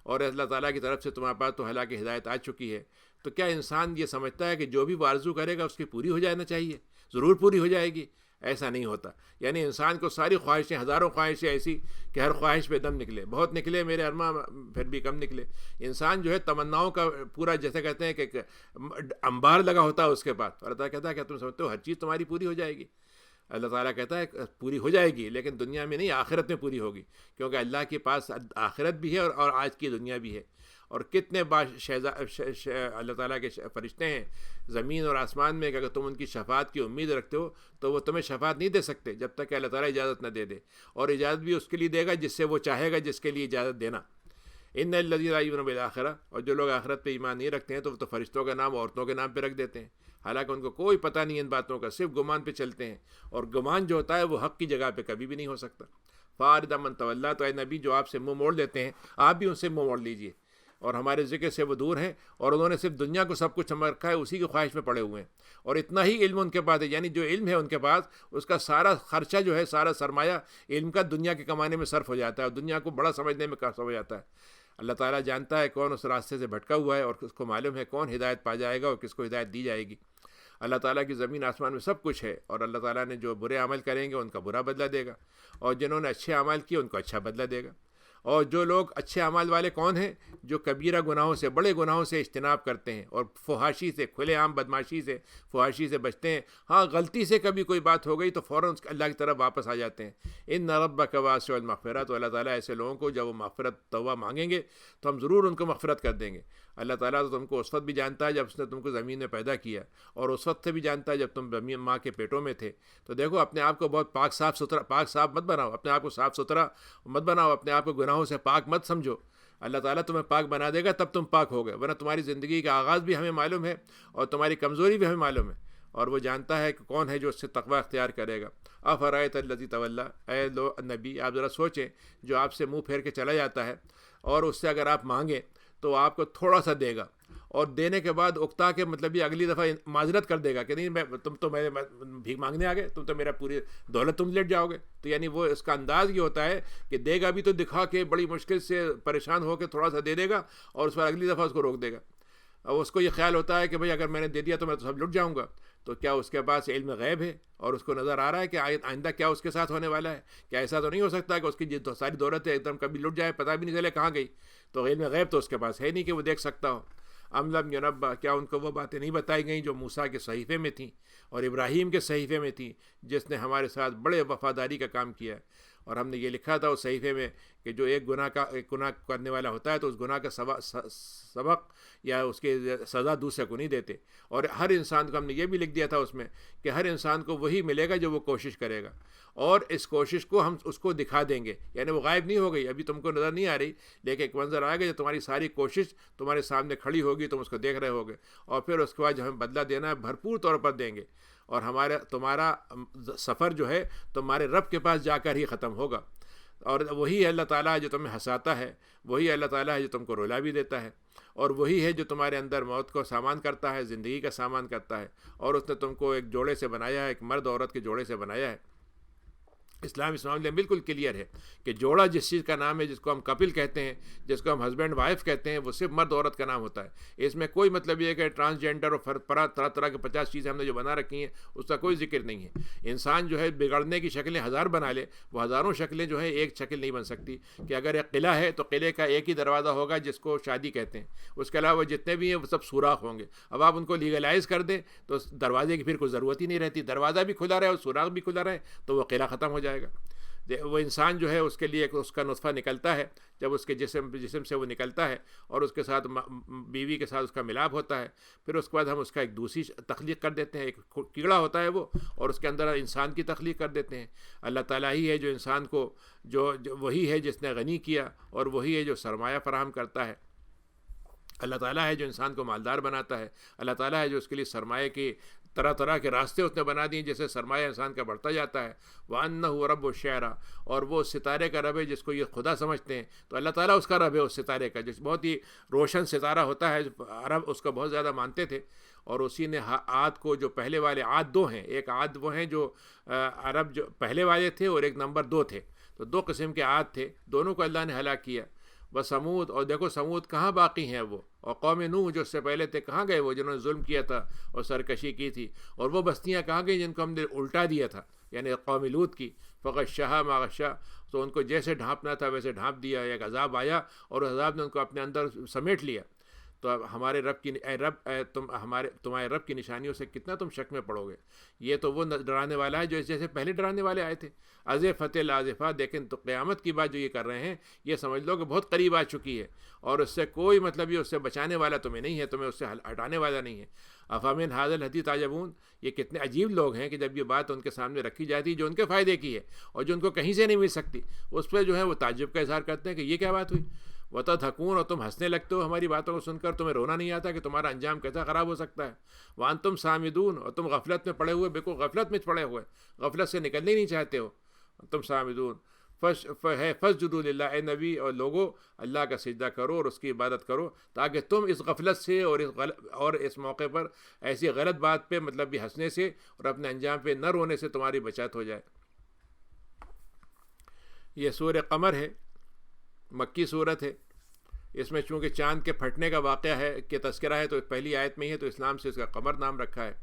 اور اللہ تعالیٰ کی طرف سے تمہارے پاس تو حالانکہ ہدایت آ چکی ہے۔ تو کیا انسان یہ سمجھتا ہے کہ جو بھی وہ آرزو کرے گا اس کی پوری ہو جانا چاہیے، ضرور پوری ہو جائے گی؟ ایسا نہیں ہوتا۔ یعنی انسان کو ساری خواہشیں، ہزاروں خواہشیں ایسی کہ ہر خواہش پہ دم نکلے، بہت نکلے میرے ارماں پھر بھی کم نکلے۔ انسان جو ہے تمناؤں کا پورا، جیسے کہتے ہیں کہ انبار لگا ہوتا ہے اس کے پاس، اور اللہ تعالیٰ کہتا ہے کہ تم سمجھتے ہو ہر چیز تمہاری پوری ہو جائے گی؟ اللہ تعالیٰ کہتا ہے پوری ہو جائے گی، لیکن دنیا میں نہیں، آخرت میں پوری ہوگی، کیونکہ اللہ کے پاس آخرت بھی ہے اور آج کی دنیا بھی ہے۔ اور کتنے اللہ تعالیٰ کے فرشتے ہیں زمین اور آسمان میں کہ اگر تم ان کی شفاعت کی امید رکھتے ہو تو وہ تمہیں شفاعت نہیں دے سکتے جب تک کہ اللہ تعالیٰ اجازت نہ دے دے، اور اجازت بھی اس کے لیے دے گا جس سے وہ چاہے گا، جس کے لیے اجازت دینا۔ ان الذین لا یؤمنون بالآخرہ، اور جو لوگ آخرت پہ ایمان نہیں رکھتے ہیں تو وہ تو فرشتوں کا نام عورتوں کے نام پہ رکھ دیتے ہیں، حالانکہ ان کو کوئی پتہ نہیں ان باتوں کا، صرف گمان پہ چلتے ہیں، اور گمان جو ہوتا ہے وہ حق کی جگہ پہ کبھی بھی نہیں ہو سکتا۔ فارد من تولا، تو اے نبی جو آپ سے منہ موڑ لیتے ہیں آپ بھی ان سے منہ موڑ لیجئے، اور ہمارے ذکر سے وہ دور ہیں، اور انہوں نے صرف دنیا کو سب کچھ سمجھ رکھا ہے، اسی کی خواہش میں پڑے ہوئے ہیں، اور اتنا ہی علم ان کے پاس ہے، یعنی جو علم ہے ان کے پاس اس کا سارا خرچہ جو ہے، سارا سرمایہ علم کا دنیا کے کمانے میں صرف ہو جاتا ہے، اور دنیا کو بڑا سمجھنے میں صرف ہو جاتا ہے۔ اللہ تعالیٰ جانتا ہے کون اس راستے سے بھٹکا ہوا ہے، اور اس کو معلوم ہے کون ہدایت پا جائے گا اور کس کو ہدایت دی جائے گی۔ اللہ تعالیٰ کی زمین آسمان میں سب کچھ ہے، اور اللہ تعالیٰ نے جو برے عمل کریں گے ان کا برا بدلہ دے گا، اور جنہوں نے اچھے اعمال کیے ان کو اچھا بدلہ دے گا۔ اور جو لوگ اچھے اعمال والے کون ہیں؟ جو کبیرہ گناہوں سے، بڑے گناہوں سے اجتناب کرتے ہیں، اور فحاشی سے، کھلے عام بدماشی سے، فحاشی سے بچتے ہیں۔ ہاں غلطی سے کبھی کوئی بات ہو گئی تو فوراً اللہ کی طرف واپس آ جاتے ہیں۔ ان ربک واسع المغفرۃ، تو اللہ تعالیٰ ایسے لوگوں کو جب وہ مغفرت توبہ مانگیں گے تو ہم ضرور ان کو مغفرت کر دیں گے۔ اللہ تعالیٰ تو تم کو اس وقت بھی جانتا ہے جب اس نے تم کو زمین میں پیدا کیا، اور اس وقت سے بھی جانتا ہے جب تم ماں کے پیٹوں میں تھے۔ تو دیکھو اپنے آپ کو بہت پاک صاف مت بناؤ، اپنے آپ کو صاف ستھرا مت بناؤ، اپنے آپ کو گناہوں سے پاک مت سمجھو۔ اللہ تعالیٰ تمہیں پاک بنا دے گا تب تم پاک ہو گئے، ورنہ تمہاری زندگی کا آغاز بھی ہمیں معلوم ہے اور تمہاری کمزوری بھی ہمیں معلوم ہے، اور وہ جانتا ہے کہ کون ہے جو اس سے تقوی اختیار کرے گا۔ افرأیت الذی تولی، اے نبی آپ ذرا سوچیں جو آپ سے منہ پھیر کے چلا جاتا ہے، اور اس سے اگر آپ مانگیں تو آپ کو تھوڑا سا دے گا، اور دینے کے بعد اکتا کے مطلب یہ اگلی دفعہ معذرت کر دے گا کہ نہیں تم تو میرے بھیک مانگنے آ گئے، تم تو میرا پوری دولت تم لیٹ جاؤ گے۔ تو یعنی وہ اس کا انداز یہ ہوتا ہے کہ دے گا بھی تو دکھا کے بڑی مشکل سے پریشان ہو کے تھوڑا سا دے دے گا، اور اس پر اگلی دفعہ اس کو روک دے گا۔ اور اس کو یہ خیال ہوتا ہے کہ بھئی اگر میں نے دے دیا تو میں تو سب لٹ جاؤں گا۔ تو کیا اس کے پاس علم غیب ہے اور اس کو نظر آ رہا ہے کہ آئندہ کیا اس کے ساتھ ہونے والا ہے؟ کیا ایسا تو نہیں ہو سکتا کہ اس کی ساری دولت ہے ایک دم کبھی لٹ جائے، پتہ بھی نہیں چلے کہاں گئی؟ تو علم غیب تو اس کے پاس ہے نہیں کہ وہ دیکھ سکتا ہو۔ ام لم ینبأ، کیا ان کو وہ باتیں نہیں بتائی گئیں جو موسیٰ کے صحیفے میں تھیں اور ابراہیم کے صحیفے میں تھیں، جس نے ہمارے ساتھ بڑے وفاداری کا کام کیا ہے، اور ہم نے یہ لکھا تھا اس صحیفے میں کہ جو ایک گناہ کرنے والا ہوتا ہے تو اس گناہ کا سبق یا اس کی سزا دوسرے کو نہیں دیتے، اور ہر انسان کو ہم نے یہ بھی لکھ دیا تھا اس میں کہ ہر انسان کو وہی ملے گا جو وہ کوشش کرے گا، اور اس کوشش کو ہم اس کو دکھا دیں گے، یعنی وہ غائب نہیں ہو گئی، ابھی تم کو نظر نہیں آ رہی، لیکن ایک منظر آئے گا جو تمہاری ساری کوشش تمہارے سامنے کھڑی ہوگی، تم اس کو دیکھ رہے ہوگے، اور پھر اس کے بعد جو ہمیں بدلہ دینا ہے بھرپور طور پر دیں گے، اور تمہارا سفر جو ہے تمہارے رب کے پاس جا کر ہی ختم ہوگا۔ اور وہی ہے اللہ تعالیٰ ہے جو تمہیں ہنساتا ہے، وہی اللہ تعالیٰ ہے جو تم کو رلا بھی دیتا ہے، اور وہی ہے جو تمہارے اندر موت کو سامان کرتا ہے، زندگی کا سامان کرتا ہے، اور اس نے تم کو ایک جوڑے سے بنایا ہے، ایک مرد عورت کے جوڑے سے بنایا ہے۔ اس معاملے میں بالکل کلیئر ہے کہ جوڑا جس چیز کا نام ہے، جس کو ہم کپل کہتے ہیں، جس کو ہم ہسبینڈ وائف کہتے ہیں، وہ صرف مرد عورت کا نام ہوتا ہے۔ اس میں کوئی مطلب یہ ہے کہ ٹرانسجینڈر اور طرح طرح کے 50 چیزیں ہم نے جو بنا رکھی ہیں اس کا کوئی ذکر نہیں ہے۔ انسان جو ہے بگڑنے کی شکلیں ہزار بنا لے، وہ ہزاروں شکلیں جو ہے ایک شکل نہیں بن سکتی، کہ اگر ایک قلعہ ہے تو قلعے کا ایک ہی دروازہ ہوگا جس کو شادی کہتے ہیں، اس کے علاوہ جتنے بھی ہیں وہ سب سوراخ ہوں گے۔ اب آپ ان کو لیگلائز کر دیں تو دروازے کی پھر کوئی ضرورت ہی نہیں رہتی، دروازہ بھی کھلا رہے اور سوراخ بھی کھلا رہے تو وہ قلعہ ختم ہو جائے گا۔ وہ انسان جو ہے اس کے لیے اس کا نطفہ نکلتا ہے، جب اس کے جسم سے وہ نکلتا ہے اور اس کے ساتھ بیوی کے ساتھ اس کا ملاپ ہوتا ہے، پھر اس کے بعد ہم اس کا ایک دوسری تخلیق کر دیتے ہیں، ایک کیڑا ہوتا ہے وہ، اور اس کے اندر انسان کی تخلیق کر دیتے ہیں۔ اللہ تعالیٰ ہی ہے جو انسان کو وہی ہے جس نے غنی کیا، اور وہی ہے جو سرمایہ فراہم کرتا ہے۔ اللہ تعالیٰ ہے جو انسان کو مالدار بناتا ہے، اللہ تعالیٰ ہے جو اس کے لیے سرمایہ کی طرح طرح کے راستے اس نے بنا دیے، جیسے سرمایہ انسان کا بڑھتا جاتا ہے۔ وَأَنَّهُ رَبُّ الشِّعْرَىٰ، اور وہ ستارے کا رب ہے جس کو یہ خدا سمجھتے ہیں، تو اللہ تعالیٰ اس کا رب ہے، اس ستارے کا، جس بہت ہی روشن ستارہ ہوتا ہے، عرب اس کو بہت زیادہ مانتے تھے، اور اسی نے عاد کو، جو پہلے والے عاد دو ہیں، ایک عاد وہ ہیں جو عرب جو پہلے والے تھے، اور ایک نمبر 2 تھے، تو 2 قسم کے عاد تھے، دونوں کو اللہ نے ہلاک کیا۔ سمود، اور دیکھو سمود کہاں باقی ہیں وہ، اور قوم نوح جو اس سے پہلے تھے کہاں گئے وہ، جنہوں نے ظلم کیا تھا اور سرکشی کی تھی، اور وہ بستیاں کہاں گئی جن کو ہم نے الٹا دیا تھا، یعنی قوم لوط کی، فغشاها ما غشا، تو ان کو جیسے ڈھانپنا تھا ویسے ڈھانپ دیا، ایک عذاب آیا اور اس عذاب نے ان کو اپنے اندر سمیٹ لیا۔ تو اب ہمارے رب کی تمہارے رب کی نشانیوں سے کتنا تم شک میں پڑو گے؟ یہ تو وہ ڈرانے والا ہے جو جیسے پہلے ڈرانے والے آئے تھے، ازفت الازفہ، لیکن تو قیامت کی بات جو یہ کر رہے ہیں یہ سمجھ لو کہ بہت قریب آ چکی ہے، اور اس سے کوئی مطلب یہ اس سے بچانے والا تمہیں نہیں ہے، تمہیں اس سے ہٹانے والا نہیں ہے۔ افامن ھذا الحدیث تعجبون، یہ کتنے عجیب لوگ ہیں کہ جب یہ بات ان کے سامنے رکھی جاتی ہے جو ان کے فائدے کی ہے اور جو ان کو کہیں سے نہیں مل سکتی، اس پہ جو ہے وہ تعجب کا اظہار کرتے ہیں کہ یہ کیا بات ہوئی۔ وتضحکون، اور تم ہنسنے لگتے ہو ہماری باتوں کو سن کر، تمہیں رونا نہیں آتا کہ تمہارا انجام کیسا خراب ہو سکتا ہے۔ وانتم صامدون، اور تم غفلت میں پڑے ہوئے، بالکل غفلت میں پڑے ہوئے، غفلت سے نکلنے ہی نہیں چاہتے ہو، تم صامدون۔ فسجدوا للہ، اے نبی اور لوگوں اللہ کا سجدہ کرو اور اس کی عبادت کرو، تاکہ تم اس غفلت سے اور اس موقع پر ایسی غلط بات پہ مطلب بھی ہنسنے سے اور اپنے انجام پہ نہ رونے سے تمہاری بچت ہو جائے۔ یہ سورہ قمر ہے، مکی صورت ہے۔ اس میں چونکہ چاند کے پھٹنے کا واقعہ ہے کہ تذکرہ ہے تو پہلی آیت میں ہی ہے، تو اسلام سے اس کا قمر نام رکھا ہے۔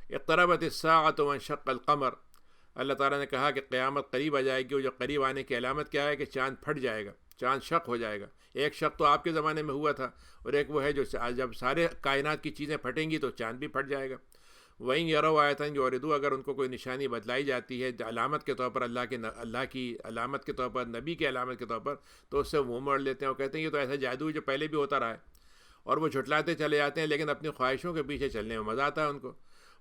اقتربت الساعۃ وانشق القمر، اللہ تعالیٰ نے کہا کہ قیامت قریب آ جائے گی، اور جو قریب آنے کی علامت کیا ہے کہ چاند پھٹ جائے گا، چاند شق ہو جائے گا۔ ایک شق تو آپ کے زمانے میں ہوا تھا، اور ایک وہ ہے جو جب سارے کائنات کی چیزیں پھٹیں گی تو چاند بھی پھٹ جائے گا۔ وہیں یروا آیتن یوردو، اگر ان کو کوئی نشانی بتلائی جاتی ہے علامت کے طور پر، اللہ کی علامت کے طور پر، نبی کی علامت کے طور پر، تو اس سے منہ موڑ لیتے ہیں اور کہتے ہیں یہ تو ایسا جادو ہے جو پہلے بھی ہوتا رہا ہے، اور وہ جھٹلاتے چلے جاتے ہیں، لیکن اپنی خواہشوں کے پیچھے چلنے میں مزہ آتا ہے ان کو۔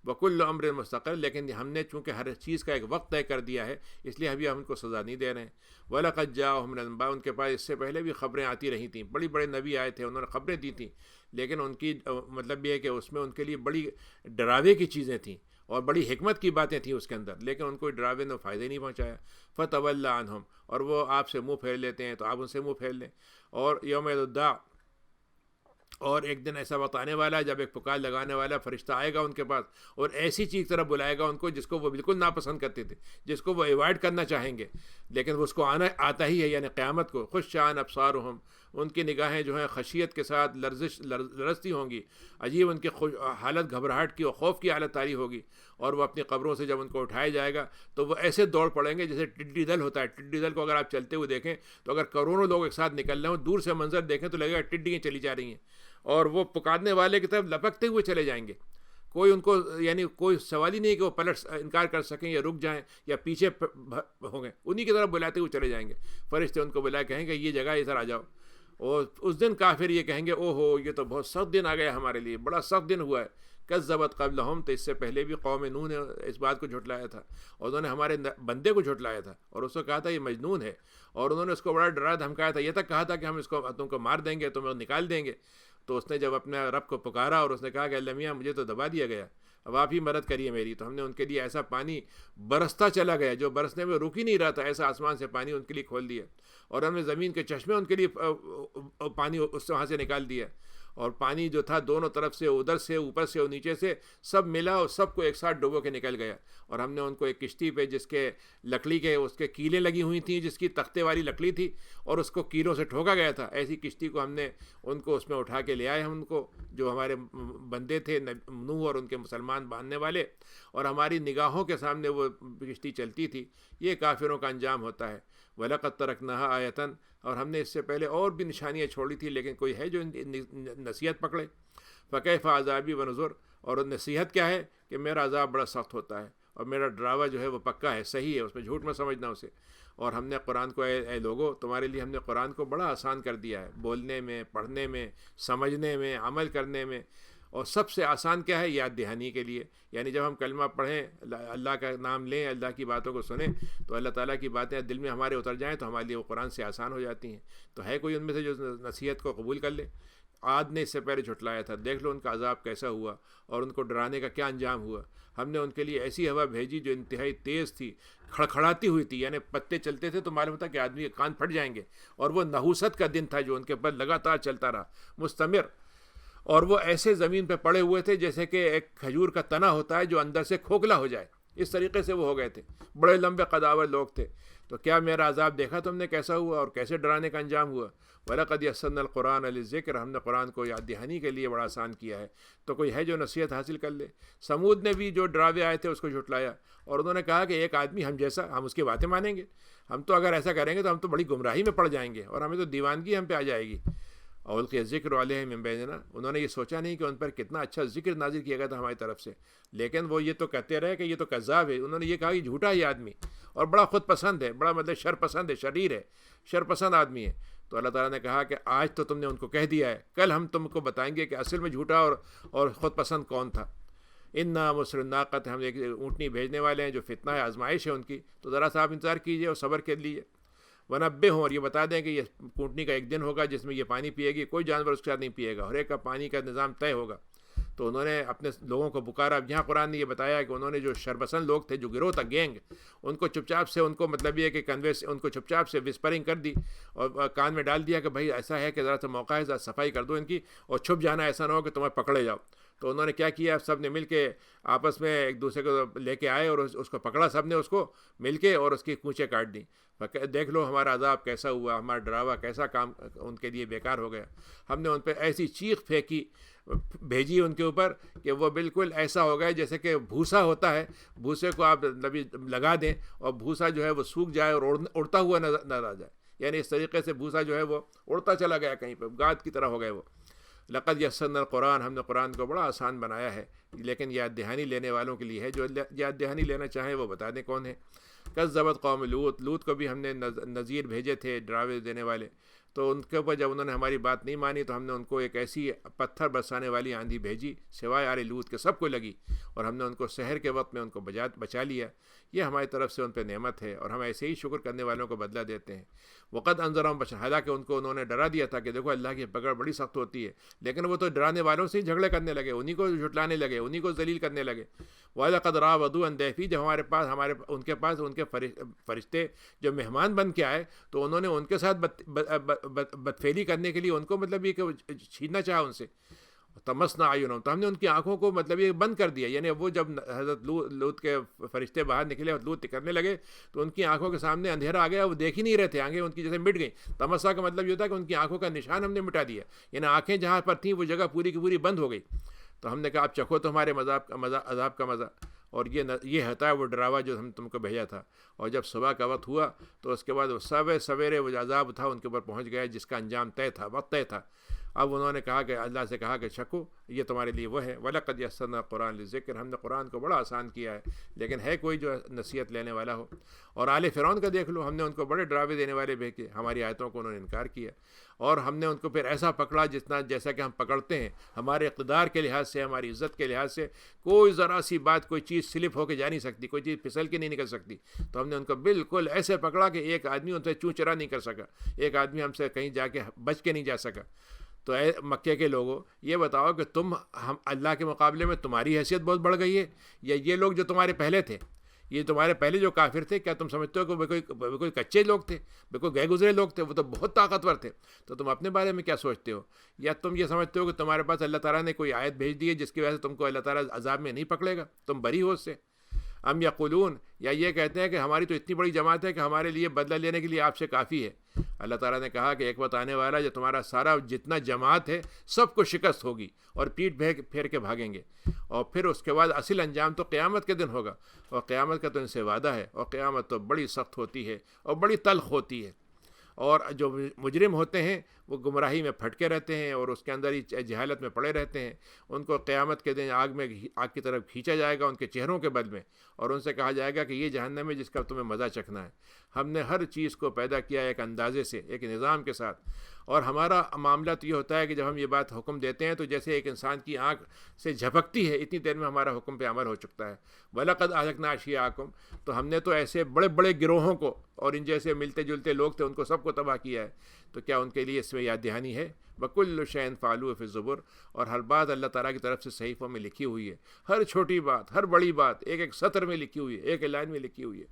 وکل امر مستقل، لیکن ہم نے چونکہ ہر چیز کا ایک وقت طے کر دیا ہے، اس لیے ابھی ہم ان کو سزا نہیں دے رہے ہیں۔ وَلَقَدْ جَاءَهُمْ مِنَ الْأَنْبَاءِ، ان کے پاس اس سے پہلے بھی خبریں آتی رہی تھیں، بڑی بڑے نبی آئے تھے، انہوں نے خبریں دی تھیں، لیکن ان کی مطلب یہ ہے کہ اس میں ان کے لیے بڑی ڈراوے کی چیزیں تھیں اور بڑی حکمت کی باتیں تھیں اس کے اندر، لیکن ان کو ڈراوے نے فائدہ نہیں پہنچایا۔ فَتَوَلَّ عَنْهُمْ، اور وہ آپ سے منہ پھیر لیتے ہیں تو آپ ان سے منہ پھیر لیں۔ اور یوم الداع، اور ایک دن ایسا وقت آنے والا ہے جب ایک پکار لگانے والا فرشتہ آئے گا ان کے پاس اور ایسی چیز طرف بلائے گا ان کو جس کو وہ بالکل ناپسند کرتے تھے، جس کو وہ ایوائڈ کرنا چاہیں گے، لیکن وہ اس کو آتا ہی ہے، یعنی قیامت کو۔ خشعان ابصارہم، ان کی نگاہیں جو ہیں خشیت کے ساتھ لرزتی ہوں گی، عجیب ان کی حالت گھبراہٹ کی اور خوف کی حالت طاری ہوگی، اور وہ اپنی قبروں سے جب ان کو اٹھایا جائے گا تو وہ ایسے دوڑ پڑیں گے جیسے ٹڈی دل ہوتا ہے۔ ٹڈی دل کو اگر آپ چلتے ہوئے دیکھیں تو اگر کروڑوں لوگ ایک ساتھ نکل رہے ہوں، دور سے منظر دیکھیں تو لگے گا ٹڈیاں چلی جا رہی ہیں، اور وہ پکارنے والے کی طرف لپکتے ہوئے چلے جائیں گے۔ کوئی ان کو یعنی کوئی سوال ہی نہیں کہ وہ پلٹ انکار کر سکیں یا رک جائیں یا پیچھے ہوں گے، انہی کی طرف بلاتے ہوئے چلے جائیں گے۔ فرشتے ان کو بلائے کہیں گے یہ جگہ ادھر آ جاؤ، اور اس دن کافر یہ کہیں گے او ہو یہ تو بہت سخت دن آ گیا ہمارے لیے، بڑا سخت دن ہوا ہے۔ کذبت قبلہم، تو اس سے پہلے بھی قوم نوح نے اس بات کو جھٹلایا تھا، اور انہوں نے ہمارے بندے کو جھٹلایا تھا اور اس کو کہا تھا یہ مجنون ہے، اور انہوں نے اس کو بڑا ڈرا دھمکایا تھا، یہ تک کہا تھا کہ ہم اس کو تم کو مار دیں گے، تمہیں نکال دیں گے۔ تو اس نے جب اپنے رب کو پکارا اور اس نے کہا کہ اللہ میاں مجھے تو دبا دیا گیا، اب آپ ہی مدد کریے میری، تو ہم نے ان کے لیے ایسا پانی برستا چلا گیا جو برسنے میں رک ہی نہیں رہا تھا، ایسا آسمان سے پانی ان کے لیے کھول دیا، اور ہم نے زمین کے چشمے ان کے لیے پانی اس سے وہاں سے نکال دیا، اور پانی جو تھا دونوں طرف سے، ادھر سے، اوپر سے اور نیچے سے سب ملا اور سب کو ایک ساتھ ڈبو کے نکل گیا۔ اور ہم نے ان کو ایک کشتی پہ جس کے لکڑی کے اس کے کیلیں لگی ہوئی تھیں، جس کی تختے والی لکڑی تھی اور اس کو کیلوں سے ٹھوکا گیا تھا، ایسی کشتی کو ہم نے ان کو اس میں اٹھا کے لے آئے، ہم ان کو جو ہمارے بندے تھے نوح اور ان کے مسلمان باندھنے والے، اور ہماری نگاہوں کے سامنے وہ کشتی چلتی تھی۔ یہ کافروں کا انجام ہوتا ہے۔ وَلَقَدْ تَرَكْنَاهَا آیَةً، اور ہم نے اس سے پہلے اور بھی نشانیاں چھوڑی تھی، لیکن کوئی ہے جو نصیحت پکڑے۔ فَكَيْفَ عَذَابِي وَنُذُرْ، اور نصیحت کیا ہے کہ میرا عذاب بڑا سخت ہوتا ہے، اور میرا ڈراوا جو ہے وہ پکا ہے، صحیح ہے، اس میں جھوٹ میں سمجھنا اسے۔ اور ہم نے قرآن کو اے لوگو تمہارے لیے ہم نے قرآن کو بڑا آسان کر دیا ہے، بولنے میں، پڑھنے میں، سمجھنے میں، عمل کرنے میں، اور سب سے آسان کیا ہے یاد دہانی کے لیے، یعنی جب ہم کلمہ پڑھیں، اللہ کا نام لیں، اللہ کی باتوں کو سنیں، تو اللہ تعالیٰ کی باتیں دل میں ہمارے اتر جائیں تو ہمارے لیے وہ قرآن سے آسان ہو جاتی ہیں۔ تو ہے کوئی ان میں سے جو نصیحت کو قبول کر لے؟ عاد نے اس سے پہلے جھٹلایا تھا، دیکھ لو ان کا عذاب کیسا ہوا اور ان کو ڈرانے کا کیا انجام ہوا۔ ہم نے ان کے لیے ایسی ہوا بھیجی جو انتہائی تیز تھی، کھڑکھڑاتی ہوئی تھی، یعنی پتے چلتے تھے تو معلوم ہوتا کہ آدمی کے کان پھٹ جائیں گے، اور وہ نحوست کا دن تھا جو ان کے اوپر لگاتار چلتا رہا، مستمر، اور وہ ایسے زمین پہ پڑے ہوئے تھے جیسے کہ ایک کھجور کا تنا ہوتا ہے جو اندر سے کھوکھلا ہو جائے، اس طریقے سے وہ ہو گئے تھے، بڑے لمبے قداور لوگ تھے۔ تو کیا میرا عذاب دیکھا تم نے کیسا ہوا اور کیسے ڈرانے کا انجام ہوا؟ وَلَقَدْ يَسَّرْنَا الْقُرْآنَ لِلذِّكْرِ، ہم نے قرآن کو یاد دہانی کے لیے بڑا آسان کیا ہے، تو کوئی ہے جو نصیحت حاصل کر لے؟ سمود نے بھی جو ڈراوے آئے تھے اس کو جھٹلایا، اور انہوں نے کہا کہ ایک آدمی ہم جیسا، ہم اس کی باتیں مانیں گے؟ ہم تو اگر ایسا کریں گے تو ہم تو بڑی گمراہی میں پڑ جائیں گے اور ہمیں تو دیوانگی ہم پہ آ جائے گی۔ اولقی ذکر علیہ من بیننا، انہوں نے یہ سوچا نہیں کہ ان پر کتنا اچھا ذکر نازل کیا گیا تھا ہماری طرف سے، لیکن وہ یہ تو کہتے رہے کہ یہ تو کذاب ہے، انہوں نے یہ کہا کہ جھوٹا ہے یہ آدمی اور بڑا خود پسند ہے، بڑا مطلب شر پسند ہے، شریر ہے، شر پسند آدمی ہے۔ تو اللہ تعالیٰ نے کہا کہ آج تو تم نے ان کو کہہ دیا ہے، کل ہم تم کو بتائیں گے کہ اصل میں جھوٹا اور خود پسند کون تھا۔ انا مسر الناقۃ، ہم ایک اونٹنی بھیجنے والے ہیں جو فتنہ ہے، آزمائش ہے ان کی، تو ذرا سا آپ انتظار کیجیے اور صبر کر لیجیے۔ ونبے ہوں، اور یہ بتا دیں کہ یہ اونٹنی کا ایک دن ہوگا جس میں یہ پانی پیے گی، کوئی جانور اس کے ساتھ نہیں پیے گا، ہر ایک کا پانی کا نظام طے ہوگا۔ تو انہوں نے اپنے لوگوں کو پکارا. اب یہاں قرآن نے یہ بتایا کہ انہوں نے جو شرپسند لوگ تھے, جو گروہ تھا, گینگ, ان کو چپ چاپ سے, ان کو مطلب یہ کہ کنوے سے ان کو چپ چاپ سے وسپرنگ کر دی اور کان میں ڈال دیا کہ بھائی ایسا ہے کہ ذرا سا موقع ہے, ذرا صفائی کر دو ان کی, اور چھپ جانا, ایسا نہ ہو کہ تمہیں پکڑے جاؤ. تو انہوں نے کیا کیا, سب نے مل کے آپس میں ایک دوسرے کو لے کے آئے اور اس کو پکڑا سب نے, اس کو مل کے, اور اس کی کونچیں کاٹ دیں. دیکھ لو ہمارا عذاب کیسا ہوا, ہمارا ڈراوا کیسا کام ان کے لیے بیکار ہو گیا. ہم نے ان پہ ایسی چیخ پھینکی, بھیجی ان کے اوپر کہ وہ بالکل ایسا ہو گئے جیسے کہ بھوسا ہوتا ہے, بھوسے کو آپ لگا دیں اور بھوسا جو ہے وہ سوکھ جائے اور اڑتا ہوا نظر آ جائے. یعنی اس طریقے سے بھوسا جو ہے وہ اڑتا چلا گیا کہیں پہ, گاد کی طرح ہو گئے وہ. لقد یسرنا القرآن, ہم نے قرآن کو بڑا آسان بنایا ہے, لیکن یاد دہانی لینے والوں کے لیے ہے. جو یاد دہانی لینا چاہیں وہ بتا دیں کون ہے. کذبت قوم لوط, لوط کو بھی ہم نے نذیر بھیجے تھے, ڈراوے دینے والے. تو ان کے اوپر جب انہوں نے ہماری بات نہیں مانی تو ہم نے ان کو ایک ایسی پتھر برسانے والی آندھی بھیجی سوائے آل لوط کے سب کو لگی, اور ہم نے ان کو سحر کے وقت میں ان کو بچا لیا. یہ ہماری طرف سے ان پہ نعمت ہے, اور ہم ایسے ہی شکر کرنے والوں کو بدلہ دیتے ہیں. وقت انذرہم بشر, حالانکہ ان کو انہوں نے ڈرا دیا تھا کہ دیکھو اللہ کی پکڑ بڑی سخت ہوتی ہے, لیکن وہ تو ڈرانے والوں سے ہی جھگڑے کرنے لگے, انہی کو جھٹلانے لگے, انہی کو ذلیل کرنے لگے. وَلَقَدْ رَاوَدُوهُ عَنْ ضَيْفِهِ, جب ان کے پاس فرشتے جو مہمان بن کے آئے تو انہوں نے ان کے ساتھ بدفعلی کرنے کے لیے ان کو مطلب یہ کہ چھیننا چاہا ان سے. تمسنا اعینہم, تو ہم نے ان کی آنکھوں کو مطلب یہ بند کر دیا. یعنی وہ جب حضرت لوط کے فرشتے باہر نکلے اور لوط کرنے لگے تو ان کی آنکھوں کے سامنے اندھیرا آ گیا, وہ دیکھ ہی نہیں رہے تھے, آنکھیں ان کی جیسے مٹ گئیں. تمسا کا مطلب یہ ہوتا ہے کہ ان کی آنکھوں کا نشان ہم نے مٹا دیا, یعنی آنکھیں جہاں پر تھیں وہ جگہ پوری کی پوری بند ہو گئی. تو ہم نے کہا اب چکھو تو ہمارے عذاب کا مزہ. اور یہ ہوتا ہے وہ ڈراوا جو ہم تم کو بھیجا تھا. اور جب صبح کا وقت ہوا تو اس کے بعد وہ سویرے وہ عذاب تھا ان کے اوپر پہنچ گیا جس کا انجام طے تھا, وقت طے تھا. اب انہوں نے کہا کہ اللہ سے کہا کہ شکو یہ تمہارے لیے وہ ہے. وَلَقَدْ يَسَّرْنَا الْقُرْآنَ لِلذِّكْرِ, ہم نے قرآن کو بڑا آسان کیا ہے, لیکن ہے کوئی جو نصیحت لینے والا ہو. اور آل فرعون کا دیکھ لو, ہم نے ان کو بڑے ڈراوے دینے والے بھیجے, ہماری آیتوں کو انہوں نے انکار کیا, اور ہم نے ان کو پھر ایسا پکڑا جیسا کہ ہم پکڑتے ہیں. ہمارے اقتدار کے لحاظ سے, ہماری عزت کے لحاظ سے کوئی ذرا سی بات, کوئی چیز سلپ ہو کے جا نہیں سکتی, کوئی چیز پھسل کے نہیں نکل سکتی. تو ہم نے ان کو بالکل ایسے پکڑا کہ ایک آدمی ان سے چوں چرا نہیں کر سکا, ایک آدمی ہم سے کہیں جا کے بچ کے نہیں جا سکا. تو اے مکے کے لوگوں, یہ بتاؤ کہ ہم اللہ کے مقابلے میں تمہاری حیثیت بہت بڑھ گئی ہے, یا یہ لوگ جو تمہارے پہلے تھے, یہ تمہارے پہلے جو کافر تھے, کیا تم سمجھتے ہو کہ کوئی کچے لوگ تھے, کوئی گئے گزرے لوگ تھے؟ وہ تو بہت طاقتور تھے. تو تم اپنے بارے میں کیا سوچتے ہو؟ یا تم یہ سمجھتے ہو کہ تمہارے پاس اللہ تعالیٰ نے کوئی آیت بھیج دی ہے جس کی وجہ سے تم کو اللہ تعالیٰ عذاب میں نہیں پکڑے گا, تم بری ہو اس سے؟ ام یقولون, یا یہ کہتے ہیں کہ ہماری تو اتنی بڑی جماعت ہے کہ ہمارے لیے بدلہ لینے کے لیے آپ سے کافی ہے. اللہ تعالیٰ نے کہا کہ ایک وقت آنے والا جو تمہارا سارا جتنا جماعت ہے سب کو شکست ہوگی اور پیٹ پھیر کے بھاگیں گے, اور پھر اس کے بعد اصل انجام تو قیامت کے دن ہوگا. اور قیامت کا تو ان سے وعدہ ہے, اور قیامت تو بڑی سخت ہوتی ہے اور بڑی تلخ ہوتی ہے. اور جو مجرم ہوتے ہیں وہ گمراہی میں پھٹکے رہتے ہیں اور اس کے اندر ہی جہالت میں پڑے رہتے ہیں. ان کو قیامت کے دن آگ کی طرف کھینچا جائے گا ان کے چہروں کے بل میں, اور ان سے کہا جائے گا کہ یہ جہنم ہے جس کا تمہیں مزہ چکھنا ہے. ہم نے ہر چیز کو پیدا کیا ایک اندازے سے, ایک نظام کے ساتھ, اور ہمارا معاملہ تو یہ ہوتا ہے کہ جب ہم یہ بات حکم دیتے ہیں تو جیسے ایک انسان کی آنکھ سے جھپکتی ہے اتنی دیر میں ہمارا حکم پہ عمل ہو چکتا ہے. وَلَقَدْ أَهْلَكْنَا أَشْيَاعَكُمْ, تو ہم نے تو ایسے بڑے بڑے گروہوں کو اور ان جیسے ملتے جلتے لوگ تھے ان کو سب کو تباہ کیا ہے. تو کیا ان کے لیے اس میں یاد دہانی ہے؟ وَكُلُّ شَيْءٍ فَعَلُوهُ فِي الزُّبُرِ, اور ہر بات اللہ تعالیٰ کی طرف سے صحیفوں میں لکھی ہوئی ہے. ہر چھوٹی بات, ہر بڑی بات ایک ایک سطر میں لکھی ہوئی ہے, ایک لائن میں لکھی ہوئی ہے.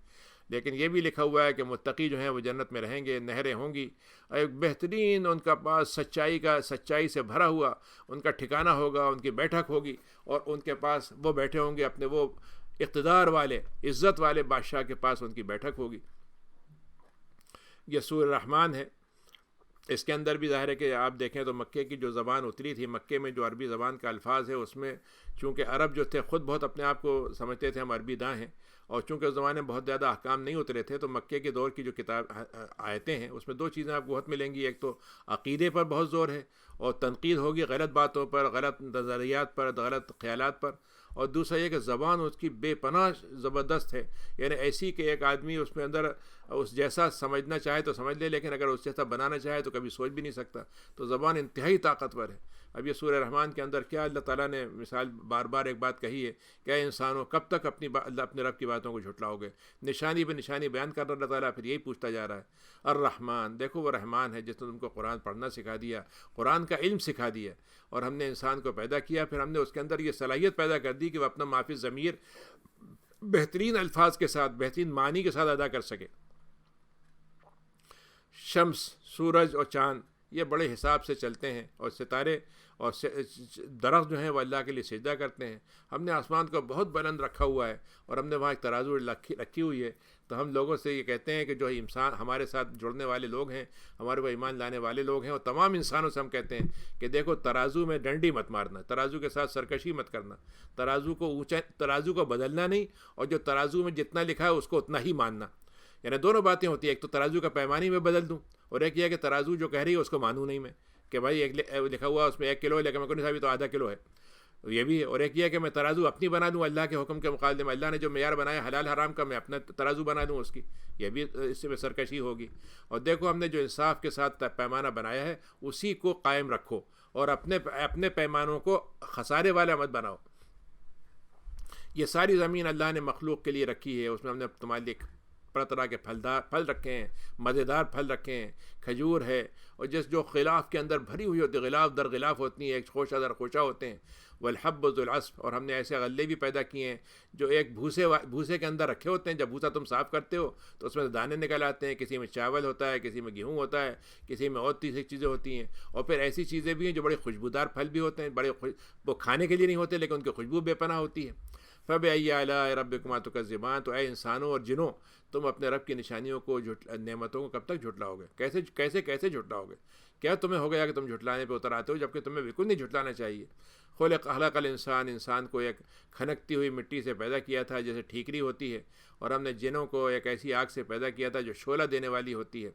لیکن یہ بھی لکھا ہوا ہے کہ متقی جو ہیں وہ جنت میں رہیں گے, نہریں ہوں گی, ایک بہترین ان کا پاس سچائی سے بھرا ہوا ان کا ٹھکانہ ہوگا, ان کی بیٹھک ہوگی, اور ان کے پاس وہ بیٹھے ہوں گے اپنے وہ اقتدار والے, عزت والے بادشاہ کے پاس ان کی بیٹھک ہوگی. یہ سورہ الرحمن ہے. اس کے اندر بھی ظاہر ہے کہ آپ دیکھیں تو مکے کی جو زبان اتری تھی, مکے میں جو عربی زبان کا الفاظ ہے اس میں چونکہ عرب جو تھے خود بہت اپنے آپ کو سمجھتے تھے ہم عربی داں ہیں, اور چونکہ اس زمانے میں بہت زیادہ احکام نہیں اترے تھے, تو مکے کے دور کی جو کتاب آیتیں ہیں اس میں دو چیزیں آپ کو بہت ملیں گی. ایک تو عقیدے پر بہت زور ہے اور تنقید ہوگی غلط باتوں پر, غلط نظریات پر, غلط خیالات پر, اور دوسرا یہ کہ زبان اس کی بے پناہ زبردست ہے, یعنی ایسی کہ ایک آدمی اس میں اندر اس جیسا سمجھنا چاہے تو سمجھ لے, لیکن اگر اس جیسا بنانا چاہے تو کبھی سوچ بھی نہیں سکتا. تو زبان انتہائی طاقتور ہے. اب یہ سورہ رحمان کے اندر کیا اللہ تعالیٰ نے مثال بار بار ایک بات کہی ہے کہ اے انسانوں کب تک اپنے رب کی باتوں کو جھٹلاؤ گے. نشانی بہ نشانی بیان کر رہا اللہ تعالیٰ، پھر یہی پوچھتا جا رہا ہے. الرحمن، دیکھو وہ رحمان ہے جس نے تم کو قرآن پڑھنا سکھا دیا، قرآن کا علم سکھا دیا، اور ہم نے انسان کو پیدا کیا، پھر ہم نے اس کے اندر یہ صلاحیت پیدا کر دی کہ وہ اپنا ما فی الضمیر بہترین الفاظ کے ساتھ، بہترین معنی کے ساتھ ادا کر سکے. شمس، سورج اور چاند یہ بڑے حساب سے چلتے ہیں، اور ستارے اور درخت جو ہیں وہ اللہ کے لیے سجدہ کرتے ہیں. ہم نے آسمان کو بہت بلند رکھا ہوا ہے، اور ہم نے وہاں ایک ترازو رکھی ہوئی ہے. تو ہم لوگوں سے یہ کہتے ہیں کہ جو انسان ہمارے ساتھ جڑنے والے لوگ ہیں، ہمارے کو ایمان لانے والے لوگ ہیں، اور تمام انسانوں سے ہم کہتے ہیں کہ دیکھو ترازو میں ڈنڈی مت مارنا، ترازو کے ساتھ سرکشی مت کرنا، ترازو کو بدلنا نہیں، اور جو ترازو میں جتنا لکھا ہے اس کو اتنا ہی ماننا. یعنی دونوں باتیں ہوتی ہیں، ایک تو ترازو کا پیمانی میں بدل دوں، اور ایک یہ ہے کہ ترازو جو کہہ رہی ہے اس کو مانوں نہیں میں، کہ بھائی ایک لکھا ہوا اس میں 1 کلو ہے لیکن میں کو نہیں صاحب تو آدھا کلو ہے، یہ بھی ہے. اور ایک یہ ہے کہ میں ترازو اپنی بنا دوں اللہ کے حکم کے مقابلے میں، اللہ نے جو معیار بنایا حلال حرام کا میں اپنا ترازو بنا دوں اس کی، یہ بھی اس سے سرکشی ہوگی. اور دیکھو ہم نے جو انصاف کے ساتھ پیمانہ بنایا ہے اسی کو قائم رکھو، اور اپنے پیمانوں کو خسارے والا مت بناؤ. یہ ساری زمین اللہ نے مخلوق کے لیے رکھی ہے، اس میں ہم نے تمہارے لیے طرح کے پھل رکھے ہیں، مزیدار پھل رکھے ہیں، کھجور ہے، اور جو غلاف کے اندر بھری ہوئی ہوتی ہے، غلاف در غلاف ہوتی ہیں، ایک خوشہ در خوشہ ہوتے ہیں. والحب ذو العصف، اور ہم نے ایسے غلے بھی پیدا کیے ہیں جو ایک بھوسے کے اندر رکھے ہوتے ہیں. جب بھوسا تم صاف کرتے ہو تو اس میں دانے نکل آتے ہیں، کسی میں چاول ہوتا ہے، کسی میں گیہوں ہوتا ہے، کسی میں اور تیسری چیزیں ہوتی ہیں. اور پھر ایسی چیزیں بھی ہیں جو بڑے خوشبودار پھل بھی ہوتے ہیں، وہ کھانے کے لیے نہیں ہوتے لیکن ان کی خوشبو بے پناہ ہوتی ہے. فَبِأَيِّ آلَاءِ رَبِّكُمَا تُكَذِّبَانِ، تو اے انسانوں اور جنوں تم اپنے رب کی نشانیوں کو نعمتوں کو کب تک جھٹلاؤ گے؟ کیسے جھٹلاؤ گے؟ کیا تمہیں ہو گیا کہ تم جھٹلانے پہ اتر آتے ہو جبکہ تمہیں بالکل نہیں جھٹلانا چاہیے. خلق الانسان، انسان کو ایک کھنکتی ہوئی مٹی سے پیدا کیا تھا جیسے ٹھیکری ہوتی ہے، اور ہم نے جنوں کو ایک ایسی آگ سے پیدا کیا تھا جو شعلہ دینے والی ہوتی ہے،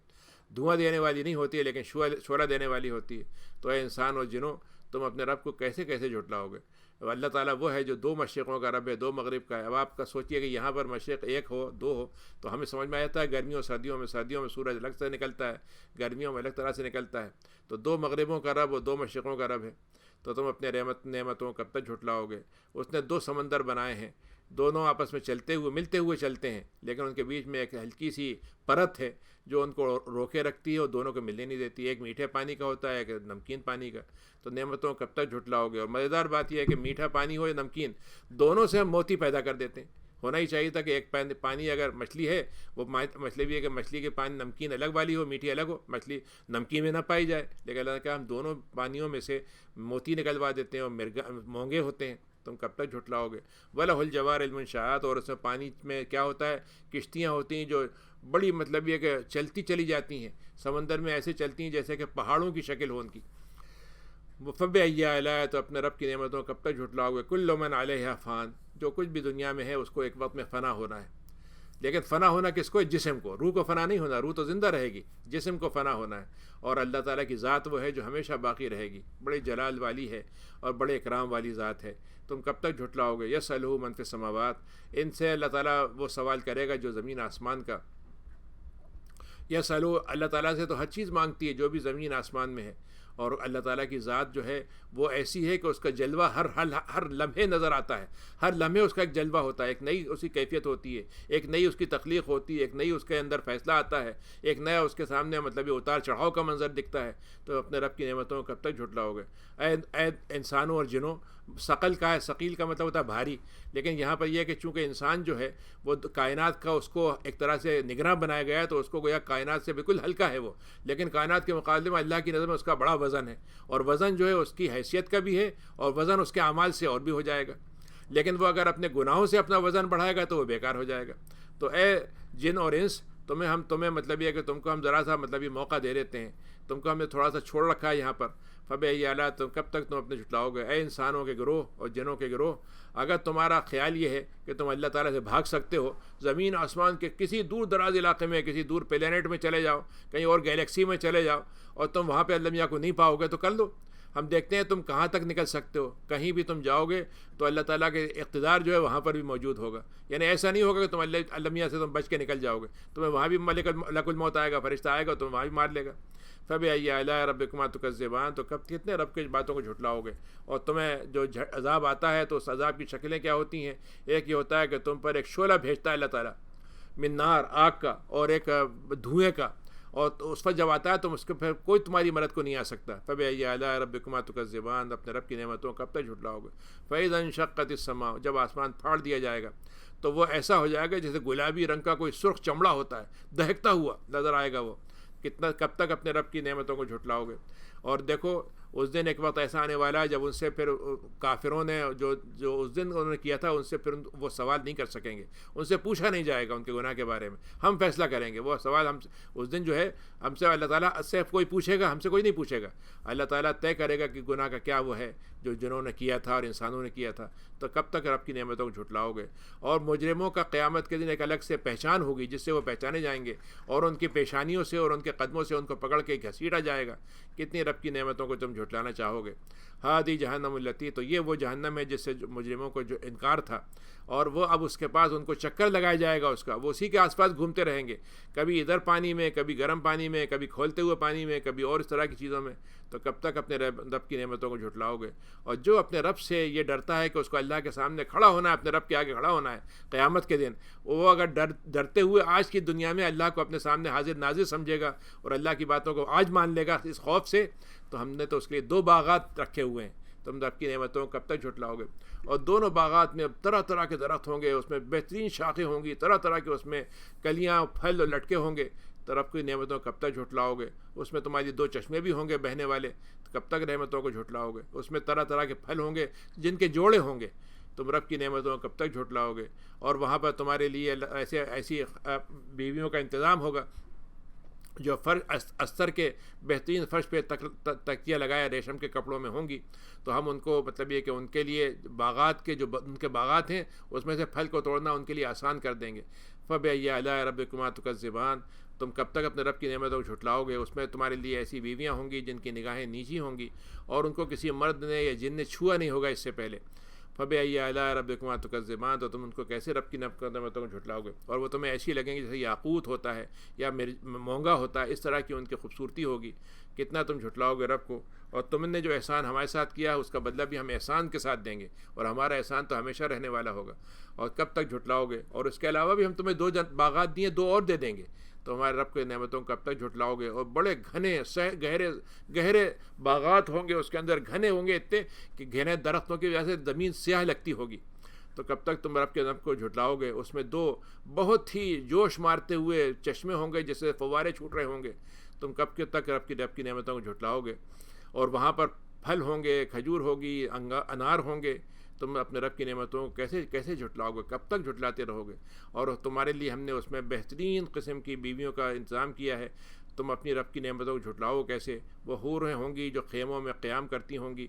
دھواں دینے والی نہیں ہوتی ہے لیکن شعلہ دینے والی ہوتی ہے. تو اے انسان اور جنوں تم اپنے رب کو کیسے جھٹلاؤ گے؟ اللہ تعالیٰ وہ ہے جو 2 مشرقوں کا رب ہے، 2 مغرب کا ہے. اب آپ کا سوچئے کہ یہاں پر مشرق 1 ہو 2 ہو تو ہمیں سمجھ میں آتا ہے گرمیوں سردیوں میں سورج الگ سے نکلتا ہے، گرمیوں میں الگ طرح سے نکلتا ہے. تو 2 مغربوں کا رب اور 2 مشرقوں کا رب ہے. تو تم اپنے نعمتوں کب تک جھٹلاؤ گے؟ اس نے 2 سمندر بنائے ہیں، دونوں آپس میں ملتے ہوئے چلتے ہیں، لیکن ان کے بیچ میں ایک ہلکی سی پرت ہے جو ان کو روکے رکھتی ہے اور دونوں کو ملنے نہیں دیتی. ایک میٹھے پانی کا ہوتا ہے، ایک نمکین پانی کا. تو نعمتوں کب تک جھٹلاؤ گے؟ اور مزیدار بات یہ ہے کہ میٹھا پانی ہو یا نمکین، دونوں سے ہم موتی پیدا کر دیتے ہیں. ہونا ہی چاہیے تھا کہ ایک پانی اگر مچھلی ہے، وہ مسئلہ بھی ہے کہ مچھلی کے پانی نمکین الگ والی ہو، میٹھی الگ ہو، مچھلی نمکین میں نہ پائی جائے. لیکن اللہ نے کہا ہم دونوں پانیوں میں سے موتی نکلوا دیتے ہیں، اور مونگے ہوتے ہیں. تم کب تک جھٹلاؤ گے؟ وَلَهُ الْجَوَارِ الْمُنشَآتُ، اور اس میں پانی میں کیا ہوتا ہے، کشتیاں ہوتی ہیں جو بڑی مطلب یہ کہ چلتی چلی جاتی ہیں سمندر میں، ایسے چلتی ہیں جیسے کہ پہاڑوں کی شکل ہو ان کی. فَبِأَيِّ آلَاءِ، تو اپنے رب کی نعمتوں کب تک جھٹلاؤ گے؟ كُلُّ مَنْ عَلَيْهَا فان، جو کچھ بھی دنیا میں ہے اس کو ایک وقت میں فنا ہونا ہے. لیکن فنا ہونا کس کو؟ جسم کو. روح کو فنا نہیں ہونا، روح تو زندہ رہے گی، جسم کو فنا ہونا ہے. اور اللہ تعالیٰ کی ذات وہ ہے جو ہمیشہ باقی رہے گی، بڑے جلال والی ہے اور بڑے اکرام والی ذات ہے. تم کب تک جھٹلاؤ گے؟ یسألہ من فی السماوات، ان سے اللہ تعالیٰ وہ سوال کرے گا جو زمین آسمان کا. یسألہ، اللہ تعالیٰ سے تو ہر چیز مانگتی ہے جو بھی زمین آسمان میں ہے. اور اللہ تعالیٰ کی ذات جو ہے وہ ایسی ہے کہ اس کا جلوہ ہر لمحے نظر آتا ہے، ہر لمحے اس کا ایک جلوہ ہوتا ہے، ایک نئی اس کی کیفیت ہوتی ہے، ایک نئی اس کی تخلیق ہوتی ہے، ایک نئی اس کے اندر فیصلہ آتا ہے، ایک نیا اس کے سامنے مطلب یہ اتار چڑھاؤ کا منظر دکھتا ہے. تو اپنے رب کی نعمتوں کو کب تک جھٹلاؤ گے؟ اے انسانوں اور جنوں، ثقل کا ہے، ثقیل کا مطلب ہوتا ہے بھاری، لیکن یہاں پر یہ ہے کہ چونکہ انسان جو ہے وہ کائنات کا اس کو ایک طرح سے نگراں بنایا گیا ہے تو اس کو گویا کائنات سے بالکل ہلکا ہے وہ، لیکن کائنات کے مقابلے میں اللہ کی نظر میں اس کا بڑا وزن ہے. اور وزن جو ہے اس کی حیثیت کا بھی ہے اور وزن اس کے اعمال سے اور بھی ہو جائے گا. لیکن وہ اگر اپنے گناہوں سے اپنا وزن بڑھائے گا تو وہ بیکار ہو جائے گا. تو اے جن اور انس، تمہیں مطلب یہ ہے کہ تم کو ہم ذرا سا مطلب یہ موقع دے دیتے ہیں، تم کو ہم نے تھوڑا سا چھوڑ رکھا ہے یہاں پر. فَبِأَيِّ آلَاءِ، تم کب تک تم اپنے جھٹلاؤ گے؟ اے انسانوں کے گروہ اور جنوں کے گروہ، اگر تمہارا خیال یہ ہے کہ تم اللہ تعالیٰ سے بھاگ سکتے ہو، زمین آسمان کے کسی دور دراز علاقے میں، کسی دور پلینٹ میں چلے جاؤ، کہیں اور گیلیکسی میں چلے جاؤ، اور تم وہاں پہ اللہ میاں کو نہیں پاؤ گے تو کر لو. ہم دیکھتے ہیں تم کہاں تک نکل سکتے ہو. کہیں بھی تم جاؤ گے تو اللہ تعالیٰ کے اقتدار جو ہے وہاں پر بھی موجود ہوگا. یعنی ایسا نہیں ہوگا کہ تم اللہ میاں سے تم بچ کے نکل جاؤ گے, تمہیں وہاں بھی ملک الموت آئے گا, فرشتہ آئے گا, تمہیں وہاں بھی مار لے گا. فبأي آلاء ربكما تكذبان, تو کتنے رب کی باتوں کو جھٹلاؤ گے. اور تمہیں جو عذاب آتا ہے تو اس عذاب کی شکلیں کیا ہوتی ہیں؟ ایک یہ ہوتا ہے کہ تم پر ایک شعلہ بھیجتا ہے اللہ تعالیٰ من نار, آگ کا, اور ایک دھوئیں کا, اور اس پر جب آتا ہے تو اس کے پھر کوئی تمہاری مدد کو نہیں آ سکتا. فبأي آلاء ربكما تكذبان, اپنے رب کی نعمتوں کب تک جھٹلاؤ گے. فإذا انشقت السماء, جب آسمان پھاڑ دیا جائے گا تو وہ ایسا ہو جائے گا جیسے گلابی رنگ کا کوئی سرخ چمڑا ہوتا ہے, دہکتا ہوا نظر آئے گا وہ. کتنا کب تک اپنے رب کی نعمتوں کو جھٹلاؤ گے. اور دیکھو اس دن ایک وقت ایسا آنے والا ہے جب ان سے پھر کافروں نے جو اس دن انہوں نے کیا تھا ان سے پھر وہ سوال نہیں کر سکیں گے, ان سے پوچھا نہیں جائے گا ان کے گناہ کے بارے میں. ہم فیصلہ کریں گے, وہ سوال ہم اس دن جو ہے ہم سے اللہ تعالیٰ سے کوئی پوچھے گا, ہم سے کوئی نہیں پوچھے گا. اللہ تعالیٰ طے کرے گا کہ گناہ کا کیا وہ ہے جو جنہوں نے کیا تھا اور انسانوں نے کیا تھا. تو کب تک رب کی نعمتوں کو جھٹلاؤ گے. اور مجرموں کا قیامت کے دن ایک الگ سے پہچان ہوگی جس سے وہ پہچانے جائیں گے, اور ان کی پیشانیوں سے اور ان کے قدموں سے ان کو پکڑ کے گھسیٹا جائے گا. کتنی رب کی نعمتوں کو تم جھٹلانا چاہو گے. ہادی جہنم التی, تو یہ وہ جہنم ہے جس سے مجرموں کو جو انکار تھا, اور وہ اب اس کے پاس ان کو چکر لگایا جائے گا اس کا, وہ اسی کے آس پاس گھومتے رہیں گے, کبھی ادھر پانی میں, کبھی گرم پانی میں, کبھی کھولتے ہوئے پانی میں, کبھی اور اس طرح کی چیزوں میں. تو کب تک اپنے رب کی نعمتوں کو جھٹلاؤ گے. اور جو اپنے رب سے یہ ڈرتا ہے کہ اس کو اللہ کے سامنے کھڑا ہونا ہے, اپنے رب کے آگے کھڑا ہونا ہے قیامت کے دن, وہ اگر ڈرتے ہوئے آج کی دنیا میں اللہ کو اپنے سامنے حاضر ناظر سمجھے گا اور اللہ کی باتوں کو آج مان لے گا اس خوف سے, تو ہم نے تو اس کے لیے 2 باغات رکھے ہوئے ہیں. تم رب کی نعمتوں کو کب تک جھٹلاؤ گے. اور دونوں باغات میں طرح طرح کے درخت ہوں گے, اس میں بہترین شاخیں ہوں گی, طرح طرح کے اس میں کلیاں, پھل اور لٹکے ہوں گے. تو رب کی نعمتوں کو کب تک جھٹلاؤ گے. اس میں تمہاری 2 چشمے بھی ہوں گے بہنے والے, تو کب تک نعمتوں کو جھٹلاؤ گے. اس میں طرح طرح کے پھل ہوں گے جن کے جوڑے ہوں گے. تم رب کی نعمتوں کو کب تک جھٹلاؤ گے. اور وہاں پر تمہارے لیے ایسی بیویوں کا انتظام ہوگا جو استر کے بہترین فرش پہ تکیہ لگایا ریشم کے کپڑوں میں ہوں گی. تو ہم ان کو مطلب یہ کہ ان کے لیے باغات کے جو ان کے باغات ہیں اس میں سے پھل کو توڑنا ان کے لیے آسان کر دیں گے. فبأي آلاء ربكما تكذبان, تم کب تک اپنے رب کی نعمتوں کو جھٹلاؤ گے. اس میں تمہارے لیے ایسی بیویاں ہوں گی جن کی نگاہیں نیچی ہوں گی اور ان کو کسی مرد نے یا جن نے چھوا نہیں ہوگا اس سے پہلے. فبأي آلاء ربكما تكذبان, تو تم ان کو کیسے رب کی نعمتوں کو جھٹلاؤ گے. اور وہ تمہیں ایسی لگیں گی جیسے یاقوت ہوتا ہے یا مونگا ہوتا ہے, اس طرح کی ان کی خوبصورتی ہوگی. کتنا تم جھٹلاؤ گے رب کو. اور تم نے جو احسان ہمارے ساتھ کیا ہے اس کا بدلہ بھی ہم احسان کے ساتھ دیں گے, اور ہمارا احسان تو ہمیشہ رہنے والا ہوگا. اور کب تک جھٹلاؤ گے. اور اس کے علاوہ بھی ہم تمہیں 2 باغات دیے, 2 اور دے دیں گے. تو ہمارے رب کے نعمتوں کو کب تک جھٹلاؤ گے. اور بڑے گھنے گہرے باغات ہوں گے, اس کے اندر گھنے ہوں گے اتنے کہ گھنے درختوں کی وجہ سے زمین سیاہ لگتی ہوگی. تو کب تک تم رب کے نعمت کو جھٹلاؤ گے. اس میں 2 بہت ہی جوش مارتے ہوئے چشمے ہوں گے جیسے فوارے چھوٹ رہے ہوں گے. تم کب تک رب کی نعمتوں کو جھٹلاؤ گے. اور وہاں پر پھل ہوں گے, کھجور ہوگی, انار ہوں گے. تم اپنے رب کی نعمتوں کو کیسے جھٹلاؤ گے. کب تک جھٹلاتے رہو گے. اور تمہارے لیے ہم نے اس میں بہترین قسم کی بیویوں کا انتظام کیا ہے. تم اپنی رب کی نعمتوں کو جھٹلاؤ کیسے. وہ حوریں ہوں گی جو خیموں میں قیام کرتی ہوں گی.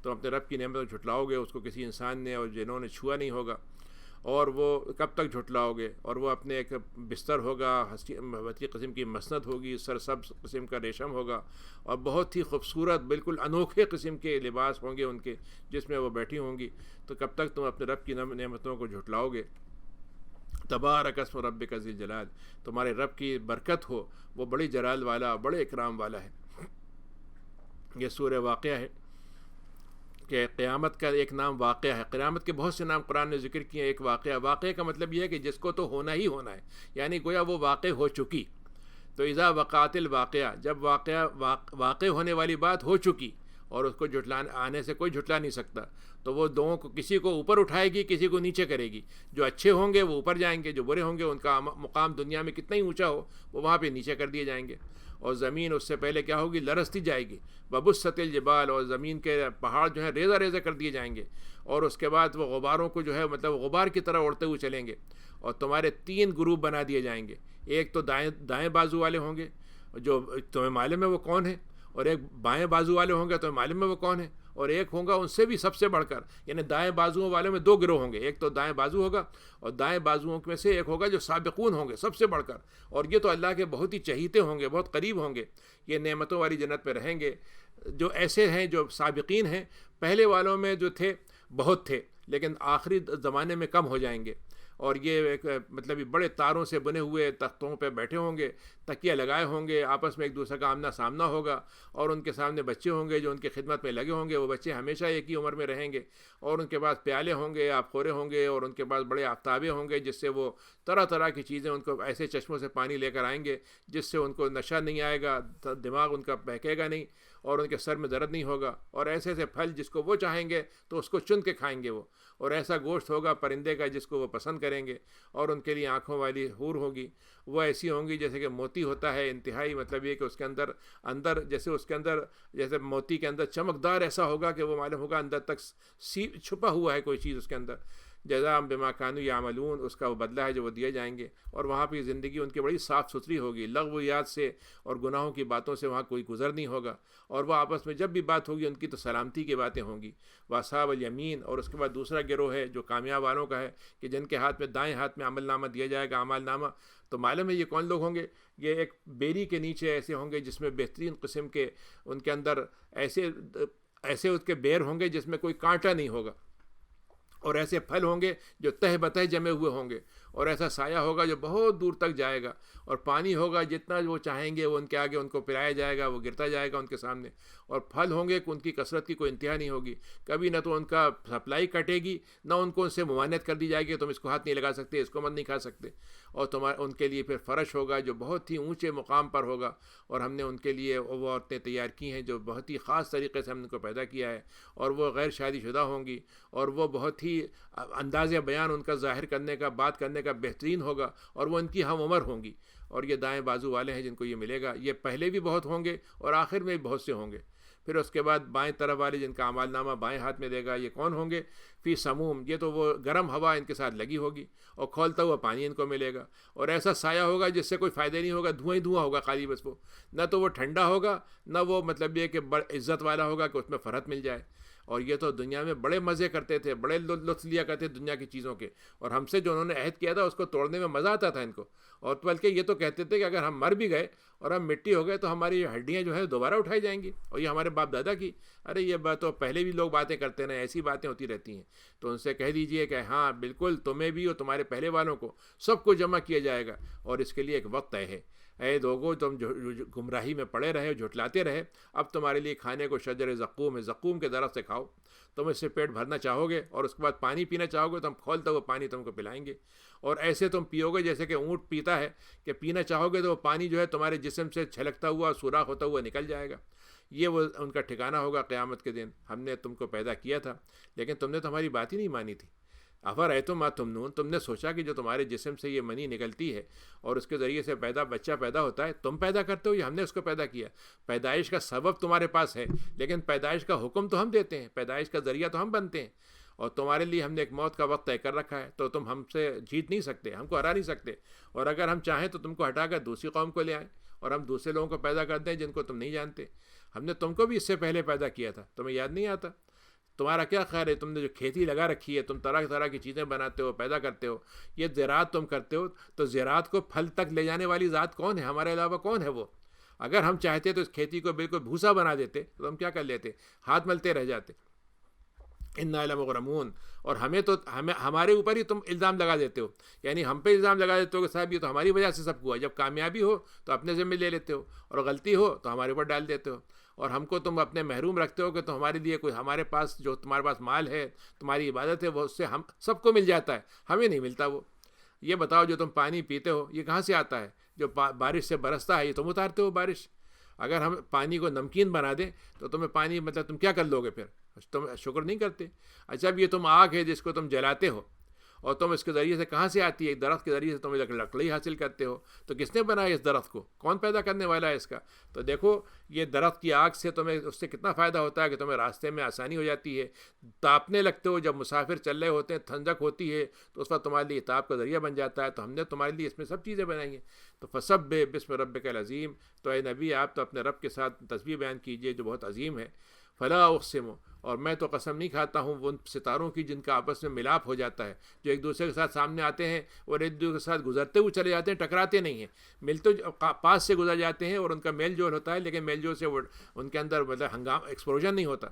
تم اپنے رب کی نعمتوں کو جھٹلاؤ گے, اس کو کسی انسان نے اور جنہوں نے چھوا نہیں ہوگا. اور وہ کب تک جھٹلاؤ گے. اور وہ اپنے ایک بستر ہوگا, وسیع قسم کی مسند ہوگی, سرسبز قسم کا ریشم ہوگا, اور بہت ہی خوبصورت بالکل انوکھے قسم کے لباس ہوں گے ان کے جس میں وہ بیٹھی ہوں گی. تو کب تک تم اپنے رب کی نعمتوں کو جھٹلاؤ گے. تبارک اسم ربک ذی الجلال, تمہارے رب کی برکت ہو, وہ بڑی جلال والا, بڑے اکرام والا ہے. یہ سورہ واقعہ ہے کہ قیامت کا ایک نام واقعہ ہے. قیامت کے بہت سے نام قرآن نے ذکر کیے. ایک واقعہ کا مطلب یہ ہے کہ جس کو تو ہونا ہی ہونا ہے, یعنی گویا وہ واقع ہو چکی. تو اذا وقعت الواقعہ, جب واقع ہونے والی بات ہو چکی اور اس کو آنے سے کوئی جھٹلا نہیں سکتا, تو وہ دونوں کو کسی کو اوپر اٹھائے گی, کسی کو نیچے کرے گی. جو اچھے ہوں گے وہ اوپر جائیں گے, جو برے ہوں گے ان کا مقام دنیا میں کتنا ہی اونچا ہو وہ وہاں پہ نیچے کر دیے جائیں گے. اور زمین اس سے پہلے کیا ہوگی, لرزتی جائے گی. وبست الجبال, اور زمین کے پہاڑ جو ہیں ریزہ ریزہ کر دیے جائیں گے. اور اس کے بعد وہ غباروں کو جو ہے مطلب غبار کی طرح اڑتے ہوئے چلیں گے. اور تمہارے 3 گروپ بنا دیے جائیں گے. ایک تو دائیں بازو والے ہوں گے جو تمہیں معلوم ہے وہ کون ہے, اور ایک بائیں بازو والے ہوں گے تمہیں معلوم ہے وہ کون ہے, اور ایک ہوگا ان سے بھی سب سے بڑھ کر، یعنی دائیں بازوؤں والوں میں دو گروہ ہوں گے، ایک تو دائیں بازو ہوگا اور دائیں بازوؤں میں سے ایک ہوگا جو سابقون ہوں گے سب سے بڑھ کر، اور یہ تو اللہ کے بہت ہی چہیتے ہوں گے، بہت قریب ہوں گے، یہ نعمتوں والی جنت میں رہیں گے۔ جو ایسے ہیں جو سابقین ہیں، پہلے والوں میں جو تھے بہت تھے لیکن آخری زمانے میں کم ہو جائیں گے، اور یہ ایک مطلب بڑے تاروں سے بنے ہوئے تختوں پہ بیٹھے ہوں گے، تکیہ لگائے ہوں گے، آپس میں ایک دوسرے کا آمنا سامنا ہوگا، اور ان کے سامنے بچے ہوں گے جو ان کی خدمت میں لگے ہوں گے، وہ بچے ہمیشہ ایک ہی عمر میں رہیں گے، اور ان کے پاس پیالے ہوں گے، آب خورے ہوں گے، اور ان کے پاس بڑے آفتابے ہوں گے جس سے وہ طرح طرح کی چیزیں ان کو ایسے چشموں سے پانی لے کر آئیں گے جس سے ان کو نشہ نہیں آئے گا، دماغ ان کا بہکے گا نہیں، اور ان کے سر میں درد نہیں ہوگا، اور ایسے ایسے پھل جس کو وہ چاہیں گے تو اس کو چن کے کھائیں گے وہ، اور ایسا گوشت ہوگا پرندے کا جس کو وہ پسند کریں گے، اور ان کے لیے آنکھوں والی حور ہوگی، وہ ایسی ہوں گی جیسے کہ موتی ہوتا ہے، انتہائی مطلب یہ کہ اس کے اندر جیسے اس کے اندر جیسے موتی کے اندر چمکدار ایسا ہوگا کہ وہ معلوم ہوگا اندر تک چھپا ہوا ہے کوئی چیز اس کے اندر۔ جزاء بما كانوا يعملون، اس کا وہ بدلہ ہے جو وہ دیے جائیں گے، اور وہاں پہ زندگی ان کی بڑی صاف ستھری ہوگی، لغویات سے اور گناہوں کی باتوں سے وہاں کوئی گزر نہیں ہوگا، اور وہ آپس میں جب بھی بات ہوگی ان کی تو سلامتی کی باتیں ہوں گی۔ واصحاب الیمین، اور اس کے بعد دوسرا گروہ ہے جو کامیاب والوں کا ہے کہ جن کے ہاتھ میں دائیں ہاتھ میں عمل نامہ دیا جائے گا، اعمال نامہ۔ تو معلوم ہے یہ کون لوگ ہوں گے؟ یہ ایک بیری کے نیچے ایسے ہوں گے جس میں بہترین قسم کے ان کے اندر ایسے اس کے بیر ہوں گے جس میں کوئی کانٹا نہیں ہوگا، اور ایسے پھل ہوں گے جو تہ بتہ جمے ہوئے ہوں گے، اور ایسا سایہ ہوگا جو بہت دور تک جائے گا، اور پانی ہوگا جتنا وہ چاہیں گے وہ ان کے آگے ان کو پلایا جائے گا، وہ گرتا جائے گا ان کے سامنے، اور پھل ہوں گے کہ ان کی کثرت کی کوئی انتہا نہیں ہوگی، کبھی نہ تو ان کا سپلائی کٹے گی، نہ ان کو ان سے ممانعت کر دی جائے گی تم اس کو ہاتھ نہیں لگا سکتے، اس کو مت نہیں کھا سکتے، اور ان کے لیے پھر فرش ہوگا جو بہت ہی اونچے مقام پر ہوگا، اور ہم نے ان کے لیے وہ عورتیں تیار کی ہیں جو بہت ہی خاص طریقے سے ہم نے ان کو پیدا کیا ہے، اور وہ غیر شادی شدہ ہوں گی، اور وہ بہت ہی انداز بیان ان کا ظاہر کرنے کا، بات کرنے کا بہترین ہوگا، اور وہ ان کی ہم عمر ہوں گی، اور یہ دائیں بازو والے ہیں جن کو یہ ملے گا، یہ پہلے بھی بہت ہوں گے اور آخر میں بھی بہت سے ہوں گے۔ پھر اس کے بعد بائیں طرف والے جن کا اعمال نامہ بائیں ہاتھ میں دے گا، یہ کون ہوں گے؟ فی سموم، یہ تو وہ گرم ہوا ان کے ساتھ لگی ہوگی، اور کھولتا ہوا پانی ان کو ملے گا، اور ایسا سایہ ہوگا جس سے کوئی فائدہ نہیں ہوگا، دھواں ہی دھواں ہوگا خالی، بس وہ نہ تو وہ ٹھنڈا ہوگا نہ وہ مطلب یہ کہ عزت والا ہوگا کہ اس میں فرحت مل جائے۔ اور یہ تو دنیا میں بڑے مزے کرتے تھے، بڑے لطف لیا کرتے تھے دنیا کی چیزوں کے، اور ہم سے جو انہوں نے عہد کیا تھا اس کو توڑنے میں مزہ آتا تھا ان کو، اور بلکہ یہ تو کہتے تھے کہ اگر ہم مر بھی گئے اور ہم مٹی ہو گئے تو ہماری ہڈیاں جو ہے دوبارہ اٹھائی جائیں گی، اور یہ ہمارے باپ دادا کی، ارے یہ بات تو پہلے بھی لوگ باتیں کرتے رہے، ایسی باتیں ہوتی رہتی ہیں، تو ان سے کہہ دیجئے کہ ہاں بالکل تمہیں بھی اور تمہارے پہلے والوں کو سب کو جمع کیا جائے گا، اور اس کے لیے ایک وقت طے ہے۔ اے لوگو، تم گمراہی میں پڑے رہے، جھٹلاتے رہے، اب تمہارے لیے کھانے کو شجر زقوم ہے، زقوم کے درخت سے کھاؤ، تم اس سے پیٹ بھرنا چاہو گے اور اس کے بعد پانی پینا چاہو گے تو ہم کھولتا ہوا پانی تم کو پلائیں گے، اور ایسے تم پیو گے جیسے کہ اونٹ پیتا ہے، کہ پینا چاہو گے تو وہ پانی جو ہے تمہارے جسم سے چھلکتا ہوا سوراخ ہوتا ہوا نکل جائے گا۔ یہ وہ ان کا ٹھکانہ ہوگا قیامت کے دن۔ ہم نے تم کو پیدا کیا تھا لیکن تم نے تو ہماری بات ہی نہیں مانی تھی۔ افرأیتم ما تمنون، تم نے سوچا کہ جو تمہارے جسم سے یہ منی نکلتی ہے اور اس کے ذریعے سے بچہ پیدا ہوتا ہے، تم پیدا کرتے ہو یا ہم نے اس کو پیدا کیا؟ پیدائش کا سبب تمہارے پاس ہے لیکن پیدائش کا حکم تو ہم دیتے ہیں، پیدائش کا ذریعہ تو ہم بنتے ہیں، اور تمہارے لیے ہم نے ایک موت کا وقت طے کر رکھا ہے، تو تم ہم سے جیت نہیں سکتے، ہم کو ہرا نہیں سکتے، اور اگر ہم چاہیں تو تم کو ہٹا کر دوسری قوم کو لے آئیں اور ہم دوسرے لوگوں کو پیدا کرتے ہیں جن کو تم نہیں جانتے۔ ہم نے تم کو بھی اس سے پہلے پیدا کیا تھا، تمہیں یاد نہیں آتا؟ تمہارا کیا خیال ہے؟ تم نے جو کھیتی لگا رکھی ہے، تم طرح طرح کی چیزیں بناتے ہو، پیدا کرتے ہو، یہ زراعت تم کرتے ہو، تو زراعت کو پھل تک لے جانے والی ذات کون ہے؟ ہمارے علاوہ کون ہے وہ؟ اگر ہم چاہتے تو اس کھیتی کو بالکل بھوسا بنا دیتے تو ہم کیا کر لیتے؟ ہاتھ ملتے رہ جاتے۔ انا لمغرمون، اور ہمارے اوپر ہی تم الزام لگا دیتے ہو، یعنی ہم پہ الزام لگا دیتے ہو کہ صاحب یہ تو ہماری وجہ سے سب ہوا، جب کامیابی ہو تو اپنے ذمہ لے لیتے ہو، اور غلطی ہو تو ہمارے اوپر ڈال دیتے ہو، اور ہم کو تم اپنے محروم رکھتے ہو کہ تو ہمارے لیے کوئی، ہمارے پاس جو تمہارے پاس مال ہے، تمہاری عبادت ہے، وہ اس سے ہم سب کو مل جاتا ہے، ہمیں نہیں ملتا وہ۔ یہ بتاؤ جو تم پانی پیتے ہو یہ کہاں سے آتا ہے؟ جو بارش سے برستا ہے یہ تم اتارتے ہو بارش۔ اگر ہم پانی کو نمکین بنا دیں تو تمہیں پانی مطلب تم کیا کر لو گے پھر؟ تم شکر نہیں کرتے۔ اچھا اب یہ تم آگ ہے جس کو تم جلاتے ہو، اور تم اس کے ذریعے سے کہاں سے آتی ہے؟ ایک درخت کے ذریعے سے تم لکڑی حاصل کرتے ہو، تو کس نے بنایا اس درخت کو؟ کون پیدا کرنے والا ہے اس کا؟ تو دیکھو یہ درخت کی آگ سے تمہیں اس سے کتنا فائدہ ہوتا ہے کہ تمہیں راستے میں آسانی ہو جاتی ہے، تاپنے لگتے ہو، جب مسافر چل رہے ہوتے ہیں ٹھنڈک ہوتی ہے تو اس وقت تمہارے لیے تاپ کا ذریعہ بن جاتا ہے، تو ہم نے تمہارے لیے اس میں سب چیزیں بنائی ہیں۔ تو فسبح بسم ربک العظیم، تو اے نبی آپ تو اپنے رب کے ساتھ تسبیح بیان کیجئے جو بہت عظیم ہے۔ فلا اقسم، اور میں تو قسم نہیں کھاتا ہوں ان ستاروں کی جن کا آپس میں ملاپ ہو جاتا ہے، جو ایک دوسرے کے ساتھ سامنے آتے ہیں اور ایک دوسرے کے ساتھ گزرتے ہوئے چلے جاتے ہیں، ٹکراتے نہیں ہیں، ملتے پاس سے گزر جاتے ہیں اور ان کا میل جول ہوتا ہے، لیکن میل جول سے ان کے اندر مطلب ہنگام ایکسپلوژن نہیں ہوتا۔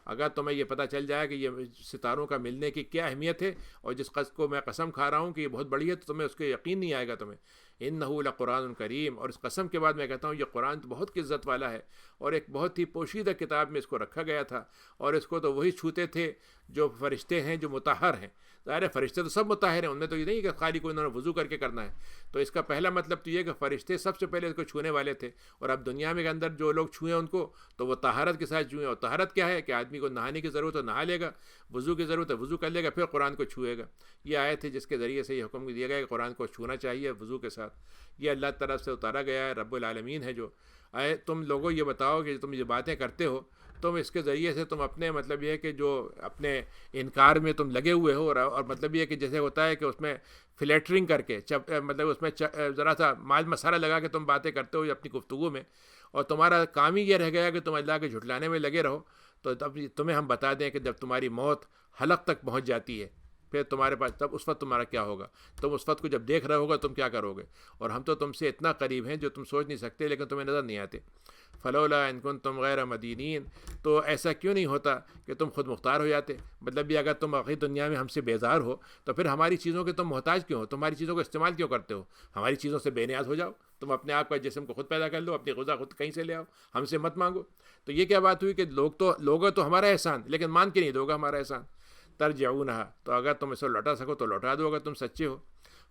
اگر تمہیں یہ پتہ چل جائے کہ یہ ستاروں کا ملنے کی کیا اہمیت ہے، اور جس کو میں قسم کھا رہا ہوں کہ یہ بہت بڑی ہے، تو تمہیں اس کے یقین نہیں آئے گا تمہیں۔ انہ لقرآن کریم، اور اس قسم کے بعد میں کہتا ہوں یہ قرآن تو بہت عزت والا ہے، اور ایک بہت ہی پوشیدہ کتاب میں اس کو رکھا گیا تھا، اور اس کو تو وہی چھوتے تھے جو فرشتے ہیں جو مطہر ہیں۔ ظاہر ہے فرشتے تو سب مطہر ہیں، ان میں تو یہ نہیں کہ خالی کوئی انہوں نے وضو کر کے کرنا ہے۔ تو اس کا پہلا مطلب تو یہ کہ فرشتے سب سے پہلے اس کو چھونے والے تھے، اور اب دنیا میں کے اندر جو لوگ چھوئیں ان کو تو وہ طہارت کے ساتھ چھوئیں، اور طہارت کیا ہے کہ آدمی کو نہانے کی ضرورت ہے نہا لے گا، وضو کی ضرورت ہے وضو کر لے گا، پھر قرآن کو چھوئے گا۔ یہ آیت ہے جس کے ذریعے سے یہ حکم دیا گیا کہ قرآن کو چھونا چاہیے وضو کے ساتھ۔ یہ اللہ طرف سے اتارا گیا ہے، رب العالمین ہے جو اے تم لوگوں یہ بتاؤ کہ تم یہ باتیں کرتے ہو، تم اس کے ذریعے سے تم اپنے مطلب یہ ہے کہ جو اپنے انکار میں تم لگے ہوئے ہو، اور مطلب یہ کہ جیسے ہوتا ہے کہ اس میں فلیٹرنگ کر کے مطلب اس میں ذرا سا مال مسالہ لگا کے تم باتیں کرتے ہو اپنی گفتگو میں، اور تمہارا کام ہی یہ رہ گیا کہ تم اللہ کے جھٹلانے میں لگے رہو، تو تب تمہیں ہم بتا دیں کہ جب تمہاری موت حلق تک پہنچ جاتی ہے پھر تمہارے پاس تب اس وقت تمہارا کیا ہوگا، تم اس وقت کو جب دیکھ رہے ہوگا تم کیا کرو گے، اور ہم تو تم سے اتنا قریب ہیں جو تم سوچ نہیں سکتے لیکن تمہیں نظر نہیں آتے۔ فلولا ان کنتم غیر مدینین، تو ایسا کیوں نہیں ہوتا کہ تم خود مختار ہو جاتے؟ مطلب یہ اگر تم آخری دنیا میں ہم سے بیزار ہو تو پھر ہماری چیزوں کے تم محتاج کیوں ہو، تمہاری چیزوں کو استعمال کیوں کرتے ہو؟ ہماری چیزوں سے بے نیاز ہو جاؤ، تم اپنے آپ کا جسم کو خود پیدا کر لو، اپنی غذا خود کہیں سے لے آؤ، ہم سے مت مانگو۔ تو یہ کیا بات ہوئی کہ لوگوں تو ہمارا احسان لیکن مان کے نہیں دو گا ہمارا احسان۔ ترجعونہا، تو اگر تم اسے لوٹا سکو تو لوٹا دو اگر تم سچے ہو۔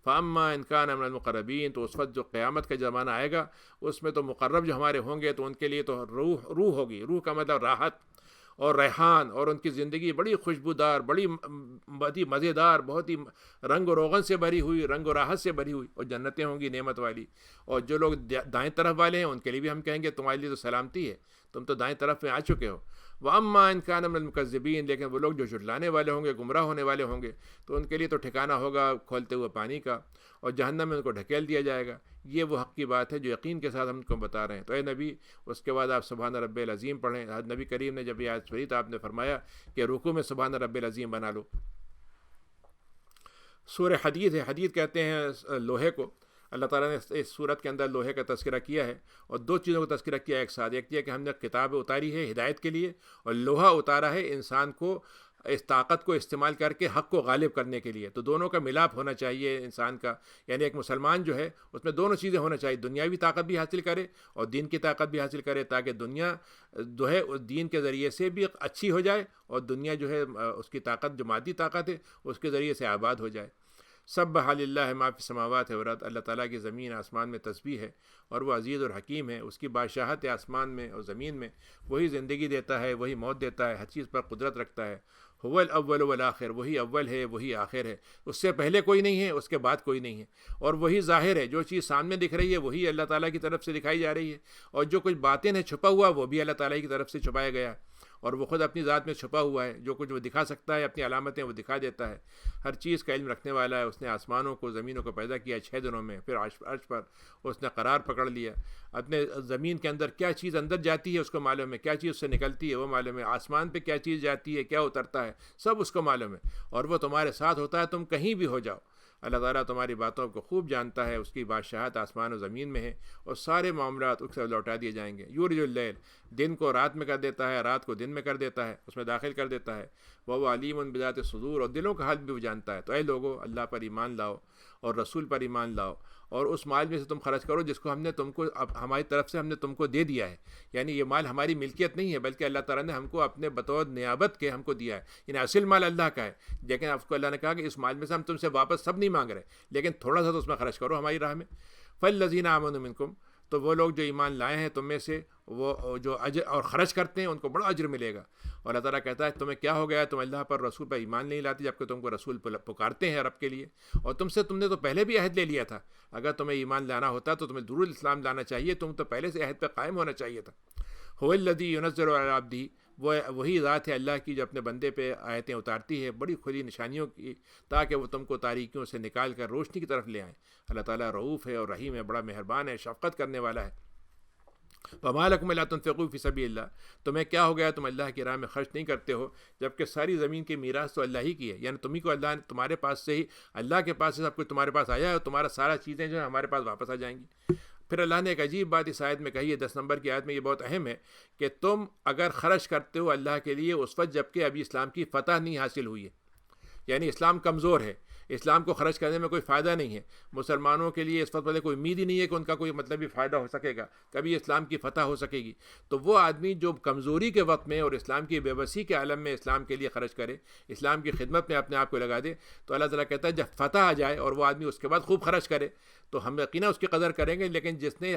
فاما ان کان من المقربین، تو اس وقت جو قیامت کا زمانہ آئے گا اس میں تو مقرب جو ہمارے ہوں گے تو ان کے لیے تو روح ہوگی، روح کا مطلب راحت اور ریحان، اور ان کی زندگی بڑی خوشبودار، بڑی مزیدار، بہت ہی رنگ و روغن سے بھری ہوئی، رنگ و راحت سے بھری ہوئی، اور جنتیں ہوں گی نعمت والی۔ اور جو لوگ دائیں طرف والے ہیں ان کے لیے بھی ہم کہیں گے تمہارے لیے تو سلامتی ہے، تم تو دائیں طرف میں آ چکے ہو۔ وَأَمَّا إِن كَانَ مِنَ الْمُكَذِّبِينَ، لیکن وہ لوگ جو جھٹلانے والے ہوں گے، گمراہ ہونے والے ہوں گے، تو ان کے لیے تو ٹھکانہ ہوگا کھولتے ہوئے پانی کا، اور جہنم میں ان کو ڈھکیل دیا جائے گا۔ یہ وہ حق کی بات ہے جو یقین کے ساتھ ہم کو بتا رہے ہیں۔ تو اے نبی اس کے بعد آپ سبحان رب العظیم پڑھیں۔ نبی کریم نے جب یہ آیت پڑھی تو آپ نے فرمایا کہ رکوع میں سبحان رب العظیم بنا لو۔ سورہ حدید ہے، حدید کہتے ہیں لوہے کو۔ اللہ تعالیٰ نے اس صورت کے اندر لوہے کا تذکرہ کیا ہے، اور دو چیزوں کا تذکرہ کیا ایک ساتھ۔ ایک یہ کہ ہم نے کتاب اتاری ہے ہدایت کے لیے، اور لوہا اتارا ہے انسان کو اس طاقت کو استعمال کر کے حق کو غالب کرنے کے لیے۔ تو دونوں کا ملاپ ہونا چاہیے انسان کا، یعنی ایک مسلمان جو ہے اس میں دونوں چیزیں ہونا چاہیے، دنیاوی طاقت بھی حاصل کرے اور دین کی طاقت بھی حاصل کرے، تاکہ دنیا جو ہے اس دین کے ذریعے سے بھی اچھی ہو جائے، اور دنیا جو ہے اس کی طاقت جو مادی طاقت ہے اس کے ذریعے سے آباد ہو جائے۔ سبح للہ ما فی السماوات والارض، اللہ تعالیٰ کی زمین آسمان میں تسبیح ہے، اور وہ عزیز اور حکیم ہے۔ اس کی بادشاہت ہے آسمان میں اور زمین میں، وہی زندگی دیتا ہے، وہی موت دیتا ہے، ہر چیز پر قدرت رکھتا ہے۔ هو الاول والآخر، وہی اول ہے وہی آخر ہے، اس سے پہلے کوئی نہیں ہے، اس کے بعد کوئی نہیں ہے، اور وہی ظاہر ہے، جو چیز سامنے دکھ رہی ہے وہی اللہ تعالیٰ کی طرف سے دکھائی جا رہی ہے، اور جو کچھ باطن ہے چھپا ہوا وہ بھی اللہ تعالیٰ کی طرف سے چھپایا گیا ہے، اور وہ خود اپنی ذات میں چھپا ہوا ہے، جو کچھ وہ دکھا سکتا ہے اپنی علامتیں وہ دکھا دیتا ہے۔ ہر چیز کا علم رکھنے والا ہے۔ اس نے آسمانوں کو زمینوں کو پیدا کیا 6 دنوں میں، پھر عرش پر اس نے قرار پکڑ لیا۔ اپنے زمین کے اندر کیا چیز اندر جاتی ہے اس کو معلوم ہے، کیا چیز اس سے نکلتی ہے وہ معلوم ہے، آسمان پہ کیا چیز جاتی ہے کیا اترتا ہے سب اس کو معلوم ہے، اور وہ تمہارے ساتھ ہوتا ہے تم کہیں بھی ہو جاؤ۔ اللہ تعالیٰ تمہاری باتوں کو خوب جانتا ہے، اس کی بادشاہت آسمان و زمین میں ہے، اور سارے معاملات اس سے لوٹا دیے جائیں گے۔ یولج اللیل، دن کو رات میں کر دیتا ہے، رات کو دن میں کر دیتا ہے، اس میں داخل کر دیتا ہے۔ وہ علیم بذات الصدور، اور دلوں کا حال بھی وہ جانتا ہے۔ تو اے لوگو اللہ پر ایمان لاؤ اور رسول پر ایمان لاؤ، اور اس مال میں سے تم خرچ کرو جس کو ہم نے تم کو ہماری طرف سے ہم نے تم کو دے دیا ہے، یعنی یہ مال ہماری ملکیت نہیں ہے بلکہ اللہ تعالیٰ نے ہم کو اپنے بطور نیابت کے ہم کو دیا ہے، یعنی اصل مال اللہ کا ہے، لیکن آپ کو اللہ نے کہا کہ اس مال میں سے ہم تم سے واپس سب نہیں مانگ رہے، لیکن تھوڑا سا تو اس میں خرچ کرو ہماری راہ میں۔ فالذین آمنوا منکم، تو وہ لوگ جو ایمان لائے ہیں تم میں سے، وہ جو اجر اور خرچ کرتے ہیں ان کو بڑا اجر ملے گا۔ اور اللہ تعالیٰ کہتا ہے تمہیں کیا ہو گیا، تم اللہ پر رسول پر ایمان نہیں لاتے جبکہ تم کو رسول پکارتے ہیں رب کے لیے، اور تم نے تو پہلے بھی عہد لے لیا تھا، اگر تمہیں ایمان لانا ہوتا تو تمہیں درود الاسلام لانا چاہیے، تم تو پہلے سے عہد پہ قائم ہونا چاہیے تھا۔ هو الذی ينزل علی عبدہ، وہی ذات ہے اللہ کی جو اپنے بندے پہ آیتیں اتارتی ہے بڑی کھلی نشانیوں کی، تاکہ وہ تم کو تاریکیوں سے نکال کر روشنی کی طرف لے آئیں۔ اللہ تعالیٰ رؤوف ہے اور رحیم ہے، بڑا مہربان ہے، شفقت کرنے والا ہے۔ وما لکم الا تنفقوا فی سبیل اللہ، تمہیں کیا ہو گیا تم اللہ کی راہ میں خرچ نہیں کرتے ہو، جبکہ ساری زمین کی میراث تو اللہ ہی کی ہے، یعنی تمہیں کو اللہ نے تمہارے پاس سے ہی، اللہ کے پاس سے سب کچھ تمہارے پاس آیا ہے، اور تمہارا سارا چیزیں جو ہیں ہمارے پاس واپس آ جائیں گی۔ پھر اللہ نے ایک عجیب بات اس آیت میں کہی ہے، 10 نمبر کی آیت میں، یہ بہت اہم ہے کہ تم اگر خرچ کرتے ہو اللہ کے لیے اس وقت جب کہ ابھی اسلام کی فتح نہیں حاصل ہوئی ہے، یعنی اسلام کمزور ہے، اسلام کو خرچ کرنے میں کوئی فائدہ نہیں ہے، مسلمانوں کے لیے اس وقت والے کوئی امید ہی نہیں ہے کہ ان کا کوئی مطلبی فائدہ ہو سکے گا، کبھی اسلام کی فتح ہو سکے گی، تو وہ آدمی جو کمزوری کے وقت میں اور اسلام کی بے بسی کے عالم میں اسلام کے لیے خرچ کرے، اسلام کی خدمت میں اپنے آپ کو لگا دے، تو اللہ تعالیٰ کہتا ہے جب فتح آ جائے اور وہ آدمی اس کے بعد خوب خرچ کرے تو ہم یقیناً اس کی قدر کریں گے، لیکن جس نے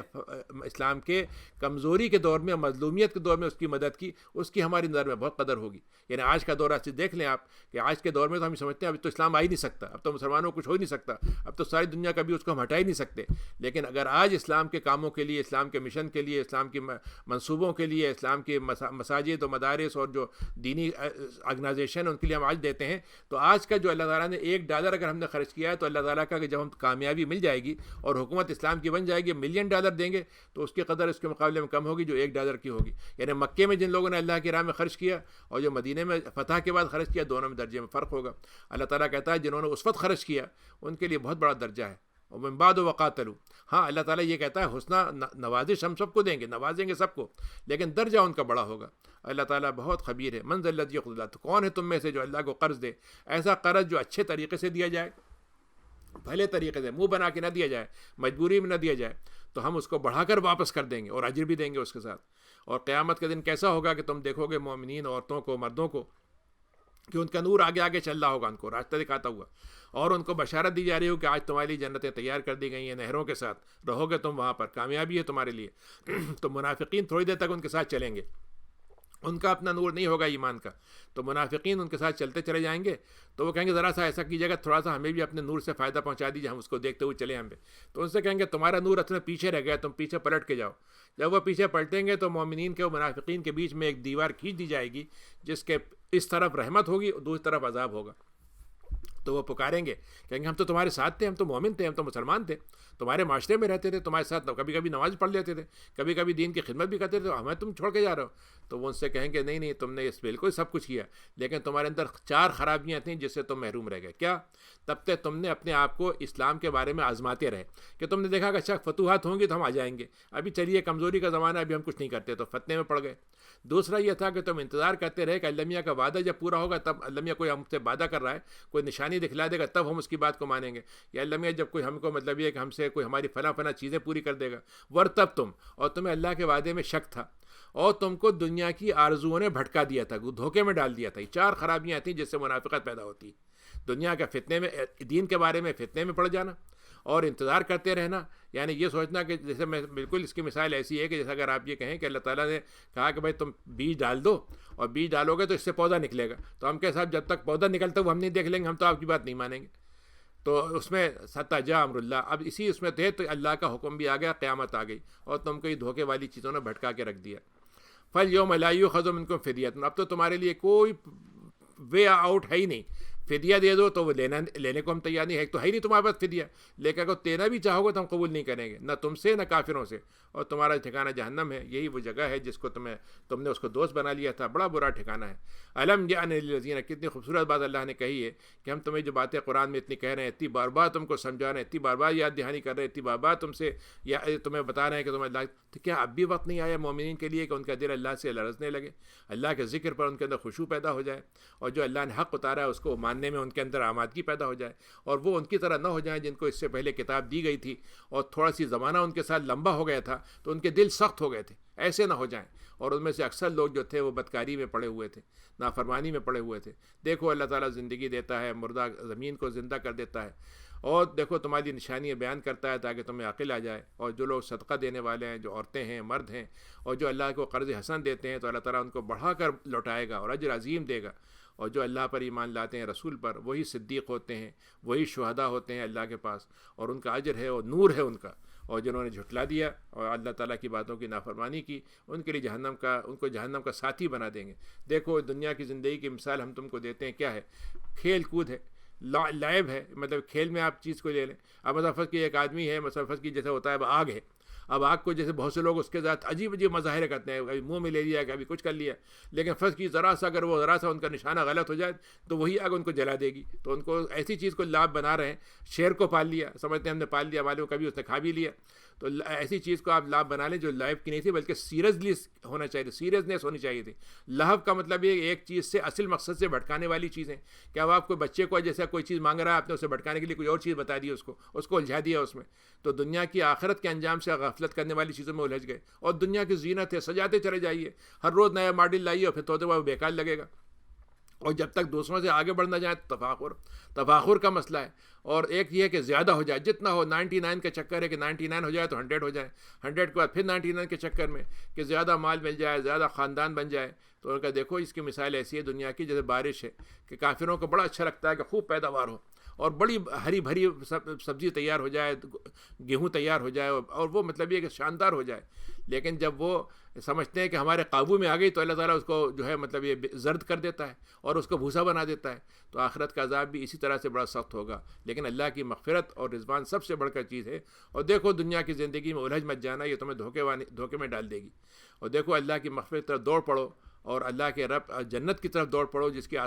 اسلام کے کمزوری کے دور میں، مظلومیت کے دور میں اس کی مدد کی، اس کی ہماری نظر میں بہت قدر ہوگی۔ یعنی آج کا دور سے دیکھ لیں آپ کہ آج کے دور میں تو ہم سمجھتے ہیں اب تو اسلام آ ہی نہیں سکتا، اب تو مسلمانوں کو کچھ ہو ہی نہیں سکتا، اب تو ساری دنیا کا بھی اس کو ہم ہٹا ہی نہیں سکتے، لیکن اگر آج اسلام کے کاموں کے لیے، اسلام کے مشن کے لیے، اسلام کی منصوبوں کے لیے، اسلام کے مساجد و مدارس اور جو دینی آرگنائزیشن ان کے لیے ہم آج دیتے ہیں، تو آج کا جو اللہ تعالیٰ نے $1 اگر ہم نے خرچ کیا ہے تو اللہ تعالیٰ کا کہ جب ہم کامیابی مل جائے گی اور حکومت اسلام کی بن جائے گی، $1 ملین دیں گے تو اس کی قدر اس کے مقابلے میں کم ہوگی جو $1 کی ہوگی۔ یعنی مکے میں جن لوگوں نے اللہ کی راہ میں خرچ کیا اور جو مدینے میں فتح کے بعد خرچ کیا، دونوں میں درجے میں فرق ہوگا۔ اللہ تعالیٰ کہتا ہے جنہوں نے اس وقت خرچ کیا ان کے لیے بہت بڑا درجہ ہے، اور من بعد وقاتلوا، ہاں اللہ تعالیٰ یہ کہتا ہے حسنہ نوازش ہم سب کو دیں گے، نوازیں گے سب کو، لیکن درجہ ان کا بڑا ہوگا۔ اللہ تعالیٰ بہت خبیر ہے۔ من ذا الذی یقرض اللہ، تو کون ہے تم میں سے جو اللہ کو قرض دے، ایسا قرض جو اچھے طریقے سے دیا جائے، بھلے طریقے سے، منہ بنا کے نہ دیا جائے، مجبوری میں نہ دیا جائے، تو ہم اس کو بڑھا کر واپس کر دیں گے اور اجر بھی دیں گے اس کے ساتھ۔ اور قیامت کے دن کیسا ہوگا کہ تم دیکھو گے مومنین عورتوں کو، مردوں کو، کہ ان کا نور آگے آگے چل رہا ہوگا، ان کو راستہ دکھاتا ہوا، اور ان کو بشارت دی جا رہی ہو کہ آج تمہاری جنتیں تیار کر دی گئی ہیں نہروں کے ساتھ، رہو گے تم وہاں پر، کامیابی ہے تمہارے لیے۔ تو منافقین تھوڑی دیر تک ان کے ساتھ چلیں گے، ان کا اپنا نور نہیں ہوگا ایمان کا، تو منافقین ان کے ساتھ چلتے چلے جائیں گے، تو وہ کہیں گے ذرا سا ایسا کیجیے گا، تھوڑا سا ہمیں بھی اپنے نور سے فائدہ پہنچا دیجیے، ہم اس کو دیکھتے ہوئے چلیں ہم پہ۔ تو ان سے کہیں گے تمہارا نور اصل میں پیچھے رہ گیا، تم پیچھے پلٹ کے جاؤ۔ جب وہ پیچھے پلٹیں گے تو مومنین کے اور منافقین کے بیچ میں ایک دیوار کھینچ دی جائے گی، جس کے اس طرف رحمت ہوگی اور دوسری طرف عذاب ہوگا۔ تو وہ پکاریں گے، کہیں گے ہم تو تمہارے ساتھ تھے، ہم تو مومن تھے، ہم تو مسلمان تھے، تمہارے معاشرے میں رہتے تھے، تمہارے ساتھ کبھی کبھی نماز پڑھ لیتے تھے، کبھی کبھی دین کی خدمت بھی کرتے تھے، تو ہمیں تم چھوڑ کے جا رہے ہو۔ تو وہ ان سے کہیں گے نہیں نہیں، تم نے اس بالکل سب کچھ کیا، لیکن تمہارے اندر 4 خرابیاں تھیں جس سے تم محروم رہ گئے۔ کیا؟ تب تک تم نے اپنے آپ کو اسلام کے بارے میں آزماتے رہے، کہ تم نے دیکھا کہ اچھا فتوحات ہوں گی تو ہم آ جائیں گے، ابھی چلیے کمزوری کا زمانہ ہے، ابھی ہم کچھ نہیں کرتے، تو فتنے میں پڑ گئے۔ دوسرا یہ تھا کہ تم انتظار کرتے رہے کہ اللہ میاں کا وعدہ جب پورا ہوگا، تب اللہ میاں کوئی ہم سے وعدہ کر رہا ہے، کوئی نشانی دکھلا دے گا، تب ہم اس کی بات کو مانیں گے، یا اللہ میاں جب کوئی ہم کو مطلب یہ کہ ہم سے کوئی ہماری فلاں چیزیں پوری کر دے گا، تب تم، اور تمہیں اللہ کے وعدے میں شک تھا، اور تم کو دنیا کی آرزوؤں نے بھٹکا دیا تھا، دھوکے میں ڈال دیا تھا۔ یہ 4 خرابیاں تھیں جس سے منافقت پیدا ہوتی، دنیا کا فتنے میں، دین کے بارے میں فتنے میں پڑ جانا، اور انتظار کرتے رہنا، یعنی یہ سوچنا کہ جیسے میں بالکل اس کی مثال ایسی ہے کہ جیسا اگر آپ یہ کہیں کہ اللہ تعالیٰ نے کہا کہ بھائی تم بیج ڈال دو، اور بیج ڈالو گے تو اس سے پودا نکلے گا، تو ہم کے ساتھ جب تک پودا نکلتا وہ ہم نہیں دیکھ لیں گے، ہم تو آپ کی بات نہیں مانیں گے۔ تو اس میں حتی جاء امر اللہ، اب اسی اس میں تھے تو اللہ کا حکم بھی آ گیا، قیامت آ گئی، اور تم کو یہ دھوکے والی چیزوں نے بھٹکا کے رکھ دیا۔ فَالْيَوْمَ لَا يُؤْخَذُ مِنكُمْ فِدْيَةٌ، اب تو تمہارے لیے کوئی وے آؤٹ ہے ہی نہیں، فدیہ دے دو تو وہ لینے کو ہم تیار نہیں ہے، ایک تو ہے ہی نہیں تمہارے پاس فدیہ، لیکن اگر دینا بھی چاہو گے تو ہم قبول نہیں کریں گے، نہ تم سے نہ کافروں سے، اور تمہارا ٹھکانہ جہنم ہے، یہی وہ جگہ ہے جس کو تم نے اس کو دوست بنا لیا تھا، بڑا برا ٹھکانہ ہے۔ الم یعن للذین، کتنی خوبصورت بات اللہ نے کہی ہے کہ ہم تمہیں جو باتیں قرآن میں اتنی کہہ رہے ہیں، اتنی بار بار تم کو سمجھا رہے ہیں، اتنی بار بار یاد دہانی کر رہے ہیں، اتنی بار بار تم سے تمہیں بتا رہے ہیں کہ تمہیں اللہ، تو کیا اب بھی وقت نہیں آیا مومنین کے لیے کہ ان کا دل اللہ سے لرزنے لگے، اللہ کے ذکر پر ان کے اندر خشوع پیدا ہو جائے، اور جو اللہ نے حق اتارا ہے اس کو ماننے میں ان کے اندر آمادگی پیدا ہو جائے، اور وہ ان کی طرح نہ ہو جائیں جن کو اس سے پہلے کتاب دی گئی تھی اور تھوڑا سی زمانہ ان کے ساتھ لمبا ہو گیا تھا تو ان کے دل سخت ہو گئے تھے، ایسے نہ ہو جائیں۔ اور ان میں سے اکثر لوگ جو تھے وہ بدکاری میں پڑے ہوئے تھے، نافرمانی میں پڑے ہوئے تھے۔ دیکھو اللہ تعالیٰ زندگی دیتا ہے، مردہ زمین کو زندہ کر دیتا ہے، اور دیکھو تمہاری نشانیاں بیان کرتا ہے تاکہ تمہیں عقل آ جائے۔ اور جو لوگ صدقہ دینے والے ہیں، جو عورتیں ہیں، مرد ہیں، اور جو اللہ کو قرض حسن دیتے ہیں تو اللہ تعالیٰ ان کو بڑھا کر لوٹائے گا اور اجر عظیم دے گا۔ اور جو اللہ پر ایمان لاتے ہیں، رسول پر، وہی صدیق ہوتے ہیں، وہی شہداء ہوتے ہیں اللہ کے پاس، اور ان کا اجر ہے اور نور ہے ان کا۔ اور جنہوں نے جھٹلا دیا اور اللہ تعالیٰ کی باتوں کی نافرمانی کی، ان کے لیے ان کو جہنم کا ساتھی بنا دیں گے۔ دیکھو دنیا کی زندگی کی مثال ہم تم کو دیتے ہیں، کیا ہے؟ کھیل کود ہے، لعب ہے، مطلب کھیل میں آپ چیز کو لے لیں۔ اب مثلا فرض کی ایک آدمی ہے، مثلا فرض کی جیسے ہوتا ہے آگ ہے، اب آگ کو جیسے بہت سے لوگ اس کے ساتھ عجیب عجیب مظاہرے کرتے ہیں، کبھی منہ میں لے لیا، کبھی کچھ کر لیا، لیکن فرض کی ذرا سا اگر وہ ذرا سا ان کا نشانہ غلط ہو جائے تو وہی آگ ان کو جلا دے گی. تو ان کو ایسی چیز کو لاب بنا رہے ہیں. شیر کو پال لیا، سمجھتے ہیں ہم نے پال لیا، معلوم کبھی اس نے کھا بھی لیا. تو ایسی چیز کو آپ لاب بنا لیں جو لائف کی نہیں تھی، بلکہ سیریسلی ہونا چاہیے، سیریسنیس ہونی چاہیے تھی. لہو کا مطلب یہ ایک چیز سے اصل مقصد سے بھٹکانے والی چیزیں. کیا آپ کوئی بچے کو جیسا کوئی چیز مانگ رہا ہے، آپ نے اسے بھٹکانے کے لیے کوئی اور چیز بتا دی، اس کو الجھا دیا اس میں. تو دنیا کی آخرت کے انجام سے غفلت کرنے والی چیزوں میں الجھ گئے. اور دنیا کی زینت ہے، سجاتے چلے جائیے، ہر روز نیا ماڈل لائیے، اور پھر توتے وہ بیکار لگے گا. اور جب تک دوسروں سے آگے بڑھنا جائے تو تفاخر کا مسئلہ ہے. اور ایک یہ کہ زیادہ ہو جائے، جتنا ہو 99 کا چکر ہے کہ 99 ہو جائے تو 100 ہو جائے، 100 کے بعد پھر 99 کے چکر میں کہ زیادہ مال مل جائے، زیادہ خاندان بن جائے. تو ان کا دیکھو اس کی مثال ایسی ہے دنیا کی جیسے بارش ہے کہ کافروں کو بڑا اچھا لگتا ہے کہ خوب پیداوار ہو اور بڑی ہری بھری سبزی تیار ہو جائے، گیہوں تیار ہو جائے، اور وہ مطلب یہ کہ شاندار ہو جائے. لیکن جب وہ سمجھتے ہیں کہ ہمارے قابو میں آ گئی تو اللہ تعالیٰ اس کو جو ہے مطلب یہ زرد کر دیتا ہے اور اس کو بھوسا بنا دیتا ہے. تو آخرت کا عذاب بھی اسی طرح سے بڑا سخت ہوگا. لیکن اللہ کی مغفرت اور رضوان سب سے بڑھ کر چیز ہے. اور دیکھو دنیا کی زندگی میں الجھ مت جانا، یہ تمہیں دھوکے میں ڈال دے گی. اور دیکھو اللہ کی مغفرت کی طرف دوڑ پڑو، اور اللہ کے رب جنت کی طرف دوڑ پڑو جس کے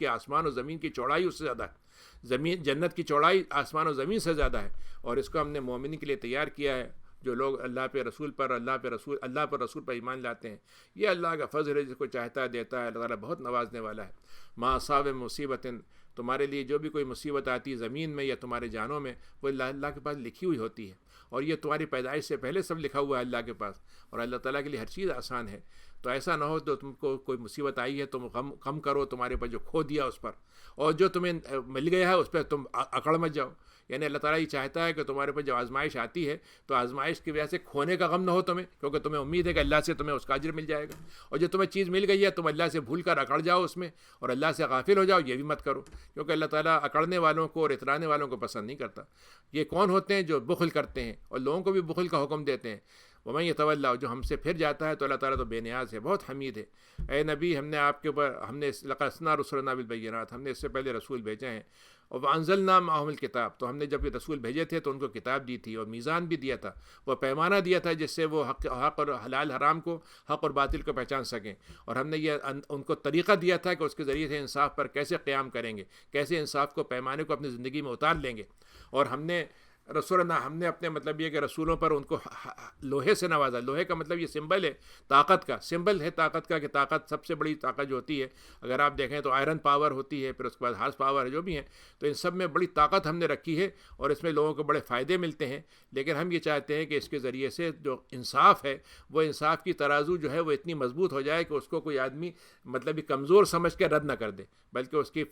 آسمان و زمین کی چوڑائی اس سے زیادہ ہے. جنت کی چوڑائی آسمان و زمین سے زیادہ ہے. اور اس کو ہم نے مومنین کے لیے تیار کیا ہے جو لوگ اللہ پر رسول پر ایمان لاتے ہیں. یہ اللہ کا فضل ہے، جس کو چاہتا ہے دیتا ہے. اللہ تعالیٰ بہت نوازنے والا ہے. ما اصاب مصیبت، تمہارے لیے جو بھی کوئی مصیبت آتی ہے زمین میں یا تمہارے جانوں میں، وہ اللہ کے پاس لکھی ہوئی ہوتی ہے. اور یہ تمہاری پیدائش سے پہلے سب لکھا ہوا ہے اللہ کے پاس. اور اللہ تعالیٰ کے لیے ہر چیز آسان ہے. تو ایسا نہ ہو تو تم کو کوئی مصیبت آئی ہے تم غم کرو تمہارے پر جو کھو دیا اس پر، اور جو تمہیں مل گیا ہے اس پہ تم اکڑ مت جاؤ. یعنی اللہ تعالیٰ یہ چاہتا ہے کہ تمہارے پر جب آزمائش آتی ہے تو آزمائش کی وجہ سے کھونے کا غم نہ ہو تمہیں، کیونکہ تمہیں امید ہے کہ اللہ سے تمہیں اس کا اجر مل جائے گا. اور جو تمہیں چیز مل گئی ہے تم اللہ سے بھول کر اکڑ جاؤ اس میں اور اللہ سے غافل ہو جاؤ، یہ بھی مت کرو. کیونکہ اللہ تعالیٰ اکڑنے والوں کو اور اترانے والوں کو پسند نہیں کرتا. یہ کون ہوتے ہیں؟ جو بخل کرتے ہیں اور لوگوں کو بھی بخل کا حکم دیتے ہیں. وَمَن يَتَوَلَّ، جو ہم سے پھر جاتا ہے تو اللہ تعالیٰ تو بے نیاز ہے، بہت حمید ہے. اے نبی، ہم نے آپ کے اوپر لَقَدْ أَرْسَلْنَا رُسُلَنَا بِالْبَيِّنَاتِ، ہم نے اس سے پہلے رسول بھیجے ہیں. اور وَأَنزَلْنَا مَعَهُمُ الْكِتَابَ، تو ہم نے جب یہ رسول بھیجے تھے تو ان کو کتاب دی تھی اور میزان بھی دیا تھا، وہ پیمانہ دیا تھا جس سے وہ حق اور حلال حرام کو، حق اور باطل کو پہچان سکیں. اور ہم نے یہ ان کو طریقہ دیا تھا کہ اس کے ذریعے سے انصاف پر کیسے قیام کریں گے، کیسے انصاف کو، پیمانے کو اپنی زندگی میں اتار لیں گے. اور ہم نے اپنے مطلب یہ کہ رسولوں پر ان کو لوہے سے نوازا. لوہے کا مطلب یہ سمبل ہے طاقت کا، سمبل ہے طاقت کا، کہ طاقت سب سے بڑی طاقت جو ہوتی ہے اگر آپ دیکھیں تو آئرن پاور ہوتی ہے، پھر اس کے بعد ہارس پاور ہے، جو بھی ہیں. تو ان سب میں بڑی طاقت ہم نے رکھی ہے اور اس میں لوگوں کو بڑے فائدے ملتے ہیں. لیکن ہم یہ چاہتے ہیں کہ اس کے ذریعے سے جو انصاف ہے، وہ انصاف کی ترازو جو ہے وہ اتنی مضبوط ہو جائے کہ اس کو کوئی آدمی مطلب کمزور سمجھ کے رد نہ کر دے، بلکہ اس کی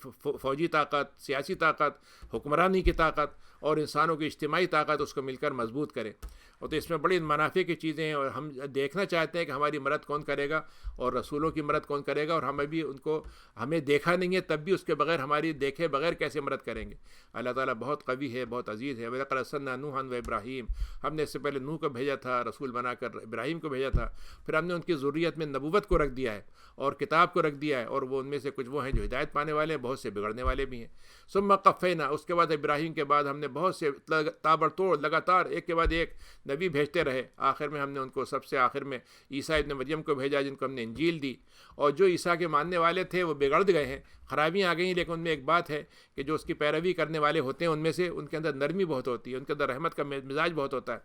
فوجی طاقت، سیاسی طاقت، حکمرانی کی طاقت اور انسانوں کی اجتماعی طاقت اس کو مل کر مضبوط کرے. اور تو اس میں بڑی منافع کی چیزیں ہیں. اور ہم دیکھنا چاہتے ہیں کہ ہماری مدد کون کرے گا اور رسولوں کی مدد کون کرے گا. اور ہمیں دیکھا نہیں ہے تب بھی اس کے بغیر، ہماری دیکھے بغیر کیسے مدد کریں گے. اللہ تعالیٰ بہت قوی ہے، بہت عزیز ہے. وَلَقَدْ أَرْسَلْنَا نُوحًا وَإِبْرَاهِيمَ، ہم نے اس سے پہلے نوح کو بھیجا تھا رسول بنا کر، ابراہیم کو بھیجا تھا. پھر ہم نے ان کی ذریت میں نبوت کو رکھ دیا ہے اور کتاب کو رکھ دیا ہے. اور وہ ان میں سے کچھ وہ ہیں جو ہدایت پانے والے ہیں، بہت سے بگڑنے والے بھی ہیں. ثم قفینا، اس کے بعد ابراہیم کے بعد ہم نے بہت سے تابڑتوڑ لگاتار ایک کے بعد ایک نبی بھیجتے رہے. آخر میں ہم نے ان کو سب سے آخر میں عیسیٰ ابن مریم کو بھیجا، جن کو ہم نے انجیل دی. اور جو عیسیٰ کے ماننے والے تھے وہ بگڑ گئے ہیں، خرابیاں آ گئی ہیں. لیکن ان میں ایک بات ہے کہ جو اس کی پیروی کرنے والے ہوتے ہیں ان میں سے ان کے اندر نرمی بہت ہوتی ہے، ان کے اندر رحمت کا مزاج بہت ہوتا ہے.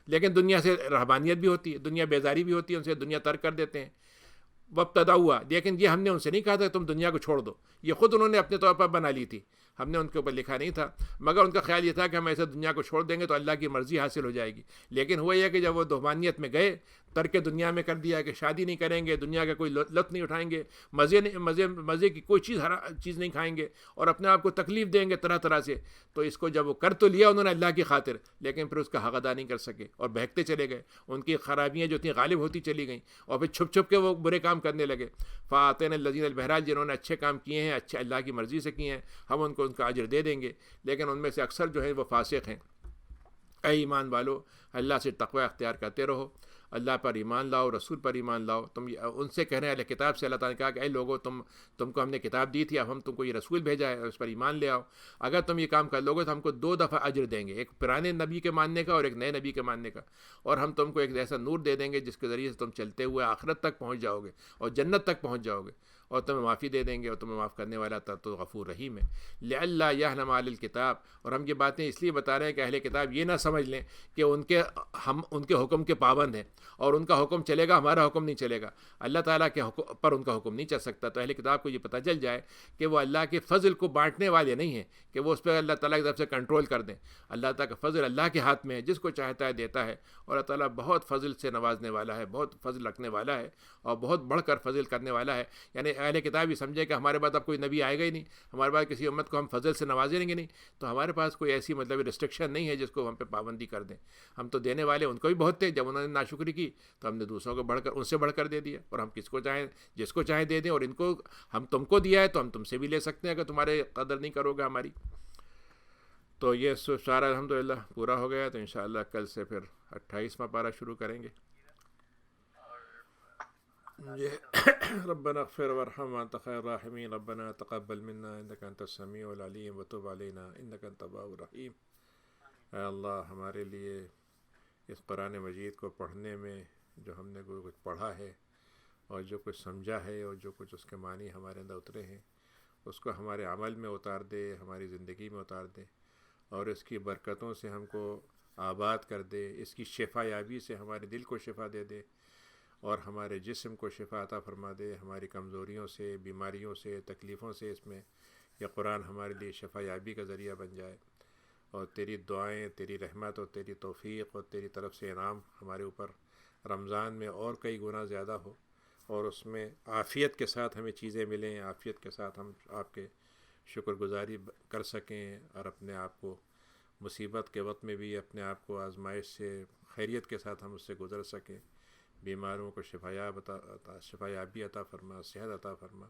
لیکن دنیا سے رہبانیت بھی ہوتی ہے، دنیا بیزاری بھی ہوتی ہے، ان سے دنیا ترک کر دیتے ہیں. وابتدا ہوا، لیکن یہ ہم نے ان سے نہیں کہا تھا تم دنیا کو چھوڑ دو، یہ خود انہوں نے اپنے طور پر بنا لی تھی، ہم نے ان کے اوپر لکھا نہیں تھا. مگر ان کا خیال یہ تھا کہ ہم ایسے دنیا کو چھوڑ دیں گے تو اللہ کی مرضی حاصل ہو جائے گی. لیکن ہوا یہ کہ جب وہ روحانیت میں گئے، ترک دنیا میں کر دیا کہ شادی نہیں کریں گے، دنیا کا کوئی لطف نہیں اٹھائیں گے، مزے کی کوئی چیز نہیں کھائیں گے، اور اپنے آپ کو تکلیف دیں گے طرح طرح سے. تو اس کو جب وہ کر تو لیا انہوں نے اللہ کی خاطر، لیکن پھر اس کا حق ادا نہیں کر سکے اور بہکتے چلے گئے. ان کی خرابیاں جو تھیں غالب ہوتی چلی گئیں اور پھر چھپ چھپ کے وہ برے کام کرنے لگے. فَآتَيْنَا الَّذِينَ الْبَهْرَاجِ، جنہوں نے اچھے کام کیے ہیں، اچھے اللہ کی مرضی سے کیے ہیں، ہم ان کو ان کا اجر دے دیں گے. لیکن ان میں سے اکثر جو ہے وہ فاسق ہیں. اے ایمان والو، اللہ سے تقوی اختیار کرتے رہو. اللہ پر ایمان لاؤ، رسول پر ایمان لاؤ. تم ان سے کہہ رہے ہیں اہل کتاب سے، اللہ تعالیٰ نے کہا کہ اے لوگو تم کو ہم نے کتاب دی تھی، اب ہم تم کو یہ رسول بھیجا ہے، اس پر ایمان لے آؤ. اگر تم یہ کام کر لو گے تو ہم کو 2 دفعہ اجر دیں گے، ایک پرانے نبی کے ماننے کا اور ایک نئے نبی کے ماننے کا. اور ہم تم کو ایک ایسا نور دے دیں گے جس کے ذریعے سے تم چلتے ہوئے آخرت تک پہنچ جاؤ گے اور جنت تک پہنچ جاؤ گے. اور تمہیں معافی دے دیں گے، اور تمہیں معاف کرنے والا تو غفور رحیم ہے. لَأَلَّا يَعْلَمَ أَهْلُ الْكِتَابِ. اور ہم یہ باتیں اس لیے بتا رہے ہیں کہ اہل کتاب یہ نہ سمجھ لیں کہ ہم ان کے حکم کے پابند ہیں اور ان کا حکم چلے گا، ہمارا حکم نہیں چلے گا. اللہ تعالیٰ کے حکم پر ان کا حکم نہیں چل سکتا. تو اہل کتاب کو یہ پتہ چل جائے کہ وہ اللہ کے فضل کو بانٹنے والے نہیں ہیں کہ وہ اس پہ اللہ تعالیٰ کی طرف سے کنٹرول کر دیں. اللہ تعالیٰ کا فضل اللہ کے ہاتھ میں ہے، جس کو چاہتا ہے دیتا ہے. اور اللہ تعالیٰ بہت فضل سے نوازنے والا ہے، بہت فضل رکھنے والا ہے اور بہت بڑھ کر فضل کرنے والا ہے. یعنی اہل کتاب یہ سمجھے کہ ہمارے بعد اب کوئی نبی آئے گا ہی نہیں، ہمارے بعد کسی امت کو ہم فضل سے نوازیں گے نہیں، تو ہمارے پاس کوئی ایسی مطلب ریسٹرکشن نہیں ہے جس کو ہم پہ پابندی کر دیں. ہم تو دینے والے ان کو بھی بہت تھے، جب انہوں نے ناشکری کی تو ہم نے دوسروں کو بڑھ کر ان سے بڑھ کر دے دیا. اور ہم کس کو چاہیں جس کو چاہیں دے دیں، اور ان کو ہم تم کو دیا ہے تو ہم تم سے بھی لے سکتے ہیں اگر تمہارے قدر نہیں کرو گے ہماری. تو یہ سارا الحمدللہ پورا ہو گیا. تو انشاءاللہ کل سے پھر 28واں پارہ شروع کریں گے. ربنا اغفر وارحم وانت خیر الراحمین. ربنا تقبل منا انک انت السمیع العلیم وتب علینا انک انت التواب الرحیم. اے اللہ ہمارے لیے اس قرآن مجید کو پڑھنے میں جو ہم نے کچھ پڑھا ہے اور جو کچھ سمجھا ہے اور جو کچھ اس کے معنی ہمارے اندر اترے ہیں، اس کو ہمارے عمل میں اتار دے، ہماری زندگی میں اتار دے، اور اس کی برکتوں سے ہم کو آباد کر دے. اس کی شفا یابی سے ہمارے دل کو شفا دے دے اور ہمارے جسم کو شفا عطا فرما دے. ہماری کمزوریوں سے، بیماریوں سے، تکلیفوں سے اس میں یہ قرآن ہمارے لیے شفا یابی کا ذریعہ بن جائے. اور تیری دعائیں، تیری رحمت اور تیری توفیق اور تیری طرف سے انعام ہمارے اوپر رمضان میں اور کئی گنا زیادہ ہو، اور اس میں عافیت کے ساتھ ہمیں چیزیں ملیں، عافیت کے ساتھ ہم آپ کے شکر گزاری کر سکیں، اور اپنے آپ کو مصیبت کے وقت میں بھی اپنے آپ کو آزمائش سے خیریت کے ساتھ ہم اس سے گزر سکیں. بیماروں کو شفا یابی عطا فرما، صحت عطا فرما.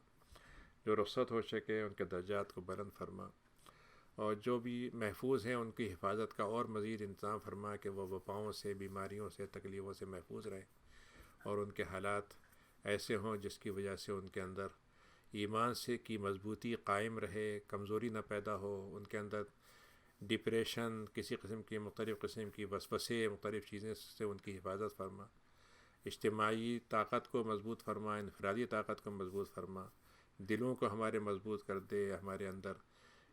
جو رخصت ہو سکے ان کے درجات کو بلند فرما، اور جو بھی محفوظ ہیں ان کی حفاظت کا اور مزید انتظام فرما کہ وہ وباؤں سے، بیماریوں سے، تکلیفوں سے محفوظ رہیں، اور ان کے حالات ایسے ہوں جس کی وجہ سے ان کے اندر ایمان سے کی مضبوطی قائم رہے، کمزوری نہ پیدا ہو. ان کے اندر ڈپریشن، کسی قسم کی مختلف قسم کی وسوسے، مختلف چیزیں سے ان کی حفاظت فرما. اجتماعی طاقت کو مضبوط فرما، انفرادی طاقت کو مضبوط فرما. دلوں کو ہمارے مضبوط کر دے، ہمارے اندر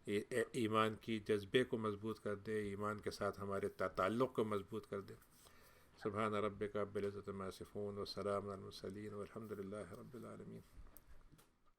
ایمان کی جذبے کو مضبوط کر دے، ایمان کے ساتھ ہمارے تعلق کو مضبوط کر دے. سبحان ربک رب العزۃ عما یصفون وسلام علی المرسلین والحمد للہ رب العالمین.